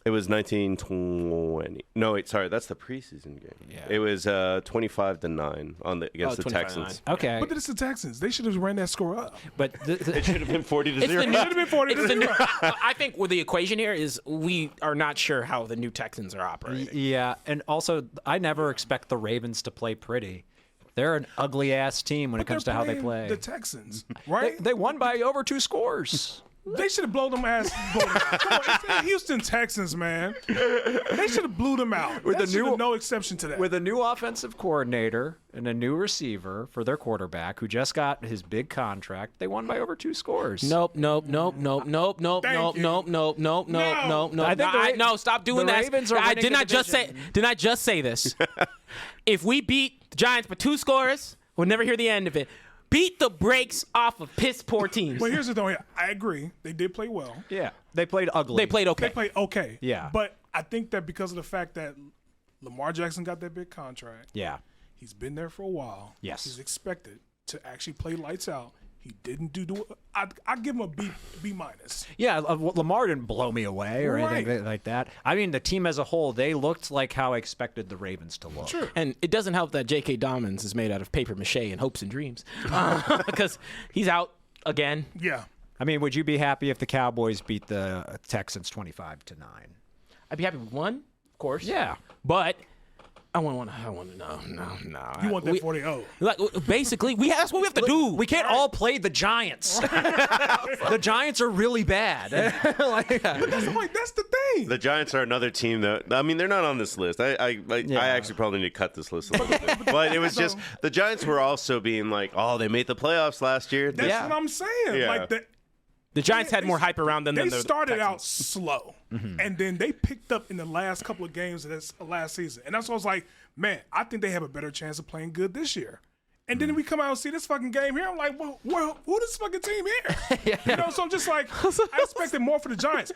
It was 19-20. No, wait, sorry, that's the preseason game. Yeah. It was 25-9 against the 25-9. Texans. Okay, But it's the Texans. They should have ran that score up. but It should have been 40-0. It's the new- Should have been 40 it's to the new, 0. I think the equation here is we are not sure how the new Texans are operating. yeah, and also I never expect the Ravens to play pretty. They're an ugly ass team when it comes to They're how they playing play. The Texans, They, right? they won by over 2 scores. They should have blown them ass. Come on, it's the Houston Texans, man. They should have blew them out. With That the should new- have no exception to that. With a new offensive coordinator and a new receiver for their quarterback who just got his big contract, they won by over 2 scores. Nope, nope, nope, nope, nope, nope, Thank nope, you. nope, nope, nope, No. nope, nope, nope. I think the Ra- no, stop doing the that. Ravens are I winning did the not just say. division. Did not just say this. If we beat the Giants by 2 scores, we'll never hear the end of it. Beat the brakes off of piss poor teams. But here's the thing. I agree. They did play well. Yeah, they played ugly. They played okay. They played okay. Yeah. But I think that because of the fact that Lamar Jackson got that big contract, Yeah. he's been there for a while. Yes. He's expected to actually play lights out. He didn't do. I give him a B minus. Yeah, Lamar didn't blow me away or anything Right. like that. I mean, the team as a whole, they looked like how I expected the Ravens to look. Sure. And it doesn't help that J.K. Dobbins is made out of paper mache and hopes and dreams because he's out again. Yeah. I mean, would you be happy if the Cowboys beat the Texans 25-9? I'd be happy with one, of course. Yeah. But I want to no. You want that 40-0. Like, basically, that's what we have to do. We can't all play the Giants. The Giants are really bad. That's the thing. The Giants are another team that, I mean, they're not on this list. I actually probably need to cut this list a little bit. But it was just, the Giants were also being like, oh, they made the playoffs last year. That's Yeah. what I'm saying. Yeah. Like The Giants had more hype around them they than the started out Texans. slow, and then they picked up in the last couple of games of this last season, and that's why I was like, man, I think they have a better chance of playing good this year. And then we come out and see this fucking game here. I'm like, well, who this fucking team here? You know, so I'm just like, I expected more for the Giants.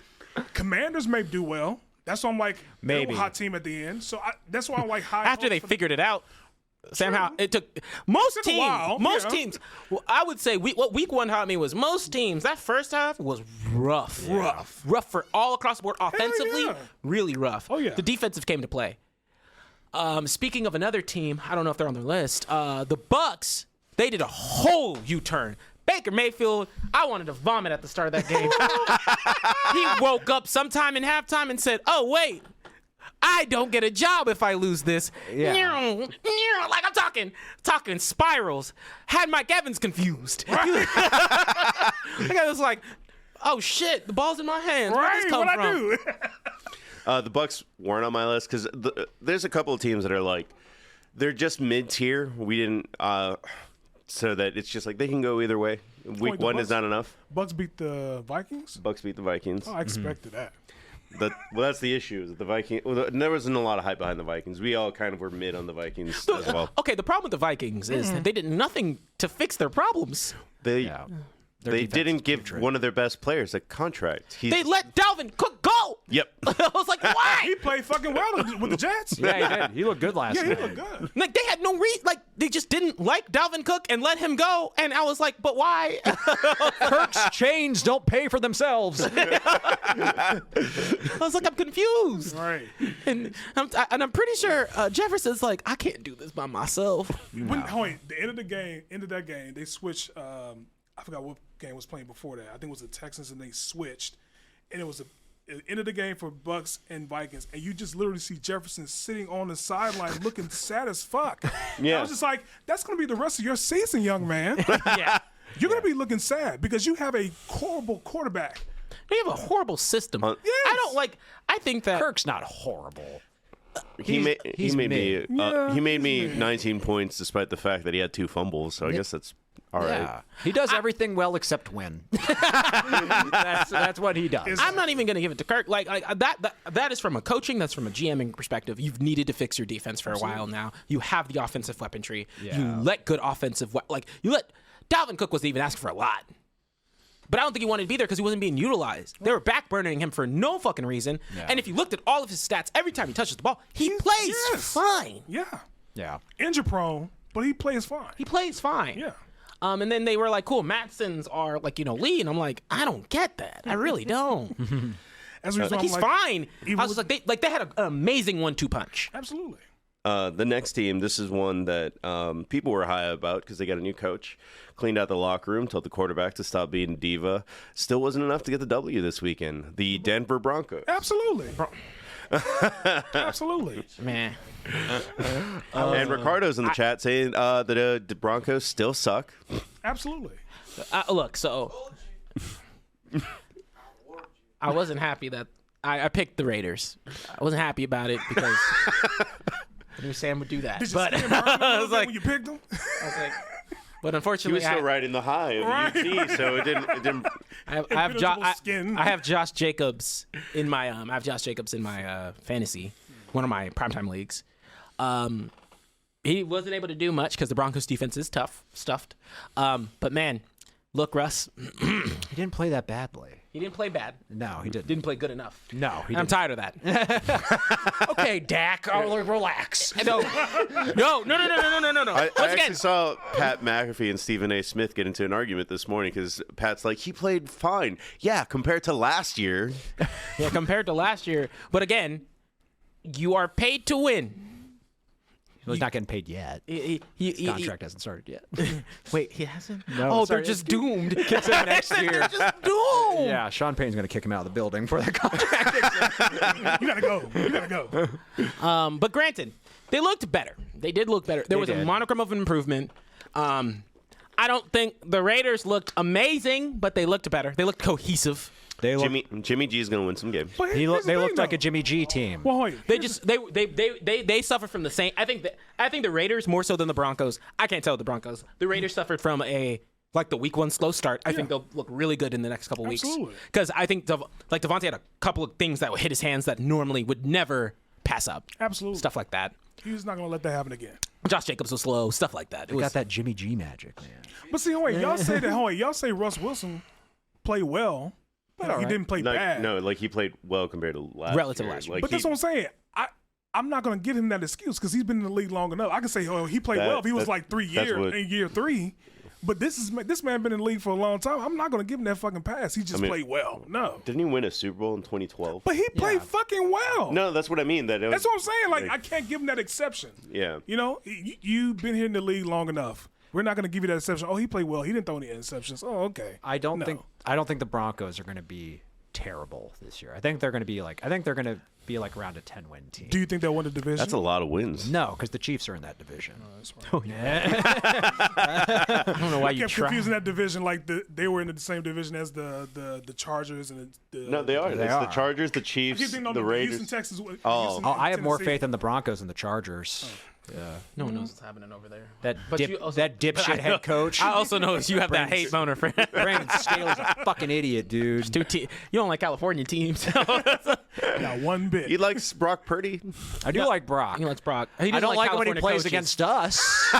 Commanders may do well. That's why I'm like, they're Maybe. a hot team at the end. So that's why I'm like, high After they hopes for the- figured it out, somehow it took most took a while, yeah. teams. Well, I would say what week one taught me was most teams that first half was rough, rough for all across the board. Offensively, yeah. really rough. Oh, yeah. The defensive came to play. Speaking of another team, I don't know if they're on their list. The Bucks, they did a whole U-turn. Baker Mayfield, I wanted to vomit at the start of that game. He woke up sometime in halftime and said, "Oh wait, I don't get a job if I lose this." Yeah. Like I'm talking spirals. Had Mike Evans confused. Like I was like, "Oh shit, the ball's in my hands. Where did this come what from?" I do? The Bucks weren't on my list because there's a couple of teams that are like, they're just mid-tier. We didn't, so that it's just like they can go either way. Week the one is Bucks- not enough. Bucks beat the Vikings. Bucks beat the Vikings. Oh, I expected that. Well, that's the issue. Is that the Vikings. Well, there wasn't a lot of hype behind the Vikings. We all kind of were mid on the Vikings as well. Okay, the problem with the Vikings is that they did nothing to fix their problems. They Yeah. Their they defense didn't is give putrid. one of their best players a contract. They let Dalvin Cook go. Yep. I was like, why? He played fucking well with the Jets. Yeah, he did. He looked good last Yeah, he night. looked good. Like they had no reason. Like they just didn't like Dalvin Cook and let him go. And I was like, but why? Kirk's chains don't pay for themselves. I was like, I'm confused. Right. And I'm pretty sure Jefferson's like, I can't do this by myself. Wait, the end of that game, they switched. I forgot what game was playing before that. I think it was the Texans, and they switched, and it was the end of the game for Bucks and Vikings, and you just literally see Jefferson sitting on the sideline looking sad as fuck. Yeah. I was just like, that's gonna be the rest of your season, young man. Yeah. You're gonna be looking sad because you have a horrible quarterback. They have a horrible system. Yes. I don't like. I think that Kirk's not horrible. He made mid. me 19 points despite the fact that he had 2 fumbles. So I guess that's all right. Yeah. He does everything well except win. That's what he does. I'm not even going to give it to Kirk. Like that is from a coaching, that's from a GMing perspective. You've needed to fix your defense for a while now. You have the offensive weaponry. Yeah. You let good offensive you let Dalvin Cook wasn't even asking for a lot. But I don't think he wanted to be there because he wasn't being utilized. They were backburnering him for no fucking reason. Yeah. And if you looked at all of his stats, every time he touches the ball, he plays fine. Yeah, Yeah. injury prone, but he plays fine. He plays fine. Yeah. And then they were like, cool, Matsons are like, lead. And I'm like, I don't get that. I really don't. That's the reason Like I'm he's fine. even I was with- like they had an amazing 1-2 punch. absolutely. The next team, this is one that people were high about because they got a new coach, cleaned out the locker room, told the quarterback to stop being a diva. Still wasn't enough to get the W this weekend. The Denver Broncos. Absolutely. Absolutely. Man, And Ricardo's in the chat saying that the Broncos still suck. Absolutely. look, so I wasn't happy that I picked the Raiders. I wasn't happy about it because I knew Sam would do that. Did you But see him burn a little bit like- when you picked him? I was like, but He unfortunately, was still riding the high of UT, so it didn't. I have Impenetrable skin. I have Josh Jacobs in my fantasy, one of my primetime leagues. He wasn't able to do much because the Broncos defense is stuffed. But man, look, Russ, He didn't play that badly. he didn't play bad. No, he didn't. Didn't play good enough. No, he I'm didn't. tired of that. Okay, Dak, relax. No. No. I Once again, actually saw Pat McAfee and Stephen A. Smith get into an argument this morning because Pat's like, he played fine. Yeah, compared to last year. yeah, compared to last year. But again, you are paid to win. Well, he's not getting paid yet. His contract hasn't started yet. Wait, he hasn't? No, Oh, sorry, they're just doomed. Kicks him next year. They're just doomed. Yeah, Sean Payne's going to kick him out of the building for that contract. You gotta go. You gotta go. But granted, they looked better. They did look better. There was a did. monochrome of improvement. I don't think the Raiders looked amazing, but they looked better. They looked cohesive. They look, Jimmy G's going to win some games. But they here's the looked thing, like though. a Jimmy G team. Well, wait. They just they suffered from the same. I think the Raiders more so than the Broncos. I can't tell the Broncos. The Raiders suffered from the week one slow start. I think they'll look really good in the next couple weeks. Absolutely. Because I think Devontae had a couple of things that would hit his hands that normally would never pass up. Absolutely. Stuff like that. He's not gonna let that happen again. Josh Jacobs was slow. Stuff like that. It They was, got that Jimmy G magic, man. But see, wait, y'all say that. Y'all say Russ Wilson played well, but he didn't play bad. No, like he played well compared to last Relative year. last year. Like But that's what I'm saying. I'm not gonna give him that excuse because he's been in the league long enough. I can say, oh, he played well if he was like 3 that's years what- in year 3. But this man been in the league for a long time. I'm not gonna give him that fucking pass. He just played well. No. Didn't he win a Super Bowl in 2012? But he played fucking well. No, that's what I mean. That's That's what I'm saying. Like, I can't give him that exception. Yeah. You know, you've been here in the league long enough. We're not going to give you that exception. Oh, he played well. He didn't throw any interceptions. Oh, okay. I don't No. think the Broncos are going to be terrible this year. I think they're going to be like around a 10-win team. Do you think they'll win the division? That's a lot of wins. No, because the Chiefs are in that division. I don't know why you kept try. confusing that division like they were in the same division as the Chargers and the No, they are. They it's are. the Chargers, the I keep Chiefs, thinking on the Raiders. Houston, Texas. Oh. Oh, I have more Tennessee. faith in the Broncos than the Chargers. No one knows what's happening over there. That But you also- dipshit head coach. I also noticed you have that hate boner for Brandon Staley's a fucking idiot, dude. You don't like California teams. Not one bit. He likes Brock Purdy. I do like Brock. He likes Brock. He I doesn't don't like when he California plays coaches. against us.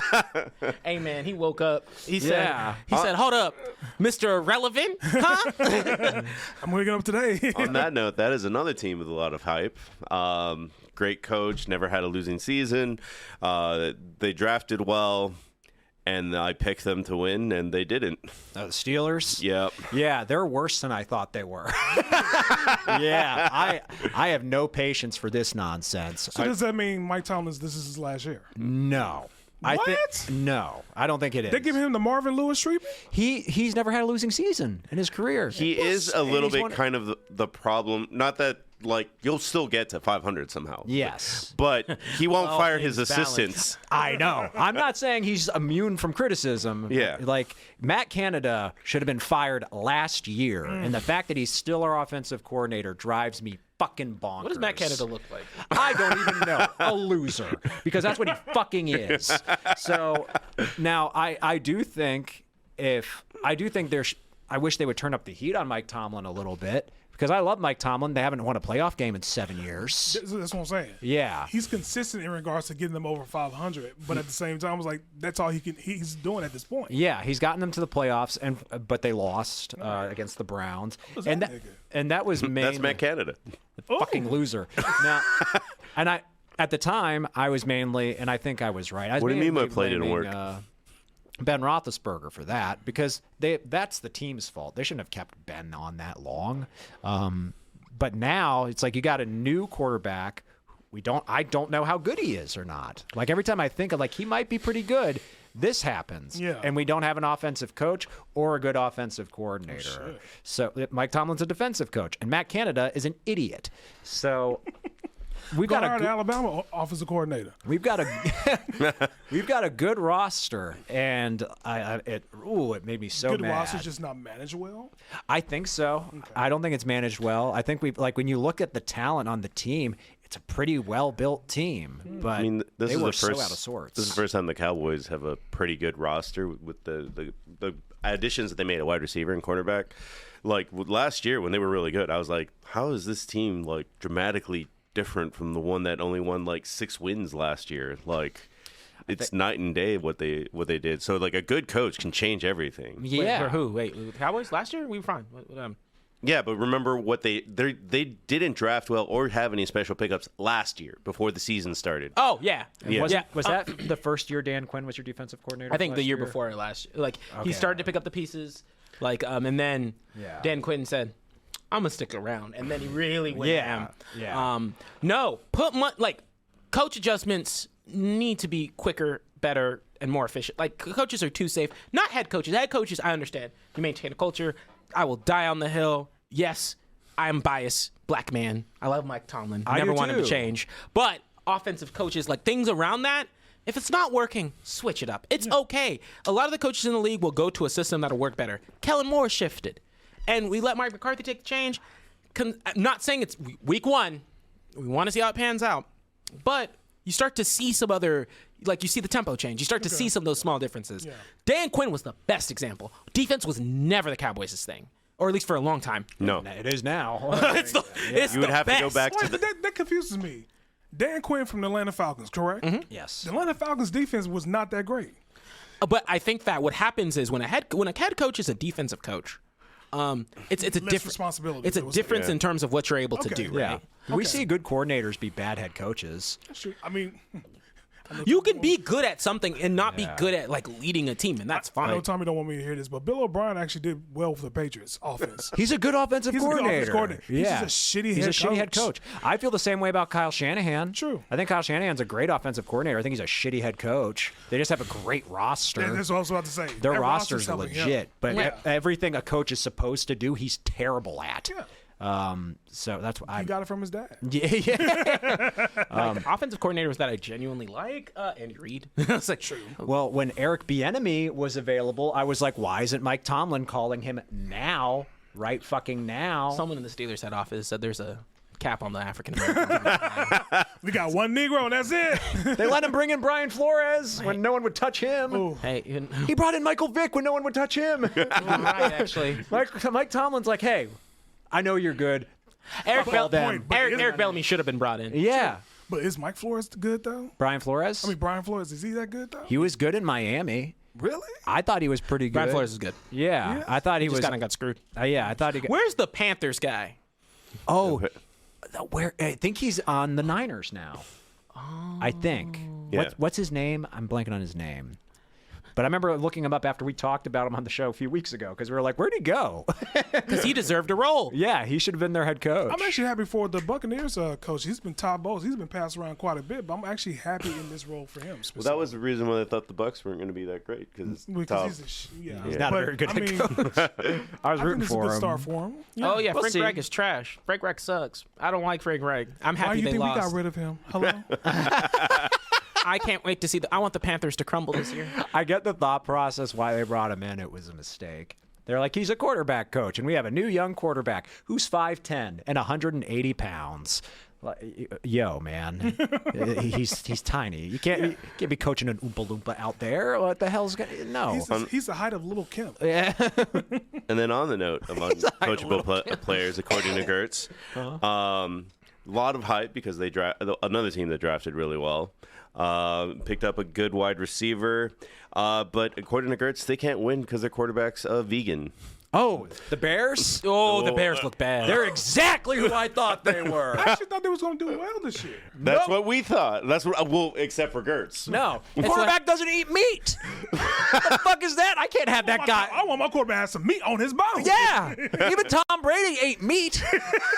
Hey man, he woke up. He said, Yeah. "Hold up, Mr. Irrelevant, huh?" I'm waking up today. On that note, that is another team with a lot of hype. Great coach, never had a losing season. They drafted well, and I picked them to win, and they didn't. The Steelers. Yep. Yeah, they're worse than I thought they were. Yeah, I have no patience for this nonsense. So does that mean Mike Tomlin's this is his last year? No. I don't think it is. They give him the Marvin Lewis treatment? He's never had a losing season in his career. He is a little he's bit one- kind of the problem. Not that, like, you'll still get to 500 somehow. Yes. But he won't fire his things balanced. assistants. I know. I'm not saying he's immune from criticism. Yeah. Like, Matt Canada should have been fired last year, and the fact that he's still our offensive coordinator drives me fucking bonkers. What does Matt Canada look like? I don't even know. A loser. Because that's what he fucking is. So, now, I do think I wish they would turn up the heat on Mike Tomlin a little bit. Because I love Mike Tomlin. They haven't won a playoff game in 7 years. That's what I'm saying. Yeah. He's consistent in regards to getting them over 500, but at the same time, I was like, that's all he's doing at this point. Yeah, he's gotten them to the playoffs, but they lost against the Browns, and that that was mainly That's Matt Canada. fucking loser. Now, and at the time I was mainly, and I think I was right. I was What do you mean mainly my play didn't blaming, work? Ben Roethlisberger for that because that's the team's fault. They shouldn't have kept Ben on that long. But now it's like you got a new quarterback. I don't know how good he is or not. Like every time I think of like he might be pretty good, this happens. Yeah. And we don't have an offensive coach or a good offensive coordinator. So Mike Tomlin's a defensive coach, and Matt Canada is an idiot. So we've got Go hire the Alabama offensive coordinator. we've got a good roster, and it made me so Good mad. roster, just not managed well. I think so. I don't think it's managed well. I think when you look at the talent on the team, it's a pretty well-built team, but I mean, this they is were the first, so out of sorts. This is the first time the Cowboys have a pretty good roster with the additions that they made at wide receiver and cornerback. Like last year when they were really good, I was like, how is this team like dramatically different from the one that only won like 6 wins last year? Like it's night and day what they did. So like a good coach can change everything. Wait, Yeah. for who? Wait, Cowboys last year? We were fine. Yeah, but remember what they didn't draft well or have any special pickups last year before the season started. Oh, yeah. Yeah. Was that the first year Dan Quinn was your defensive coordinator? I think the last year before last year. Like, he Okay. started to pick up the pieces. Like, and then Yeah. Dan Quinn said, I'm going to stick around. And then he really went Yeah. ham. No, coach adjustments need to be quicker, better, and more efficient. Like, coaches are too safe. Not head coaches. Head coaches, I understand. You maintain a culture. I will die on the hill. Yes, I'm biased. Black man. I love Mike Tomlin. I Never do want him to too. change. But offensive coaches, like things around that, if it's not working, switch it up. It's okay. A lot of the coaches in the league will go to a system that'll work better. Kellen Moore shifted. And we let Mike McCarthy take the change. I'm not saying it's week 1. We want to see how it pans out. But you start to see some other, like you see the tempo change. You start to see some of those small differences. Yeah. Dan Quinn was the best example. Defense was never the Cowboys' thing. Or at least for a long time. No, It is now. It's it's you would the have to go best. back to Wait, but that confuses me. Dan Quinn from the Atlanta Falcons, correct? Yes. The Atlanta Falcons defense was not that great. But I think that what happens is when a head coach is a defensive coach, it's a Less different responsibility. It's a difference in terms of what you're able to Okay. do. Yeah. Right? We see good coordinators be bad head coaches. I mean, You can be good at something and not be good at like leading a team, and that's I know fine. Tommy don't want me to hear this, but Bill O'Brien actually did well for the Patriots offense. He's a good offensive He's a good coordinator. offensive coordinator. He's Yeah. just a shitty He's head a shitty head coach. coach. I feel the same way about Kyle Shanahan. True. I think Kyle Shanahan's a great offensive coordinator. I think he's a shitty head coach. They just have a great roster. That's what I was about to say. Their That rosters are helping him. legit, but Yeah. everything a coach is supposed to do, he's terrible at. Yeah. So that's what He got it from his dad. yeah. Offensive coordinators that I genuinely like, Andy Reid. It's like true. Well, when Eric Bieniemy was available, I was like, why isn't Mike Tomlin calling him now? Right fucking now. Someone in the Steelers head office said there's a cap on the African American. We got one Negro, and that's it. They let him bring in Brian Flores when no one would touch him. Hey, He brought in Michael Vick when no one would touch him. right, actually. Mike Tomlin's like, hey, I know you're good. Eric, Fuck all them. Eric Bellamy should have been brought in. Yeah. But is Mike Flores good, though? Brian Flores? I mean, Brian Flores, is he that good, though? He was good in Miami. Really? I thought he was pretty good. Brian Flores is good. Yeah, I thought he Just was. kind of got screwed. Yeah, I thought he. Where's the Panthers guy? Oh, where? I think he's on the Niners now. I think. Yeah. What's his name? I'm blanking on his name. But I remember looking him up after we talked about him on the show a few weeks ago because we were like, where'd he go? Because he deserved a role. Yeah, he should have been their head coach. I'm actually happy for the Buccaneers coach. He's been Todd Bowles. He's been passed around quite a bit, but I'm actually happy in this role for him. Well, that was the reason why I thought the Bucks weren't going to be that great because He's not a very good head coach. I was I rooting think it's a for good him. start for him. Oh yeah, We'll Frank see. Reich is trash. Frank Reich sucks. I don't like Frank Reich. I'm Why happy do you they think we lost. got rid of him? Hello? I can't wait to see I want the Panthers to crumble this year. I get the thought process why they brought him in. It was a mistake. They're like, he's a quarterback coach, and we have a new young quarterback who's 5'10" and 180 pounds. Like, yo, man, he's tiny. You can't be coaching an Oompa Loompa out there. What the hell's gonna? No. He's the height of Little Kim. Yeah. And then on the note among coachable players, according to Gertz, a lot of hype because they another team that drafted really well, picked up a good wide receiver, but according to Gertz, they can't win because their quarterback's vegan. Oh, the Bears? Oh, the Bears look bad. They're exactly who I thought they were. I actually thought they was going to do well this year. That's what we thought. That's what. Well, except for Gertz. No, quarterback doesn't eat meat. What the fuck is that? I can't have that guy. I want my quarterback to have some meat on his bone. Yeah, even Tom Brady ate meat.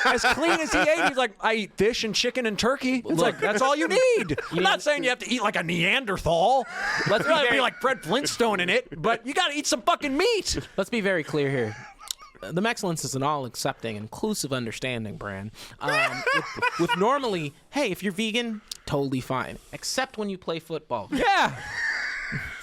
As clean as he ate, he's like, I eat fish and chicken and turkey. It's like, that's all you need. I'm not saying you have to eat like a Neanderthal. Let's not be like Fred Flintstone in it, but you got to eat some fucking meat. Let's be very clear here. The Mexcellence is an all-accepting, inclusive, understanding brand. With normally, hey, if you're vegan, totally fine. Except when you play football. Yeah.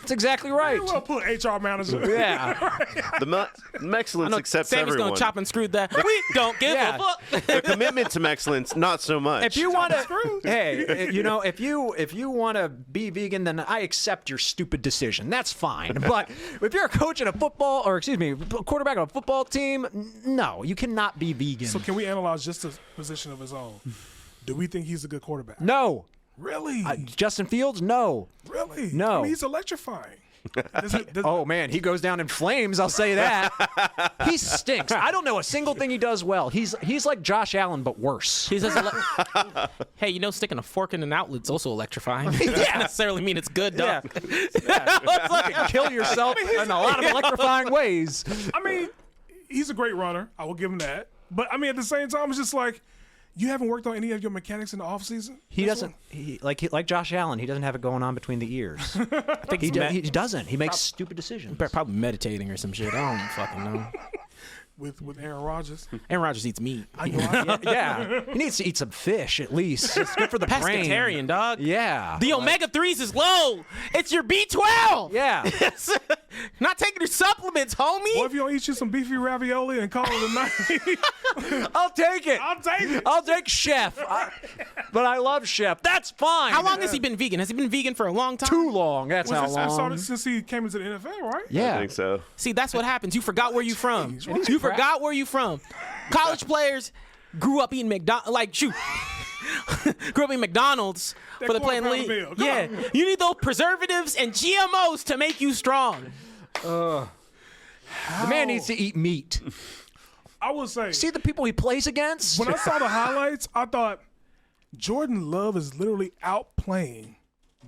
That's exactly right. Well, put HR manager. Yeah. The Mexcellence accepts Sammy's everyone. gonna chop and screw that. We don't give Yeah. a fuck. The commitment to Mexcellence, not so much. If you want to, hey, you know, if you want to be vegan, then I accept your stupid decision. That's fine. But if you're a coach at a football, or excuse me, quarterback on a football team, no, you cannot be vegan. So can we analyze just a position of his own? Do we think he's a good quarterback? No. Really? Justin Fields, no. Really? No. I mean, he's electrifying. Oh man, he goes down in flames. I'll say that. He stinks. I don't know a single thing he does well. He's like Josh Allen, but worse. He says, hey, you know, sticking a fork in an outlet's also electrifying. It doesn't necessarily mean it's good, Yeah. dog. Kill yourself in a lot of electrifying ways. I mean, he's a great runner. I will give him that. But I mean, at the same time, it's just like, you haven't worked on any of your mechanics in the offseason? He doesn't. Like Josh Allen. He doesn't have it going on between the ears. I think He doesn't. He makes stupid decisions. probably meditating or some shit. I don't fucking know. With Aaron Rodgers. Aaron Rodgers eats meat. Yeah, he needs to eat some fish at least. It's good for the brain. Pescatarian, dog. Yeah. The omega-3s is low. It's your B12. Yeah. Not taking your supplements, homie. What if you don't eat you some beefy ravioli and call it a night? I'll take it. I'll take it. I'll take Chef. But I love Chef. That's fine. How long has he been vegan? Has he been vegan for a long time? Too long. That's how long. Since he came into the NFL, right? Yeah. I think so. See, that's what happens. You forgot where you from. You forgot where you from. College players grew up eating McDonald's. Like, shoot. Grew up eating McDonald's for the playing league. meal. Come Yeah. on. You need those preservatives and GMOs to make you strong. The man needs to eat meat. I will say, See the people he plays against? when I saw the highlights, I thought Jordan Love is literally outplaying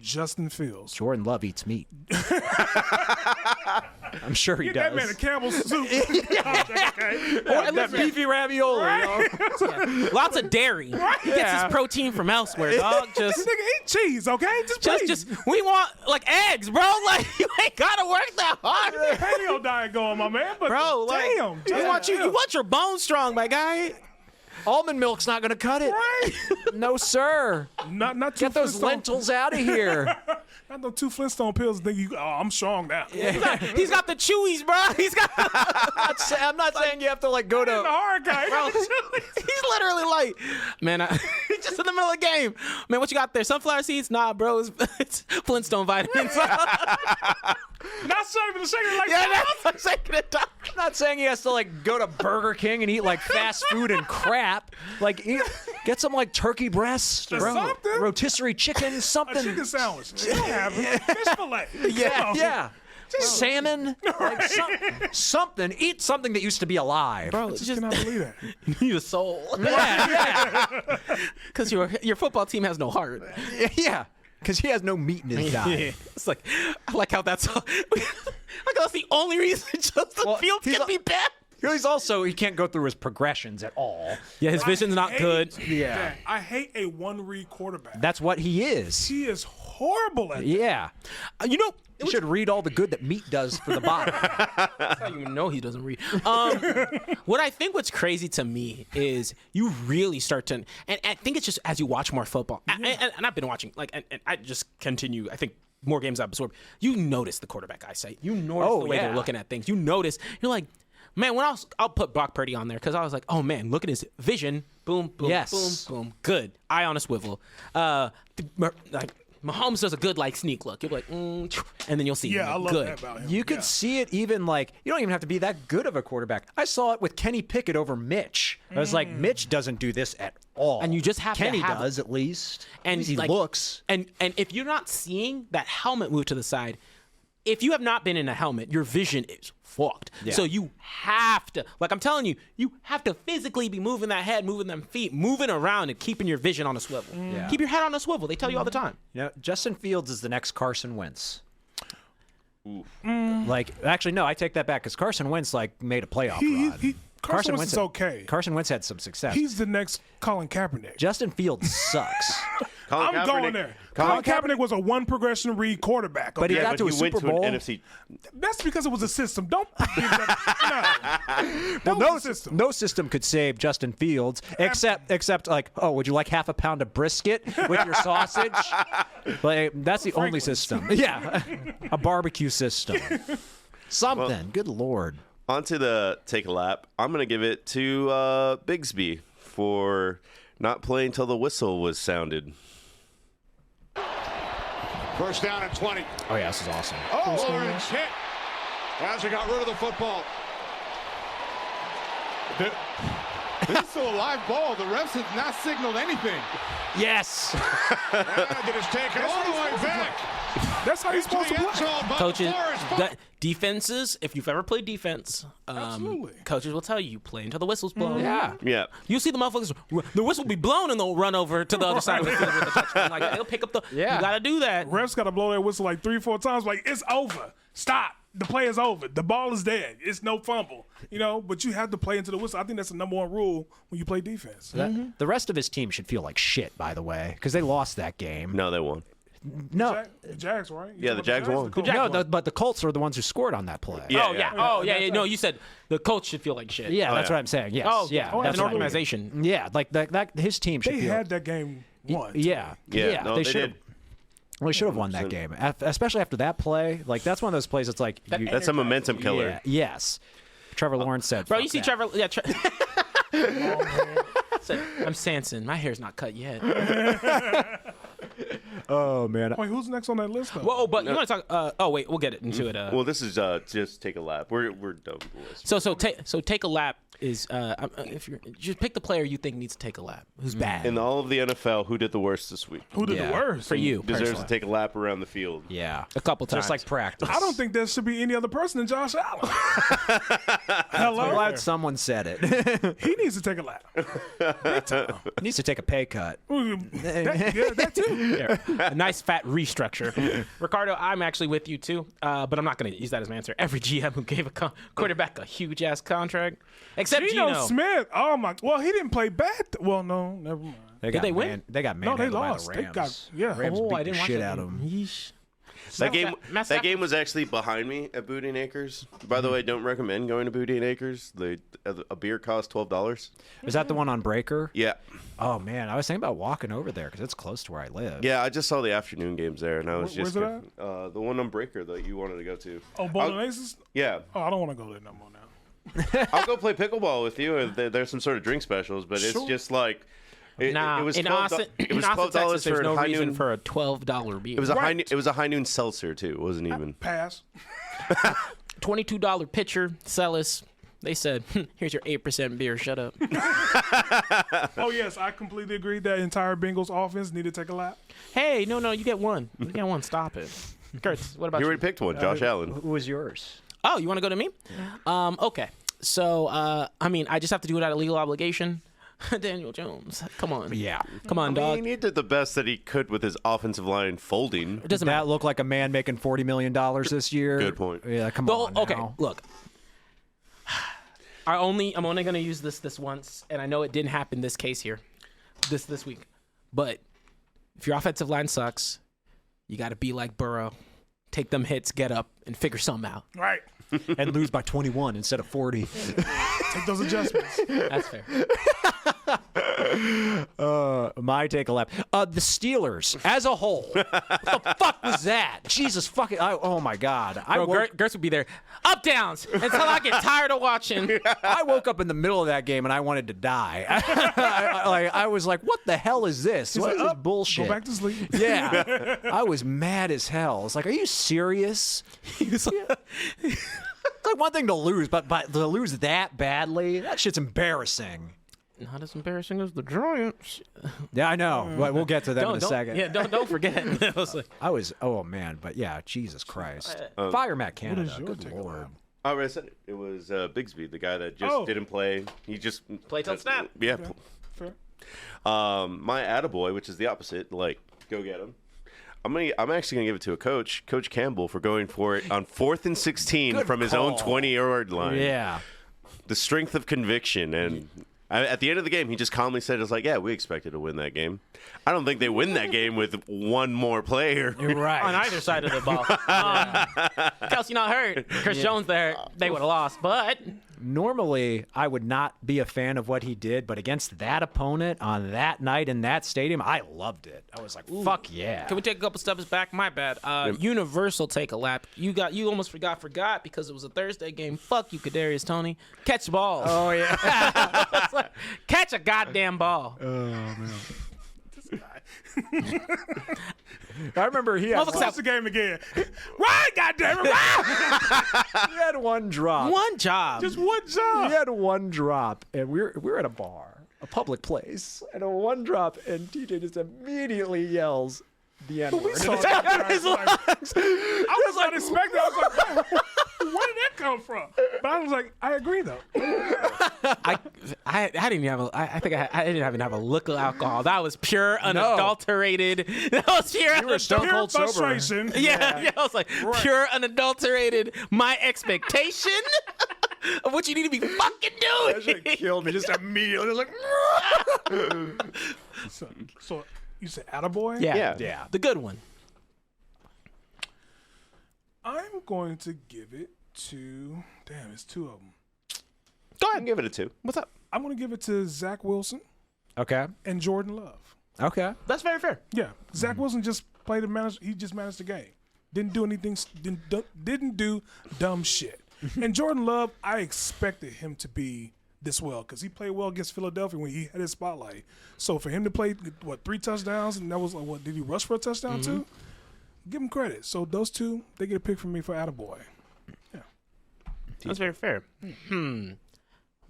Justin Fields. Jordan Love eats meat. I'm sure he Get does. that man a Campbell's soup. Or that beefy ravioli. Lots of dairy. He gets his protein from elsewhere, dog. This Just, nigga eat cheese, okay? just, we want like eggs, bro. Like you ain't gotta work that hard, paleo diet going, my man. But bro. Like, damn, you want you want your bones strong, my guy. Almond milk's not going to cut it. Right? No, sir. Not two Get those Flintstone- lentils out of here. Not the 2 Flintstone pills. Think you? Oh, I'm strong now. He's got the chewies, bro. He's got I'm not saying you have to like go The to. hard guy. bro. He's literally like, man, he's just in the middle of the game. Man, what you got there? Sunflower seeds? Nah, bro. It's Flintstone vitamins. Not serving the shaker like Yeah, that. that's what I'm saying. I'm not saying he has to like go to Burger King and eat like fast food and crap. Like get some like turkey breasts, something. rotisserie chicken, A something. chicken sandwich. You don't have it. Fish fillet. Yeah. Salmon, like something. Eat something that used to be alive. Bro, I just just cannot believe that. you need a soul. Yeah, Because your football team has no heart. yeah. Because he has no meat in his diet. It's like, I like how that's all, like that's the only reason Justin Fields he's can be bad. He's also he can't go through his progressions at all. Yeah, his vision's not good. Yeah. I hate a one-read quarterback. That's what he is. He is horrible at that. Yeah. You know, You should read all the good that meat does for the body. I don't even know he doesn't read. What I think what's crazy to me is you really start to, and I think it's just as you watch more football, and I've been watching, like, and I just continue, I think more games I absorb, you notice the quarterback eyesight. You notice the way they're looking at things. You notice, you're like, man, when I'll put Brock Purdy on there because I was like, oh man, look at his vision. Boom, boom, Yes. boom, boom. Good. Eye on a swivel. Like, Mahomes does a good like sneak look. You'll be like, and then you'll see. Yeah, I love good. that about him. You could see it even like you don't even have to be that good of a quarterback. I saw it with Kenny Pickett over Mitch. I was like, Mitch doesn't do this at all. And you just have to Kenny have does at least. And he like, looks. And if you're not seeing that helmet move to the side, if you have not been in a helmet, your vision is fucked. Yeah. So you have to, like I'm telling you, you have to physically be moving that head, moving them feet, moving around and keeping your vision on a swivel. Yeah. Keep your head on a swivel. They tell you all the time. You know, Justin Fields is the next Carson Wentz. Like, actually, no, I take that back because Carson Wentz like made a playoff run. Carson Wentz is okay. Carson Wentz had some success. He's the next Colin Kaepernick. Justin Fields sucks. I'm going there. Colin Kaepernick was a one progression read quarterback. But he okay? got to a he went Super to Bowl. an NFC. That's because it was a system. Don't. No. No system. No system could save Justin Fields except like, oh, would you like half a pound of brisket with your sausage? Like, that's the only system. Yeah, a barbecue system. Something. Well, Good Lord. On to the take a lap. I'm going to give it to Bigsby for not playing till the whistle was sounded. First down and 20. Oh yeah, this is awesome. Oh, Lawrence hit as he got rid of the football. This is still a live ball. The refs have not signaled anything. Yes. And it is taken all the way back. That's how he's supposed to play. Coaches, defenses, if you've ever played defense, Absolutely. coaches will tell you, play until the whistle's blown. Yeah. Yeah. You'll see the motherfuckers, the whistle will be blown and they'll run over to the other side of the field with the touchdown. Like, they'll pick up the, Yeah. you got to do that. Refs got to blow their whistle like 3-4 times. Like, it's over. Stop. The play is over. The ball is dead. It's no fumble. You know, but you have to play into the whistle. I think that's the number one rule when you play defense. The rest of his team should feel like shit, by the way, because they lost that game. No, they won. No. The Jags, right? Yeah, the Jags won. Colts? No, but the Colts are the ones who scored on that play. Yeah, Oh, yeah. Oh, yeah. No, you said the coach should feel like shit. Yeah, that's yeah. what I'm saying. Yes. Oh, yeah. Oh, as that's an what I mean. organization. Yeah, like that his team should They feel. had that game won. Yeah. Yeah, no, they should did. Well, they should have won that game, especially after that play. Like, that's one of those plays that's like. That's a momentum killer. Yeah, yes. Trevor Lawrence said. Bro, "Fuck you see that." Trevor. Yeah, said, I'm Sanson. My hair's not cut yet. Oh, man. Wait, who's next on that list, though? Whoa, but you want to talk? Oh, wait, we'll get into it. Well, this is just take a lap. We're done with the list. So take a lap is if you're just pick the player you think needs to take a lap. Who's bad In all of the NFL, who did the worst this week? Who did Yeah. the worst? for you? Deserves personally? to take a lap around the field. Yeah. A couple times. Just like practice. I don't think there should be any other person than Josh Allen. Hello? I'm glad someone said it. He needs to take a lap. He needs to take a pay cut. That too. a nice fat restructure. Ricardo, I'm actually with you too, but I'm not going to use that as my answer. Every GM who gave a quarterback a huge ass contract, except Geno Smith. Oh my. Well, he didn't play bad. Well, no, never mind. Did they win? They got No, they manhandled by the lost. Rams. They got Rams Oh, beat I didn't the watch shit that out of game. them. Yeesh. That game was actually behind me at Boudin Acres. By the way, don't recommend going to Boudin Acres. A beer costs $12. Is that the one on Breaker? Yeah. Oh, man. I was thinking about walking over there because it's close to where I live. Yeah, I just saw the afternoon games there, and I was Where's just it the one on Breaker that you wanted to go to. Oh, Bowling Aces? Yeah, Oh, I don't want to go there no more now. I'll go play pickleball with you. There's some sort of drink specials, but it's Sure. just like it was in $12 Austin, it was in $12 Austin, Texas, for there's a no high reason noon. for a $12 beer. It was a Right. it was a high noon seltzer too. It wasn't even. Pass. $22 pitcher, Celis. They said, "Here's your 8% beer. Shut up." Oh, yes, I completely agree that entire Bengals offense need to take a lap. Hey, no, you get one. You get one. Stop it. Kurtz, what about You you? already picked one, Josh Allen. Who was yours? Oh, you want to go to me? Okay. So, I mean, I just have to do it out of legal obligation. Daniel Jones. Come on. Yeah. Come on, I dog. mean, he did the best that he could with his offensive line folding. It doesn't That matter. look like a man making $40 million this year? Good point. Yeah, come The on. whole- okay, now. look. I'm only going to use this once, and I know it didn't happen this case here, this week. But if your offensive line sucks, you got to be like Burrow. Take them hits, get up, and figure something out. Right. And lose by 21 instead of 40. Take those adjustments. That's fair. My take a lap. The Steelers as a whole. What the fuck was that? Jesus fucking. Oh my God. Bro, Gertz would be there. Up downs until I get tired of watching. I woke up in the middle of that game and I wanted to die. I was like, what the hell is this? What is this bullshit? Go back to sleep. Yeah. I was mad as hell. It's like, are you serious? It's like one thing to lose, but to lose that badly, that shit's embarrassing. not as embarrassing as the Giants. Yeah, I know. But we'll get to them in a second. Yeah, don't forget. I was like, Oh man, but yeah, Jesus Christ. Fire Matt Canada. Good Lord. Oh, I said it. It was Bigsby, the guy that just didn't play. He just Play till snap. Yeah. Fair. My attaboy, which is the opposite, like go get him. I'm actually gonna give it to Coach Campbell for going for it on 4th and 16 from his own 20-yard line. Yeah. The strength of conviction, and at the end of the game, he just calmly said, "It's like, yeah, we expected to win that game. I don't think they win that game with one more player." You're right. On either side of the ball. Kelsey not hurt. Chris Jones there. They would have lost, but Normally, I would not be a fan of what he did, but against that opponent on that night in that stadium, I loved it. I was like, fuck yeah. can we take a couple steps back? My bad. Universal take a lap. You almost forgot because it was a Thursday game. Fuck you, Kadarius Toney. Catch the ball. Oh, yeah. It's like, catch a goddamn ball. I remember he had, Watch the game again. Right, goddammit, right! he had one drop. One job. Just one job. He had one drop, and we were at a bar, a public place, and a one drop, and TJ just immediately yells the N-word. We saw that. I was not expecting. I was like, where did that come from? But I was like, I agree though. I didn't have I didn't even have a look of alcohol. That was pure unadulterated. That was pure. You were stone Pure cold sober. frustration. Yeah, I was like pure unadulterated. My expectation of what you need to be fucking doing. That shit killed me just immediately. I was like, So you said attaboy? Yeah, the good one. I'm going to give it to. Damn, it's two of them. Go I ahead. can give it a 2. What's up? I'm going to give it to Zach Wilson okay. and Jordan Love. Okay. That's very fair. Yeah, Zach Wilson just played he just managed the game. Didn't do anything. Didn't do dumb shit. And Jordan Love, I expected him to be this well because he played well against Philadelphia when he had his spotlight. So for him to play 3 touchdowns, and that was what did he rush for a touchdown too? Give him credit. So those two, they get a pick from me for attaboy. Yeah. That's very fair.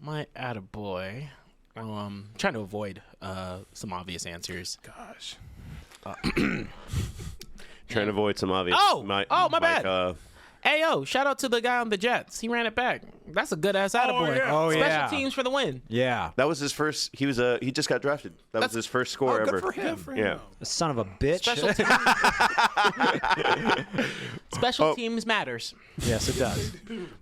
My attaboy. Trying to avoid some obvious answers. Gosh. Trying to avoid some obvious. My bad. Ayo, shout out to the guy on the Jets. He ran it back. That's a good ass attaboy. yeah. Oh, Special yeah. teams for the win. Yeah. That was his first. He just got drafted. That was his first score ever. Good for him. Yeah. Son of a bitch. Special teams matters. Yes, it does.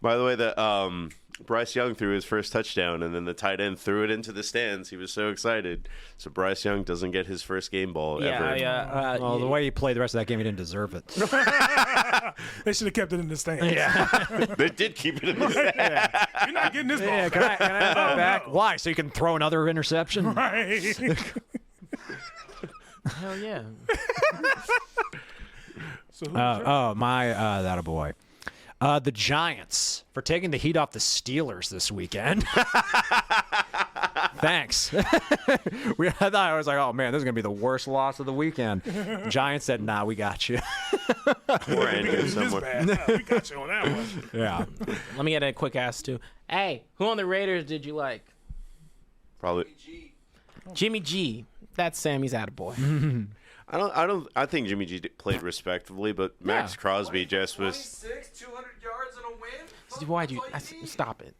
By the way, the Bryce Young threw his first touchdown, and then the tight end threw it into the stands. He was so excited. So Bryce Young doesn't get his first game ball ever. Well, the way he played the rest of that game, he didn't deserve it. They should have kept it in the stands. Yeah. They did keep it in the stands. You're not getting this ball. Yeah, can I have that back? no. Why? So you can throw another interception? Right. Hell yeah. So who's that a boy. The Giants for taking the heat off the Steelers this weekend. Thanks. I thought I was like, oh man, this is gonna be the worst loss of the weekend. The Giants said, nah, we got you. We're ending it this somewhere. bad? No, we got you on that one. Yeah. Let me get a quick ask too. Hey, who on the Raiders did you like? Probably. Jimmy G. That's Sammy's attaboy. I think Jimmy G played respectably, but Max Crosby just was. 26, 200 yards and a win. Why'd you stop it?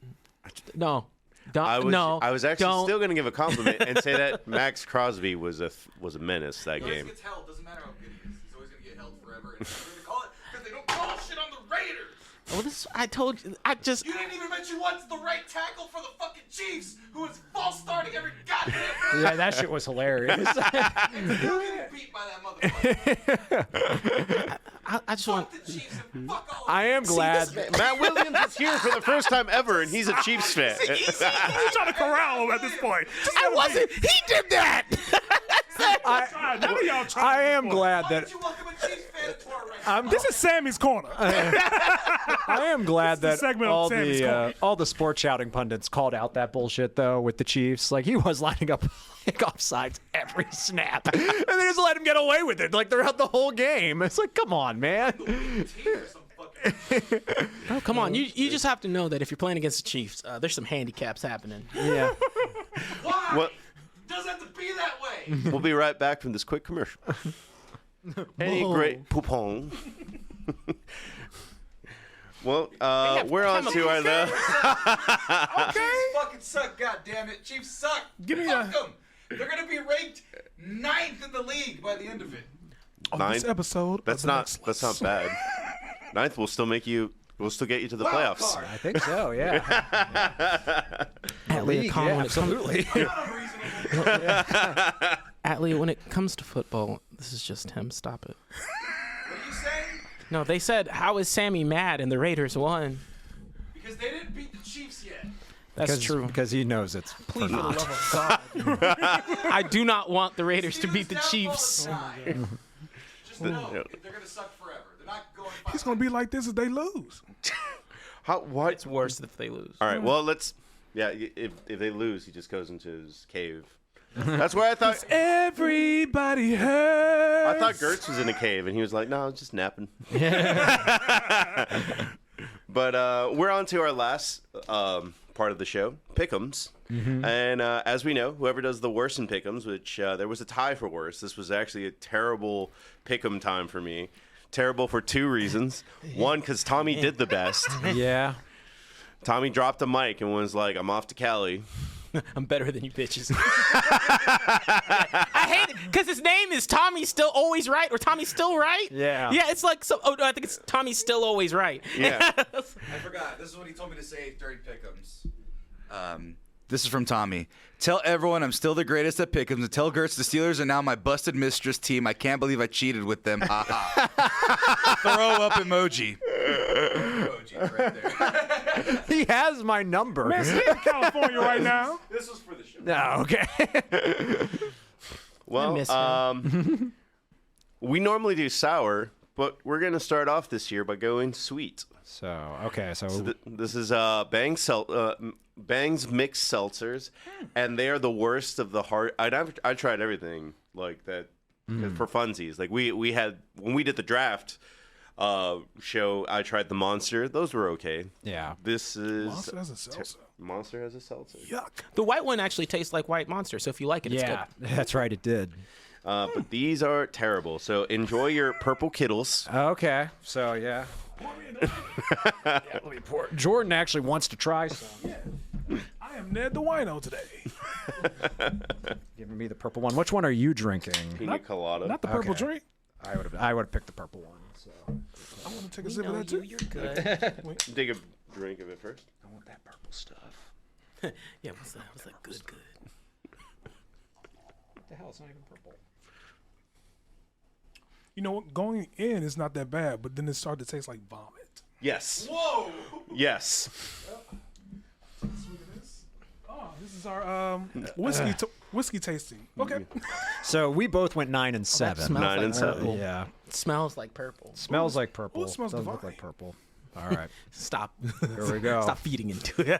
No. I was actually don't. still going to give a compliment and say that Max Crosby was a menace that He always game. gets held. Doesn't matter how good he is. He's always going to get held forever. And they're gonna call it because they don't call shit on the Raiders. Well, I told you. You didn't even mention once the right tackle for the fucking Chiefs, who is false starting every goddamn play. Yeah, that shit was hilarious. Still getting beat by that motherfucker. I just want. Fuck the Chiefs and fuck all of I am glad. Matt Williams is here for the first time ever, and he's a Chiefs fan. He's trying to corral him at this point. I wasn't. He did that. God, none of y'all trying I to am this point. glad Why that did you welcome a Chiefs fan to our race? This is Sammy's corner. I am glad This is the that segment of Sammy's corner. all the sports shouting pundits called out that bullshit though with the Chiefs. Like he was lining up like offsides every snap, and they just let him get away with it like throughout the whole game. It's like, come on, man. Oh, come on. You just have to know that if you're playing against the Chiefs, there's some handicaps happening. Yeah. Why? Well, Doesn't have to be that way. we'll be right back from this quick commercial. Any great poupon. Well, we're on to our Chiefs fucking suck, goddammit. Chiefs suck. Give me Fuck them. They're gonna be ranked 9th in the league by the end of it. On Ninth? this episode. That's of the not Mexcellence. bad. 9th will still make you. We'll still get you to the playoffs. I think so. Yeah. Leah, Colin, when it comes- absolutely. Atlee, when it comes to football, this is just him. Stop it. What are you saying? No, they said, how is Sammy mad and the Raiders won? Because they didn't beat the Chiefs yet. That's true. Because he knows it's Please, for the love of God. I do not want the Raiders to beat the Steelers Chiefs. downfall Just know they're gonna suck forever. They're not going. He's going to be like this if they lose. What? It's worse if they lose. All right. Well, let's. Yeah. If they lose, he just goes into his cave. That's where I thought. Everybody hurts. I thought Gertz was in a cave, and he was like, "No, I was just napping." But we're on to our last part of the show, Pick'ems. And as we know, whoever does the worst in Pick'ems, which there was a tie for worst. This was actually a terrible Pick'em time for me. Terrible for two reasons. One, because Tommy did the best. yeah. Tommy dropped the mic and was like, "I'm off to Cali." I'm better than you bitches. I hate it because his name is Tommy Still Always Right or Tommy Still Right. Yeah. Yeah, it's like so. Oh, no, I think it's Tommy Still Always Right. Yeah. I forgot. This is what he told me to say during Pick'ems. This is from Tommy. Tell everyone I'm still the greatest at Pick'ems, and tell Gertz the Steelers are now my busted mistress team. I can't believe I cheated with them. Ha ha. Throw up emoji. Emoji right there. He has my number. Man, stay in California right now. This was for the show. No, okay. Well, miss her. we normally do sour, but we're going to start off this year by going sweet. So, okay. So, This is Bang's mixed seltzers, and they are the worst of the hard. I tried everything like that for funsies. Like we had when we did the draft show, I tried the Monster. Those were okay. yeah. This is Monster has a seltzer. Monster has a seltzer. Yuck. The white one actually tastes like White Monster, so if you like it, it's Yeah. good. That's right. It did. But these are terrible. So enjoy your purple Kittles. Okay. So, yeah. Jordan actually wants to try some. I am Ned the Wino today. Giving me the purple one. Which one are you drinking? Pina colada. Not the purple Okay. drink. I would have picked the purple one. So I want to take a sip of that too. You're good. Take a drink of it first. I want that purple stuff. Yeah, what's that? Good. What the hell? It's not even purple. You know what? Going in is not that bad, but then it started to taste like vomit. Yes. Whoa. Yes. Oh, this is our whiskey tasting. Okay. So we both went 9 and 7. smells 9 like and 7. purple. Yeah. It smells like purple. Smells like purple. Ooh, it smells Doesn't look divine. like purple. All right. Stop. Here we go. Stop feeding into it.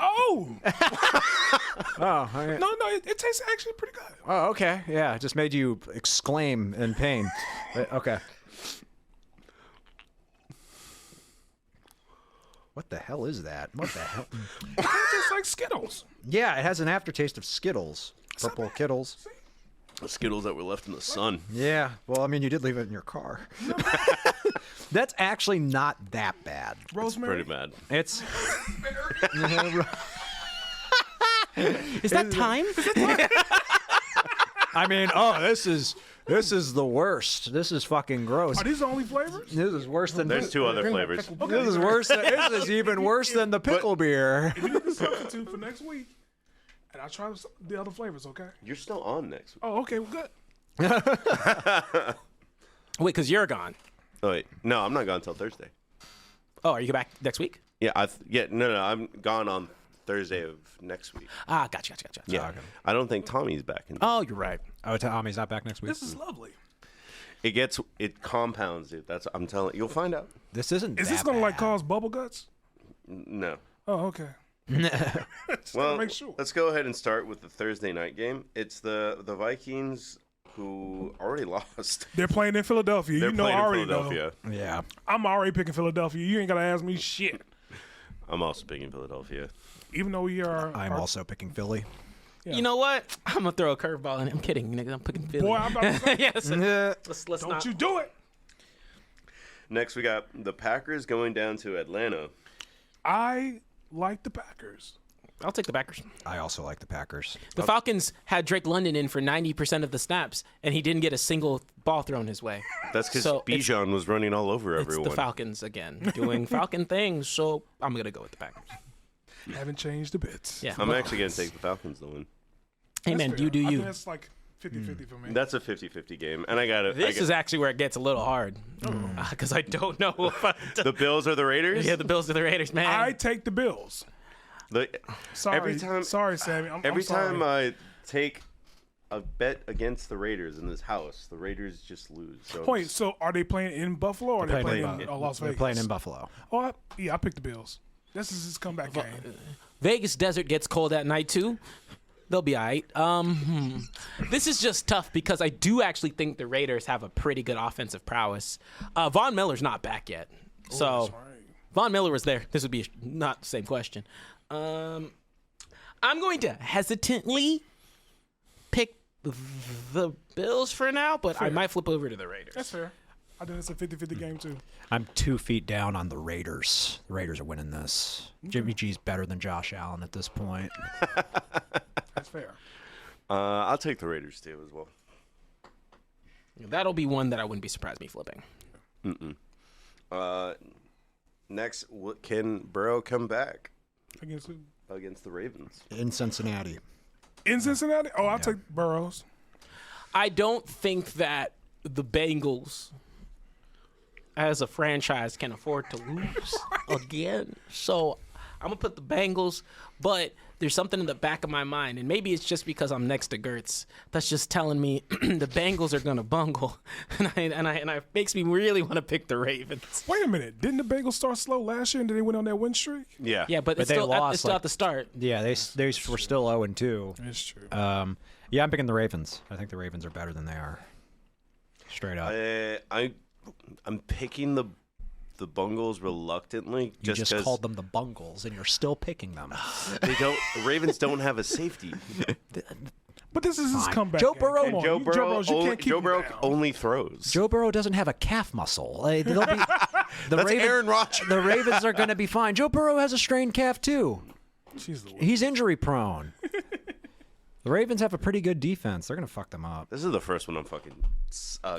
Oh. Oh, okay. No, it tastes actually pretty good. Oh, okay. Yeah, it just made you exclaim in pain. Okay. What the hell is that? What the hell? It tastes like Skittles. Yeah, it has an aftertaste of Skittles. Purple Kittles. The Skittles that were left in the sun. Yeah. Well, I mean, you did leave it in your car. That's actually not that bad. Rosemary. Pretty bad. It's Is that time? I mean, this is the worst. This is fucking gross. Are these the only flavors? This is worse than There's two other flavors. This is worse. This is even worse than the pickle beer. If you need a substitute for next week, and I'll try the other flavors, okay? You're still on next week. Oh, okay, well, good. Wait, because you're gone. Oh, wait. No, I'm not gone until Thursday. Oh, are you back next week? Yeah, no, I'm gone on Thursday of next week. Ah, gotcha. Yeah. I don't think Tommy's back. Oh, you're right. Oh, Tommy's not back next week. This is lovely. It compounds it. I'm telling you'll find out. This isn't. Is this that gonna like bad. cause bubble guts? No. Oh, okay. Just Well, gotta make sure. let's go ahead and start with the Thursday night game. It's the Vikings who already lost. They're playing in Philadelphia. They're you know, playing I in already Philadelphia. know. Yeah. I'm already picking Philadelphia. You ain't gotta ask me shit. I'm also picking Philadelphia. Even though we are. I'm also picking Philly. You know what? I'm gonna throw a curveball in it. I'm kidding, nigga. I'm picking Philly. Boy, I'm about to say, yes. Let's don't not. you do it. Next, we got the Packers going down to Atlanta. I like the Packers. I'll take the Packers. I also like the Packers. The Falcons had Drake London in for 90% of the snaps, and he didn't get a single ball thrown his way. That's because So Bijan was running all over It's everyone. the Falcons again, doing Falcon things, so I'm going to go with the Packers. Haven't changed a bit. Yeah. I'm actually going to take the Falcons to win. Hey, man, you do I you. think that's like 50-50 for me. That's a 50-50 game, and I got it. This is actually where it gets a little hard, because I don't know if the Bills or the Raiders. yeah, the Bills are the Raiders, man. I take the Bills. Sorry, sorry, Sammy. I'm sorry. Time I take a bet against the Raiders in this house, the Raiders just lose. So Wait, so are they playing in Buffalo or are they playing in Las They're Vegas? playing in Buffalo. Oh, I picked the Bills. This is his comeback game. Vegas desert gets cold at night too. They'll be all right. This is just tough because I do actually think the Raiders have a pretty good offensive prowess. Von Miller's not back yet, so That's right. Von Miller was there. This would be not the same question. I'm going to hesitantly pick the Bills for now, but I might flip over to the Raiders. That's fair. I think it's a 50-50 game too. I'm 2 feet down on the Raiders. The Raiders are winning this. Jimmy G's better than Josh Allen at this point. That's fair. I'll take the Raiders too as well. That'll be one that I wouldn't be surprised me flipping. Next, can Burrow come back Against who? against the Ravens? In Cincinnati. In Cincinnati? Oh, I'll take Burrows. I don't think that the Bengals, as a franchise, can afford to lose again. So I'm going to put the Bengals, but there's something in the back of my mind, and maybe it's just because I'm next to Gertz, that's just telling me the Bengals are going to bungle, and it makes me really want to pick the Ravens. Wait a minute. Didn't the Bengals start slow last year and then they went on that win streak? Yeah. Yeah, but it's they still, lost, it's still like- at the start. Yeah, they were still 0-2. That's true. Yeah, I'm picking the Ravens. I think the Ravens are better than they are. Straight up. I'm picking the Bungles reluctantly. You just 'cause called them the Bungles, and you're still picking them. they don't. The Ravens don't have a safety. But this is his comeback Joe game. Burrow- Come on, Joe you Burrow, Burrows, you only, can't keep Joe him Burrow down. only throws. Joe Burrow doesn't have a calf muscle. They'll be, That's Aaron Rodgers. The Ravens are going to be fine. Joe Burrow has a strained calf, too. She's the worst. He's injury prone. The Ravens have a pretty good defense. They're going to fuck them up. This is the first one I'm fucking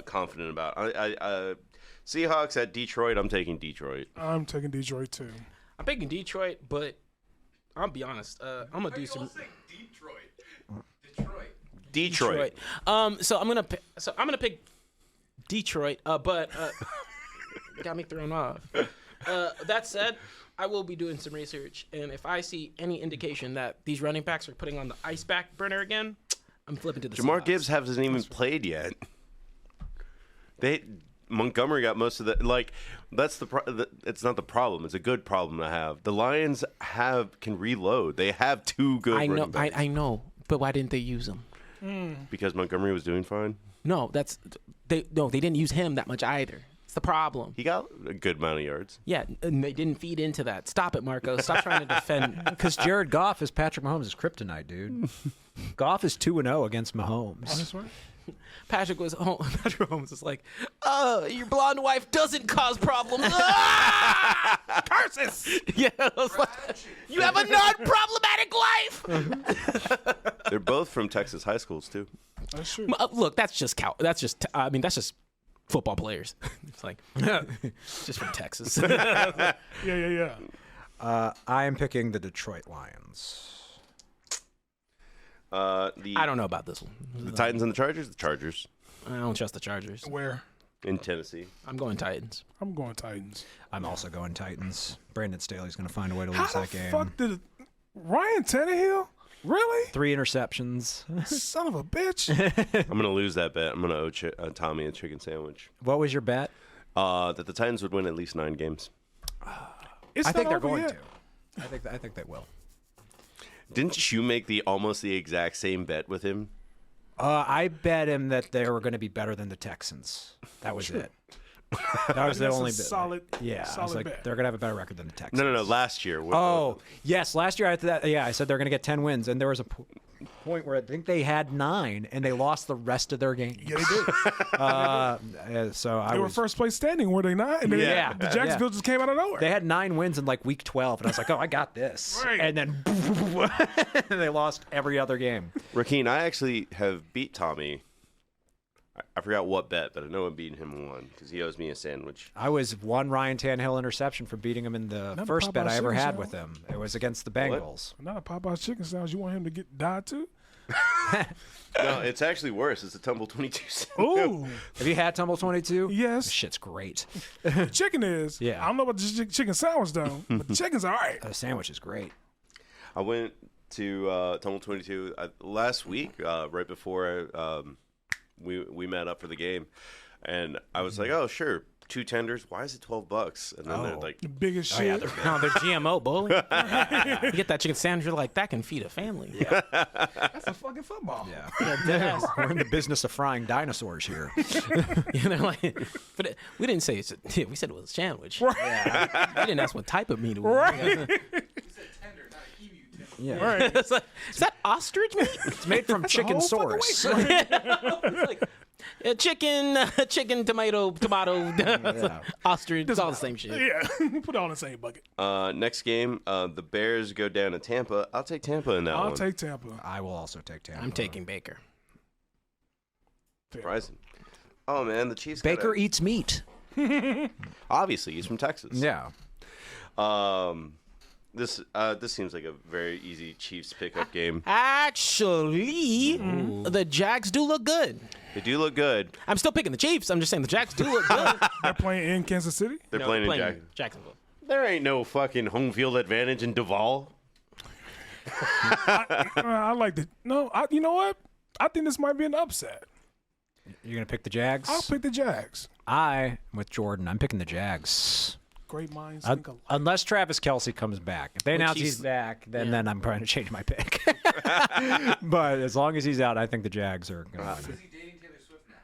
confident about. Seahawks at Detroit. I'm taking Detroit. I'm taking Detroit too. I'm picking Detroit, but I'll be honest. I'm gonna do some Detroit. So I'm gonna pick Detroit. But got me thrown off. That said, I will be doing some research, and if I see any indication that these running backs are putting on the ice back burner again, I'm flipping to the Jamar Seahawks. Gibbs hasn't even played yet. Montgomery got most of the That's it's not the problem. It's a good problem to have. The Lions can reload. They have two good. I know, running backs. I know, but why didn't they use him? Because Montgomery was doing fine. No, they didn't use him that much either. It's the problem. He got a good amount of yards. Yeah, and they didn't feed into that. Stop it, Marco. Stop trying to defend. Because Jared Goff is Patrick Mahomes' kryptonite, dude. Goff is 2-0 against Mahomes. That's right. Patrick Mahomes is like, your blonde wife doesn't cause problems. Ah! Curses! Yeah, I was like, you have a non-problematic wife. They're both from Texas high schools too. That's true. Look, that's just football players. It's like, just from Texas. Yeah. I am picking the Detroit Lions. I don't know about this one. The Titans and the Chargers. The Chargers I don't trust the Chargers. Where? in Tennessee. I'm going Titans. I'm going Titans. I'm also going Titans. Brandon Staley's going to find a way to How lose the that game. fuck did Ryan Tannehill? Really? 3 interceptions. Son of a bitch. I'm gonna lose that bet. I'm gonna owe Tommy a chicken sandwich. What was your bet? That the Titans would win at least 9 games. It's I think not they're over going yet. to. I think they will. Didn't you make almost the exact same bet with him? I bet him that they were going to be better than the Texans. That was it. That was the That's a only bet. solid, Yeah, I was solid like, bet. they're going to have a better record than the Texans. No. Last year. Oh, yes. Last year, I said they're going to get 10 wins, and there was a point where I think they had 9 and they lost the rest of their game. Yeah, they did. So They were first place standing, were they not? And then Yeah. the Jacksonville just came out of nowhere. they had 9 wins in like week 12, and I was like, oh, I got this. Right. And then they lost every other game. Rakeem, I actually have beat Tommy. I forgot what bet, but I know I'm beating him one because he owes me a sandwich. I was one Ryan Tannehill interception for beating him in the Not a first bet Popeye's I ever chicken had sandwich. with him. It was against the Bengals. Not a Popeye's chicken sandwich. You want him to get died too? No, it's actually worse. It's a Tumble 22 sandwich. Ooh, Have you had Tumble 22? yes. This shit's great. Chicken is. Yeah. I don't know about the chicken sandwich though, but the chicken's all right. The sandwich is great. I went to Tumble 22 last week, right before we met up for the game, and I was like, "Oh, sure, 2 tenders. Why is it $12?" And then they're like, The biggest shit. No, they're GMO, bully. You get that chicken sandwich, you're like, that can feed a family. Yeah. That's a fucking football. Yeah. We're in the business of frying dinosaurs here. They're like, but we didn't say it's we said it was a sandwich. Yeah. We didn't ask what type of meat it was. Right. Yeah. Right. It's like, is that ostrich meat? It's made from chicken whole fucking source. It's like, chicken, tomato, ostrich. It's all the same shit. Yeah. Put it all in the same bucket. next game, the Bears go down to Tampa. I'll take Tampa in that I'll one. take Tampa. I will also take Tampa. I'm taking Baker. Surprising. Oh man, the Chiefs. Baker eats meat. Obviously, he's from Texas. Yeah. This seems like a very easy Chiefs pickup game. Actually, the Jags do look good. They do look good. I'm still picking the Chiefs. I'm just saying the Jags do look good. They're playing in Kansas City. They're playing in Jacksonville. There ain't no fucking home field advantage in Duval. I like the no. You know what? I think this might be an upset. You're going to pick the Jags? I'll pick the Jags. I'm with Jordan. I'm picking the Jags. Great minds think alike. Unless Travis Kelce comes back. If they announce he's- he's back, then I'm trying to change my pick. But as long as he's out, I think the Jags are going to win. Is he dating Taylor Swift now?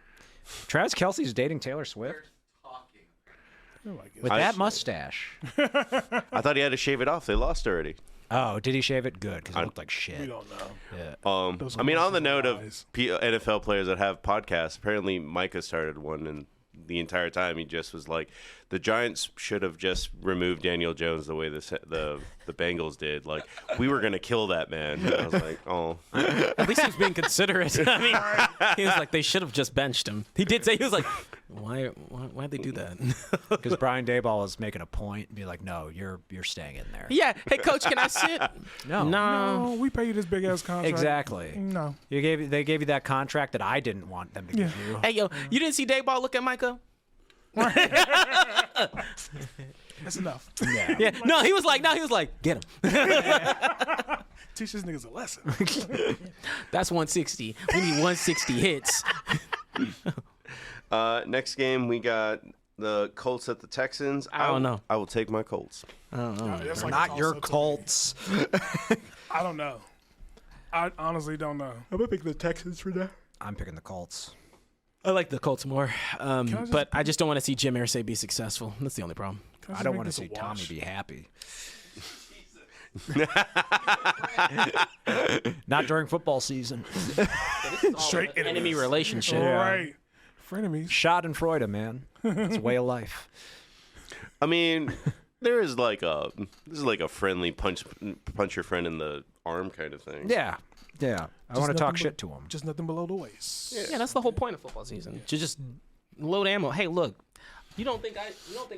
Travis Kelce's dating Taylor Swift? Talking. With that mustache. I thought he had to shave it off. They lost already. Oh, did he shave it? Good, because it looked like shit. We don't know. Those I mean, on the horses note of eyes. NFL players that have podcasts, apparently Micah started one, and the entire time he just was like, the Giants should have just removed Daniel Jones the way the Bengals did. Like, we were gonna kill that man. And I was like, oh, At least he was being considerate. I mean, he was like, they should have just benched him. He did say, he was like, why'd they do that? Because Brian Daboll is making a point and be like, no, you're staying in there. Yeah. Hey, coach, can I sit? No. No, we pay you this big ass contract. Exactly. No. They gave you that contract that I didn't want them to give you. Hey, yo, you didn't see Dayball look at Micah? That's enough. Yeah. No, he was like, get him. Teach these niggas a lesson. That's 160. We need 160 hits. next game we got the Colts at the Texans. I don't know. I will take my Colts. That's like a Not your toss-up to me. Colts. I don't know. I honestly don't know. I'm gonna pick the Texans for that. I'm picking the Colts. I like the Colts more, just but I just don't want to see Jim Irsay be successful. That's the only problem. I don't want to see Tommy be happy. Not during football season. Straight Enemy relationship. All right. Frenemies. Schadenfreude, man. It's a way of life. I mean, there is like a friendly punch your friend in the arm kind of thing. Yeah. Yeah. I want to talk nothing shit to him. Just nothing below the waist. Yeah, that's the whole point of football season. To just load ammo. Hey, look, you don't think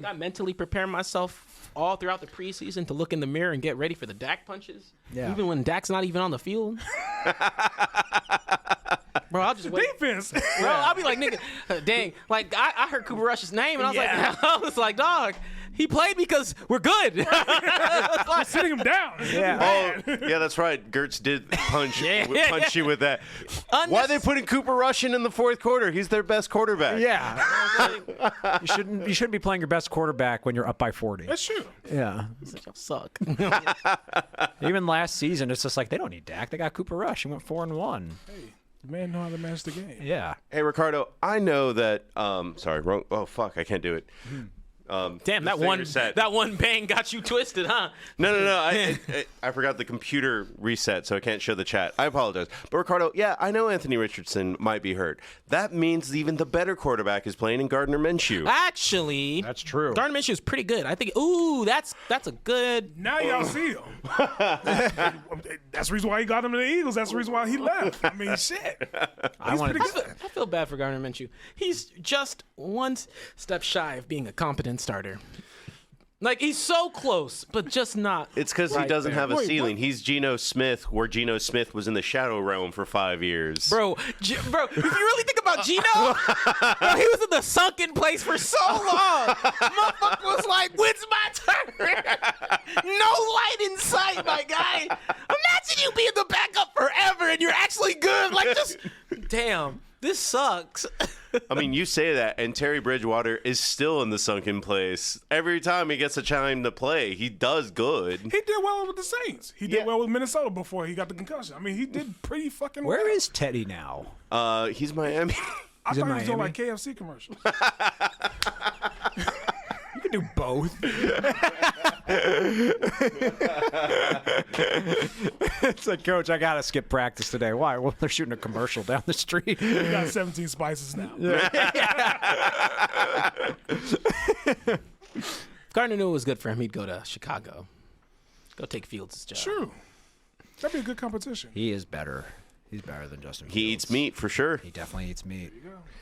I mentally prepare myself all throughout the preseason to look in the mirror and get ready for the Dak punches? Yeah. Even when Dak's not even on the field. Bro, I'll just wait. Defense. Bro, I'll be like, nigga, dang. Like, I heard Cooper Rush's name, and I was like, dog, he played because we're good. We're sitting him down. Yeah. Oh, yeah, that's right. Gertz did punch Yeah. you with that. Why are they putting Cooper Rush in the fourth quarter? He's their best quarterback. Yeah. You shouldn't be playing your best quarterback when you're up by 40. That's true. Yeah. Y'all suck. Even last season, it's just like they don't need Dak. They got Cooper Rush. He went 4-1. Hey, the man know how to manage the game. Yeah. Hey, Ricardo, I know that. Sorry, wrong. Oh, fuck, I can't do it. Damn, that one bang got you twisted, huh? No. I forgot the computer reset, so I can't show the chat. I apologize. But Ricardo, yeah, I know Anthony Richardson might be hurt. That means even the better quarterback is playing in Gardner Minshew. Actually, That's true. Gardner Minshew is pretty good. I think. Ooh, that's a good. Now y'all see him. That's the reason why he got him to the Eagles. That's the reason why he left. I mean, shit. He's pretty good. I feel bad for Gardner Minshew. He's just one step shy of being a competent starter. Like, he's so close, but just not. It's because he doesn't have a ceiling. He's Geno Smith, where Geno Smith was in the shadow realm for 5 years. Bro, if you really think about Geno, bro, he was in the sunken place for so long. Motherfucker was like, when's my turn? No light in sight, my guy. Imagine you being the backup forever and you're actually good. Like, just, damn, this sucks. I mean, you say that, and Terry Bridgewater is still in the sunken place. Every time he gets a time to play, he does good. He did well with the Saints. He did well with Minnesota before he got the concussion. I mean, he did pretty fucking well. Where is Teddy now? He's Miami. I thought he was doing like KFC commercials. You can do both. It's like, Coach, I gotta skip practice today. Why? Well, they're shooting a commercial down the street. He got 17 spices now. If Gardner knew it was good for him, he'd go to Chicago. Go take Fields' job. True. That'd be a good competition. He is better. He's better than Justin Fields. He eats meat for sure. He definitely eats meat.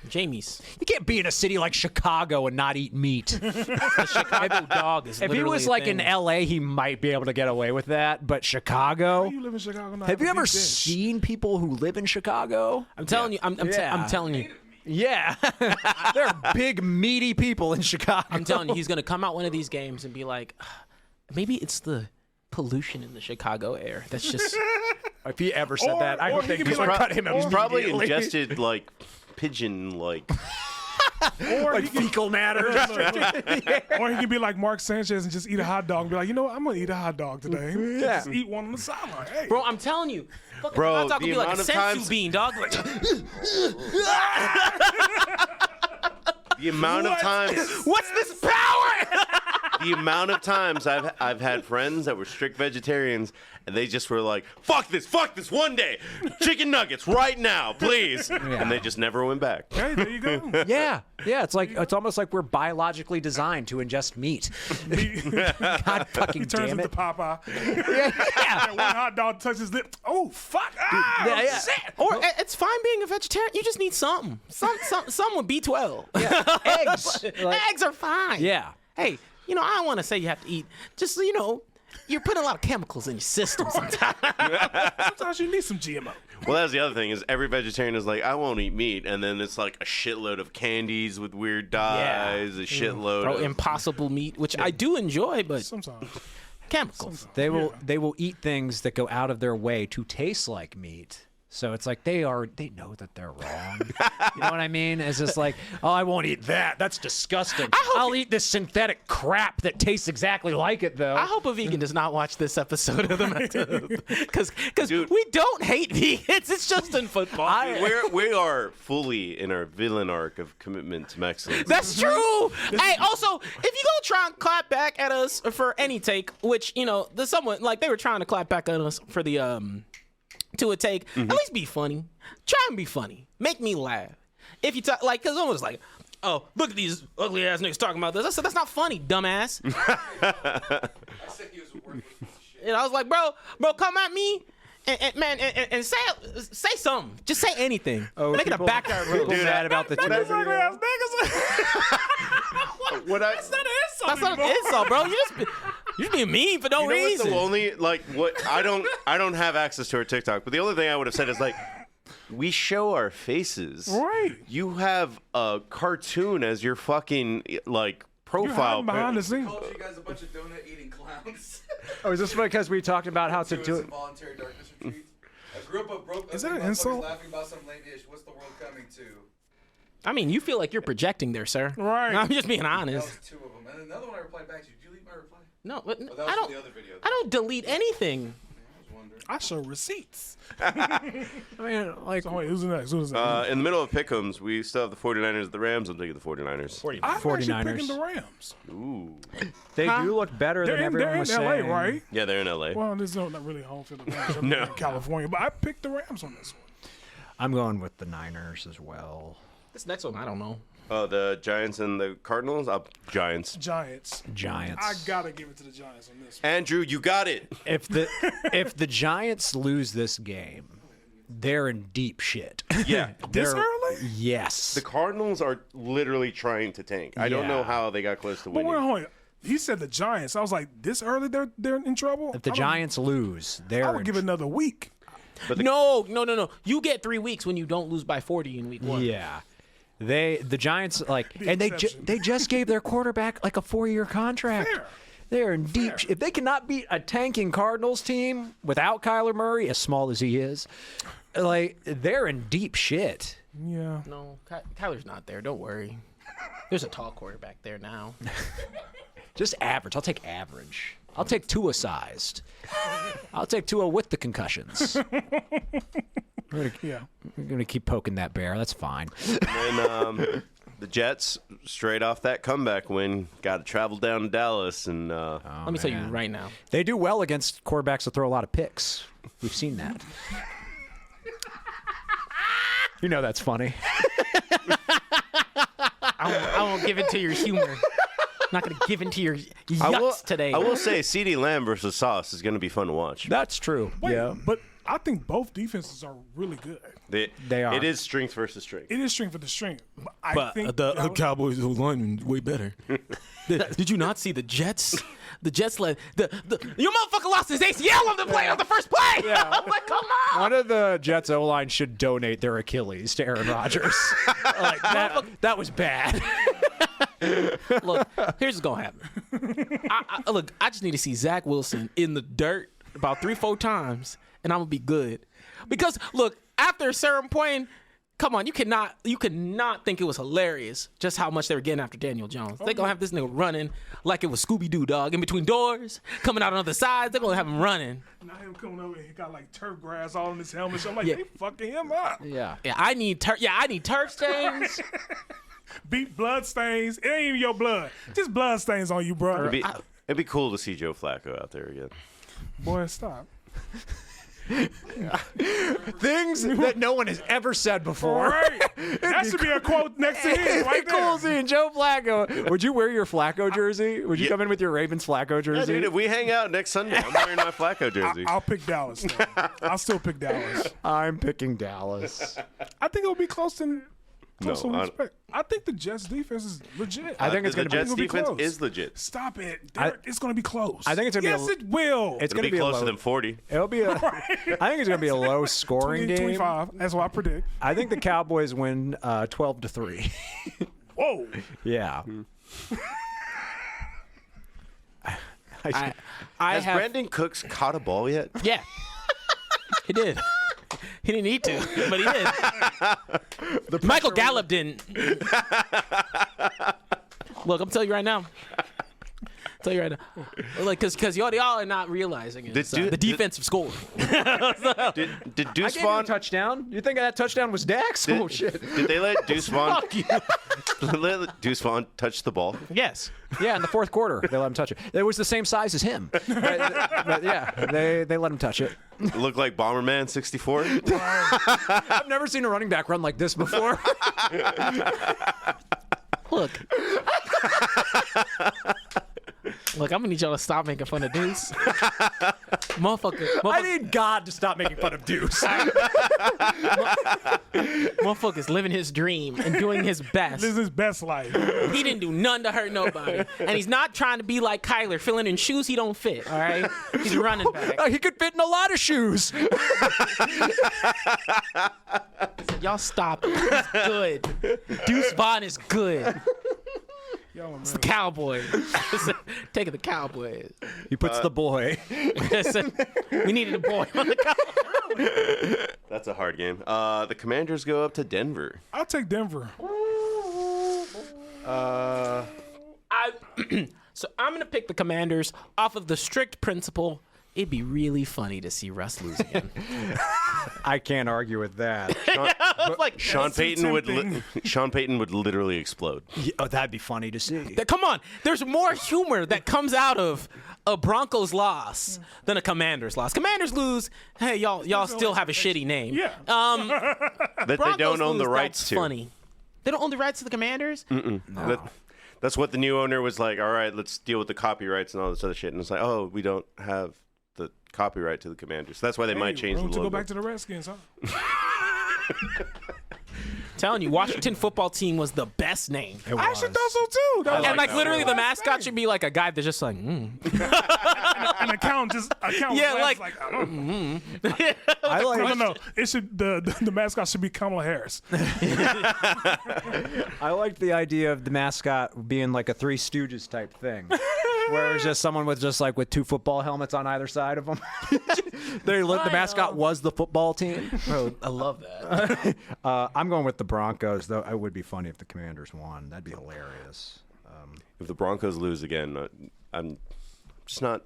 Jamie's. You can't be in a city like Chicago and not eat meat. The Chicago dog is If he was like in L.A., he might be able to get away with that. But Chicago? You live in Chicago now. Have you ever seen people who live in Chicago? I'm telling you. I'm telling you. Yeah. There are big, meaty people in Chicago. I'm telling you, he's going to come out one of these games and be like, maybe it's the pollution in the Chicago air. That's just... If he ever said that, I would think could he's be like- cut him He's probably immediately. ingested, like, pigeon, like... Or like he can, fecal matter. or he can be like Mark Sanchez and just eat a hot dog and be like, you know what, I'm going to eat a hot dog today. Yeah. Just eat one on the sideline. Hey. Bro, I'm telling you. Fucking Bro, hot dog the would be like a amount of sensu times- bean, dog. Like, The amount of times... what's this power? The amount of times I've had friends that were strict vegetarians, and they just were like, fuck this one day. Chicken nuggets right now, please. And they just never went back. Hey, there you go. Yeah. It's almost like we're biologically designed to ingest meat. God fucking He turns damn into it. Popeye. Yeah. That one hot dog touches his lip. Oh, fuck. Ah, Yeah. shit. Or it's fine being a vegetarian. You just need something. Some with B12. Eggs. Like- Eggs are fine. Yeah. Hey, I don't want to say you have to eat. Just, you're putting a lot of chemicals in your system sometimes. Sometimes you need some GMO. Well, that's the other thing is every vegetarian is like, I won't eat meat. And then it's like a shitload of candies with weird dyes, a shitload Bro, of... impossible meat, which I do enjoy, but Sometimes. chemicals. They will eat things that go out of their way to taste like meat. So it's like they know that they're wrong. You know what I mean? It's just like, oh, I won't eat that. That's disgusting. I'll eat this synthetic crap that tastes exactly like it, though. I hope a vegan does not watch this episode of the because we don't hate vegans. It's just in football. We are fully in our villain arc of commitment to Mexcellence. That's true. Hey, also, if you gonna try and clap back at us for any take, which there's someone like they were trying to clap back at us for the to a take, at least be funny. Try and be funny. Make me laugh. If you talk because someone was like, "Oh, look at these ugly ass niggas talking about this." I said, "That's not funny, dumbass." I said he was a worthless piece of shit. And I was like, "Bro, come at me." And say something. Just say anything. Make it a backyard room. People mad about the That's ugly ass niggas. What I... That's not an insult That's not an anymore. insult, bro. You just being mean for no You know what's reason. the only I don't have access to our TikTok, but the only thing I would have said is like, we show our faces. Right. You have a cartoon as your fucking like You're profile. hiding behind the scene. Called you guys a bunch of donut eating clowns. Oh, is this because we talked about how to Doing do some it? voluntary darkness retreats. A group of broke. Is that an motherfuckers insult? Laughing about some lame-ish. What's the world coming to? I mean, you feel like you're projecting there, sir. Right. I'm just being That honest. was two of them, and another one I replied back to. Did you delete my reply? No, but Oh, that was I from don't. the other video. I don't delete anything. That was one I show receipts. I mean, like, So wait, who's next? Who's next? In the middle of pick'ems, we still have the 49ers and the Rams. I'm taking the 49ers. I'm actually 49ers. picking the Rams. Ooh. they do look better than They're everyone in was LA, saying. right? Yeah, they're in LA. Well, this is not really home field advantage. No. In California, but I picked the Rams on this one. I'm going with the Niners as well. This next one, I don't know. Oh, the Giants and the Cardinals? Giants. Giants. Giants. I gotta give it to the Giants on this one. Andrew, you got it. If the Giants lose this game, they're in deep shit. Yeah. This They're- early? Yes. The Cardinals are literally trying to tank. I don't know Yeah. how they got close to But winning. wait, hold on. He said the Giants. I was like, this early they're in trouble? If the I don't- Giants lose, they're I would give it another week. No. You get 3 weeks when you don't lose by 40 in week 1. Yeah. The Giants and exception. they just gave their quarterback like a 4-year contract. Fair. They're in deep. If they cannot beat a tanking Cardinals team without Kyler Murray, as small as he is, like they're in deep shit. Yeah. No, Kyler's not there. Don't worry. There's a tall quarterback there now. Just average. I'll take average. I'll take Tua sized. I'll take Tua with the concussions. Yeah. I'm gonna keep poking that bear. That's fine. And the Jets, straight off that comeback win, got to travel down to Dallas. And Let me tell you right now. They do well against quarterbacks that throw a lot of picks. We've seen that. You know that's funny. I won't give in to your humor. I'm not going to give in to your yucks today. I will say CeeDee Lamb versus Sauce is going to be fun to watch. That's true. Wait, yeah. but I think both defenses are really good. They are. It is strength versus strength. It is strength for the strength. But I think Cowboys' lineman way better. Did you not see the Jets? The Jets led your motherfucker lost his ACL on the play on the first play. Yeah. I'm like, come on. One of the Jets O-line should donate their Achilles to Aaron Rodgers. Like that was bad. Look, here's what's gonna happen. I just need to see Zach Wilson in the dirt about 3-4 times, and I'm gonna be good. Because look, after a certain point, come on, you cannot think it was hilarious just how much they were getting after Daniel Jones. They're gonna have this nigga running like it was Scooby-Doo, dog, in between doors, coming out on other sides. They're gonna have him running. now him coming over, he got like turf grass all in his helmet. So I'm like, Yeah. they fucking him up. Yeah. Yeah, I need turf stains. Beat blood stains. It ain't even your blood. Just blood stains on you, bro. It'd be cool to see Joe Flacco out there again. Boy, stop. Things that no one has ever said before. Right. That should be a quote next to his It'd right be cool there. seeing Joe Flacco. Would you wear your Flacco jersey? Would you come in with your Ravens Flacco Yeah, jersey? dude, if we hang out next Sunday, I'm wearing my Flacco jersey. I'll pick Dallas. Though. I'll still pick Dallas. I'm picking Dallas. I think it'll be close to No, we expect. I think the Jets defense is legit. I think it's the going to be. Jets it'll be defense close. is legit. Stop it. It's going to be close. I think it's gonna be Yes, a- it will. It's It'll going to be be a closer low. than 40. It'll be a. I think it's going to be a low scoring game. 25. That's what I predict. I think the Cowboys win 12-3. Whoa. Yeah. I Has have. Brandon Cooks caught a ball yet? Yeah, he did. He didn't need to, but he did. Michael Gallup didn't. Look, I'm telling you right now. Like, because y'all are not realizing it. The defensive score. Did Deuce Gave you a Vaughn? touchdown. You think that touchdown was Dax? Oh shit. Did they let Deuce Vaughn? Fuck you. let Deuce Vaughn touch the ball? Yes. Yeah, in the fourth quarter, they let him touch it. It was the same size as him. But yeah, they let him touch it. It looked like Bomberman 64. I've never seen a running back run like this before. Look. Look, I'm gonna need y'all to stop making fun of Deuce. I need God to stop making fun of Deuce. Motherfucker's living his dream and doing his best. This is his best life. He didn't do none to hurt nobody. And he's not trying to be like Kyler, filling in shoes he don't fit, all right? He's a running back. He could fit in a lot of shoes. Y'all stop it. He's good. Deuce Vaughn is good. It's the Cowboys. Taking the Cowboys. He puts the boy. We needed a boy on the Cowboys. That's a hard game. The Commanders go up to Denver. I'll take Denver. So I'm going to pick the Commanders off of the strict principle it'd be really funny to see Russ lose again. I can't argue with that. Like, Sean Payton would literally explode. Oh, that'd be funny to see. come on, there's more humor that comes out of a Broncos loss than a Commanders loss. Commanders lose, hey, y'all still have a shitty name. Yeah. That they Broncos don't own the lose, rights that's to. funny. They don't own the rights to the Commanders? That's what the new owner was like. All right, let's deal with the copyrights and all this other shit. And it's like, oh, we don't have the copyright to the Commanders. That's why they might change the room to logo. go back to the Redskins, huh? Telling you, Washington football team was the best name. I actually thought so too. That was And like that literally, one. the mascot should be like a guy that's just like, An account Yeah, was like- I like. no. It should the mascot should be Kamala Harris. I like the idea of the mascot being like a Three Stooges type thing, where it's just someone with with 2 football helmets on either side of them. The mascot was the football team. bro, I love that. I'm going with the Broncos, though. It would be funny if the Commanders won. That'd be hilarious. If the Broncos lose again, I'm just not.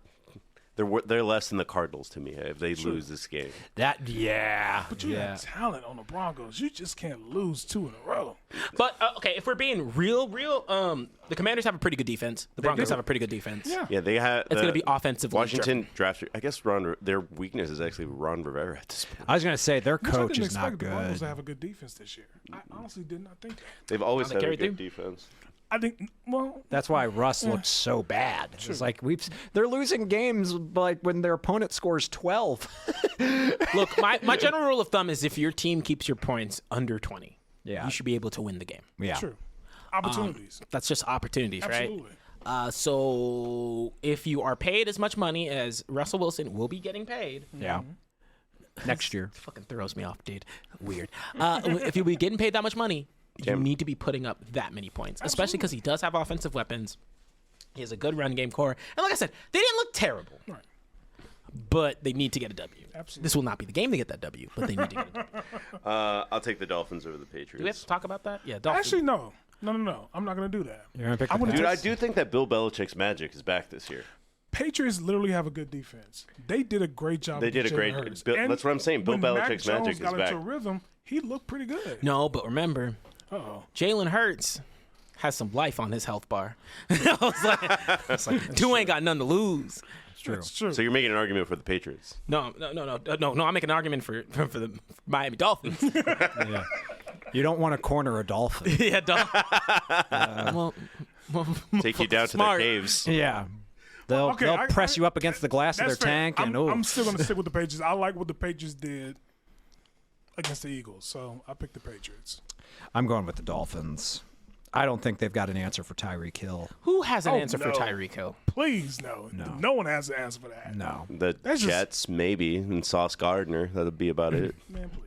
They're less than the Cardinals to me if they lose this game. But But you have talent on the Broncos. You just can't lose 2 in a row. But okay, if we're being real, the Commanders have a pretty good defense. The Broncos have a pretty good defense. Yeah. Yeah, they have. It's gonna be offensively Washington drafted. I guess their weakness is actually Ron Rivera at this point. I was going to say their Which I coach didn't is not expect the Broncos to good. have a good defense this year. I honestly did not think that. They've always they had a carry good through? defense. I think, well, That's why Russ looked so bad. It's like they're losing games like when their opponent scores 12. Look, my general rule of thumb is if your team keeps your points under 20, Yeah. you should be able to win the game. Yeah. true. Opportunities. That's just opportunities, Absolutely. right? So if you are paid as much money as Russell Wilson will be getting paid, Yeah. Next year. fucking throws me off, dude. Weird. If you'll be getting paid that much money, you need to be putting up that many points, especially because he does have offensive weapons. He has a good run game core. And like I said, they didn't look terrible. Right. But they need to get a W. Absolutely. This will not be the game to get that W, but they need to get a W. I'll take the Dolphins over the Patriots. Do we have to talk about that? Yeah, Dolphins. Actually, no. No. I'm not going to do that. You're going to pick I'm the gonna Dude, I Pats? do think that Bill Belichick's magic is back this year. Patriots literally have a good defense. They did a great job. They with did a Jalen great- Hurts. Bill- And that's what I'm saying. Bill when Mac Belichick's Jones magic is got back. into a rhythm, he looked pretty good. No, but remember, Uh-oh. Jalen Hurts has some life on his health bar. I was like, dude ain't got nothing to lose. It's true. So you're making an argument for the Patriots. No. I'm making an argument for the Miami Dolphins. Yeah. You don't want to corner a dolphin. Yeah, Take you down to smart. their caves. Yeah. They'll Okay, they'll I- press you up against the glass of their That's fair. tank, and I'm still going to stick with the Patriots. I like what the Patriots did against the Eagles, so I picked the Patriots. I'm going with the Dolphins. I don't think they've got an answer for Tyreek Hill. Who has an answer for no. Tyreek Hill? Please, no. No one has an answer for that. No. The That's just- Jets, maybe, and Sauce Gardner. That'll be about it. Man, please.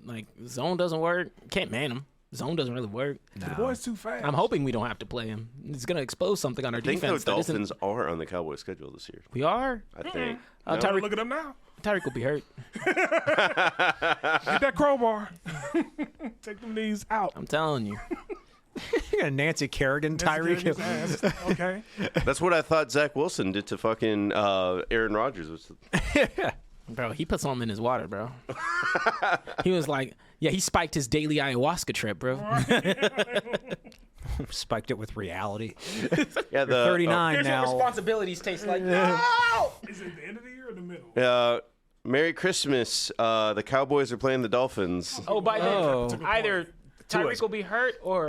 Like, zone doesn't work. Can't man him. Zone doesn't really work. The boy's too fast. I'm hoping we don't have to play him. He's going to expose something on our I think the defense. that isn't- Dolphins are on the Cowboys schedule this year. We are? I think. Uh, No? Tyreek- Look at them now. Tyreek will be hurt. Get that crowbar. Take them knees out. I'm telling you. Nancy Kerrigan, Tyreek Hill. His ass. Okay. That's what I thought Zach Wilson did to fucking Aaron Rodgers. Bro, he put something in his water, bro. He was like, yeah, he spiked his daily ayahuasca trip, bro. Spiked it with reality. Yeah, the 39 now. responsibilities taste like. Is it the end of the year or the middle? Merry Christmas. The Cowboys are playing the Dolphins. Oh, by then, Oh. either Tyreek will be hurt or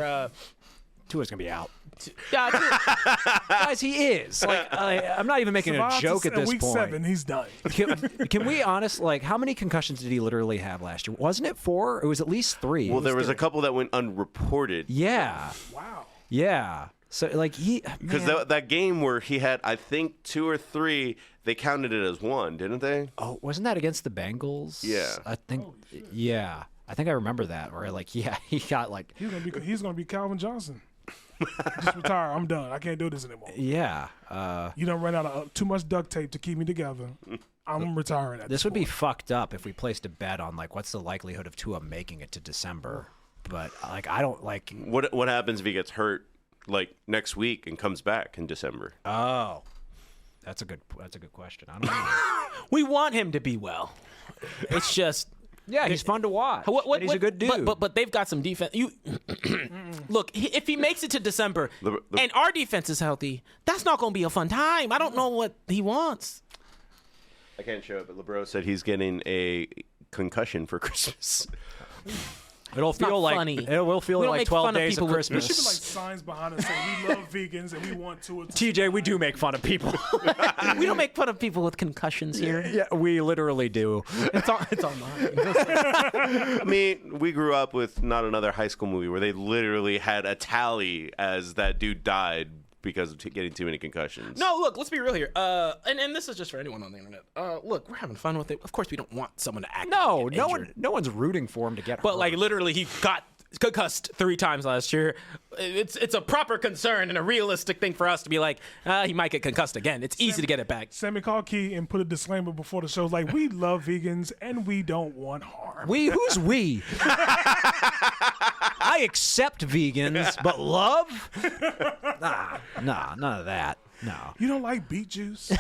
Tua's going to be out. yeah, Guys, he is. Like, I'm not even making a Survive to joke at this week point. 7, he's done. Can we honest, like, how many concussions did he literally have last year? Wasn't it 4? It was at least 3. Well, there was a couple that went unreported. Yeah. Wow. Yeah. So, like, Because man. that game where he had, I think, 2 or 3, they counted it as 1, didn't they? Oh, wasn't that against the Bengals? Yeah. I think, yeah. I think I remember that. Or, like, yeah, he got, like, He's gonna be Calvin Johnson. Just retire. I'm done. I can't do this anymore. yeah. You done ran out of too much duct tape to keep me together. I'm retiring at This this would be point. fucked up if we placed a bet on, like, what's the likelihood of Tua making it to December. But, like, I don't, like, What happens if he gets hurt, like, next week and comes back in December? oh. That's a good question. I don't know. We want him to be well. It's just. Yeah, he's fun to watch. And he's a good dude. But they've got some defense. Look, if he makes it to December and our defense is healthy, that's not going to be a fun time. I don't know what he wants. I can't show it, but LeBron said he's getting a concussion for Christmas. It'll feel like funny. it will feel like 12 days of There Christmas. should be like signs behind us saying we love vegans and we want to. TJ, we do make fun of people. We don't make fun of people with concussions here. Yeah, we literally do. It's online. I mean, we grew up with not another high school movie where they literally had a tally as that dude died because of getting too many concussions. No, look, let's be real here. And this is just for anyone on the internet. Look, we're having fun with it. Of course, we don't want someone to act. No one's rooting for him to get hurt. But like literally, he got concussed 3 times last year. It's a proper concern and a realistic thing for us to be like, he might get concussed again. It's easy to get it back. Sammy call Key and put a disclaimer before the show like we love vegans and we don't want harm. Who's we? I accept vegans, but love? Nah, none of that. No. You don't like beet juice?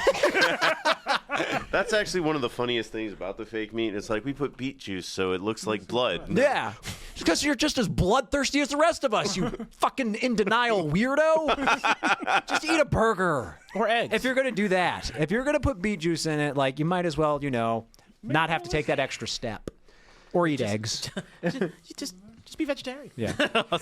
That's actually one of the funniest things about the fake meat. It's like we put beet juice so it looks like blood. Yeah. Because you're just as bloodthirsty as the rest of us, you fucking in denial weirdo. Just eat a burger. Or eggs. If you're going to do that, if you're going to put beet juice in it, like you might as well, not have to take that extra step. Or eat eggs. Just be vegetarian. Yeah.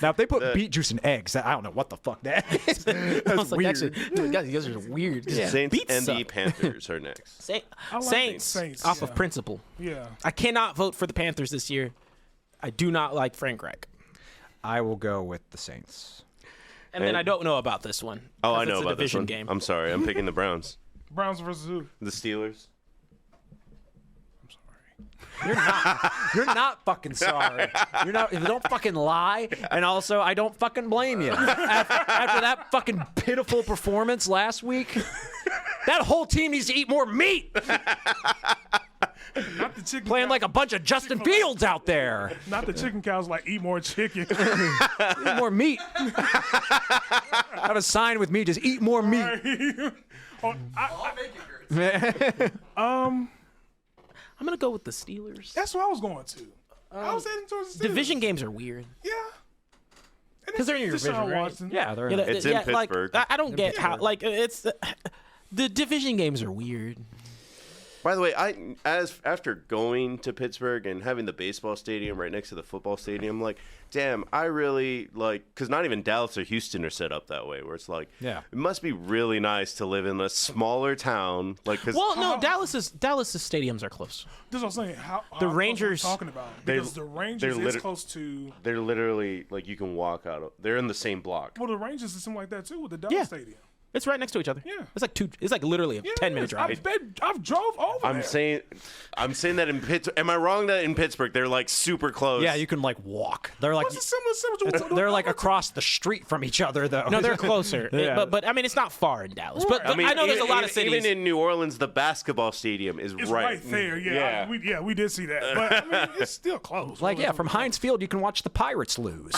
Now, if they put beet juice in eggs, I don't know what the fuck that is. That's Like, weird. actually, guys, you guys are weird. Saints and the suck. Panthers are next. Saints off of principle. Yeah. I cannot vote for the Panthers this year. I do not like Frank Reich. I will go with the Saints. And then I don't know about this one. Oh, I because know it's a about this division one. game. I'm sorry. I'm picking the Browns. Browns versus who? The Steelers. You're not fucking sorry. You're not. Don't fucking lie. And also, I don't fucking blame you. After that fucking pitiful performance last week, that whole team needs to eat more meat. Not the chicken. Playing like a bunch of Justin Fields out there. Not the chicken cows like eat more chicken. Eat more meat. I have a sign with me. Just eat more meat. I'm going to go with the Steelers. That's what I was going to. I was heading towards the Steelers. Division games are weird. Yeah. Because they're in your Deshaun division, right? Watson. Yeah, they're. It's in Pittsburgh. Like, I don't get how, like, it's... the division games are weird. By the way, after going to Pittsburgh and having the baseball stadium right next to the football stadium, like, damn, I really because not even Dallas or Houston are set up that way. Where it's like, Yeah. it must be really nice to live in a smaller town, like, cause Well, no, Dallas's stadiums are close. This is what I'm saying. How The close are we Rangers- talking about because the Rangers is close to. they're literally like you can walk out of. They're in the same block. Well, the Rangers is something like that too with the Dallas Yeah. Stadium. It's right next to each other. Yeah. It's like literally a 10-minute drive. I've drove over I'm there. saying that in Pittsburgh. Am I wrong that in Pittsburgh they're like super close? Yeah, you can like walk. They're like What's the similar? they're like across the street from each other though. No, they're closer. Yeah. But I mean, it's not far in Dallas. But I know there's a lot of cities. Even in New Orleans, the basketball stadium is It's right right there. Yeah, we did see that. But I mean, it's still close. Like, yeah, from Heinz Field, you can watch the Pirates lose.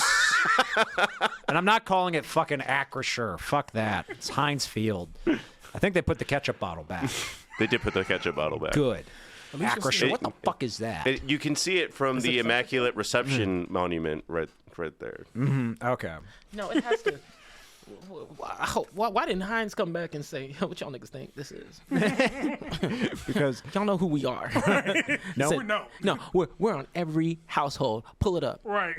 And I'm not calling it fucking Acrisure. Fuck that. It's Heinz Field. I think they put the ketchup bottle back. They did put the ketchup bottle back. Good. Acrisure. What the fuck is that? You can see it from the Immaculate Reception Monument right there. Okay. No, it has to. Why didn't Heinz come back and say, what y'all niggas think this is? Because y'all know who we are. No. No, we're on every household. Pull it up. Right.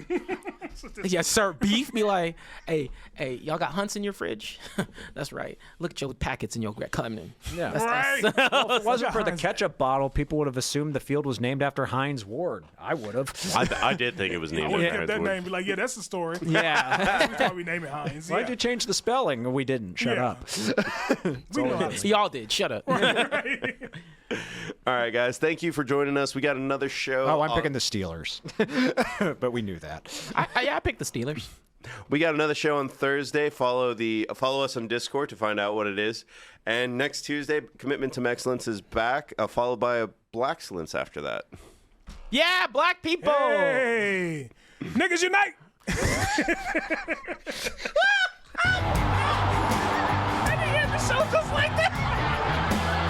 Yeah, serve beef. Be like, hey, y'all got Hunts in your fridge? That's right. Look at your packets in your cabinet. Yeah. Right. Well, if it wasn't for the ketchup bottle, people would have assumed the field was named after Heinz Ward. I would have. I did think it was I named would after have kept that Heinz Ward. name. Be like, yeah, that's the story. Yeah. We thought we name it Heinz. Why'd you change the spelling? We didn't. Shut Yeah. up. We know how to Y'all did. Shut up. All right, guys. Thank you for joining us. We got another show. Oh, I'm picking the Steelers. But we knew that. I picked the Steelers. We got another show on Thursday. Follow us on Discord to find out what it is. And next Tuesday, Commitment to Mexcellence is back, followed by a Blackcellence after that. Yeah, black people. Hey, niggas unite! I didn't end the show just like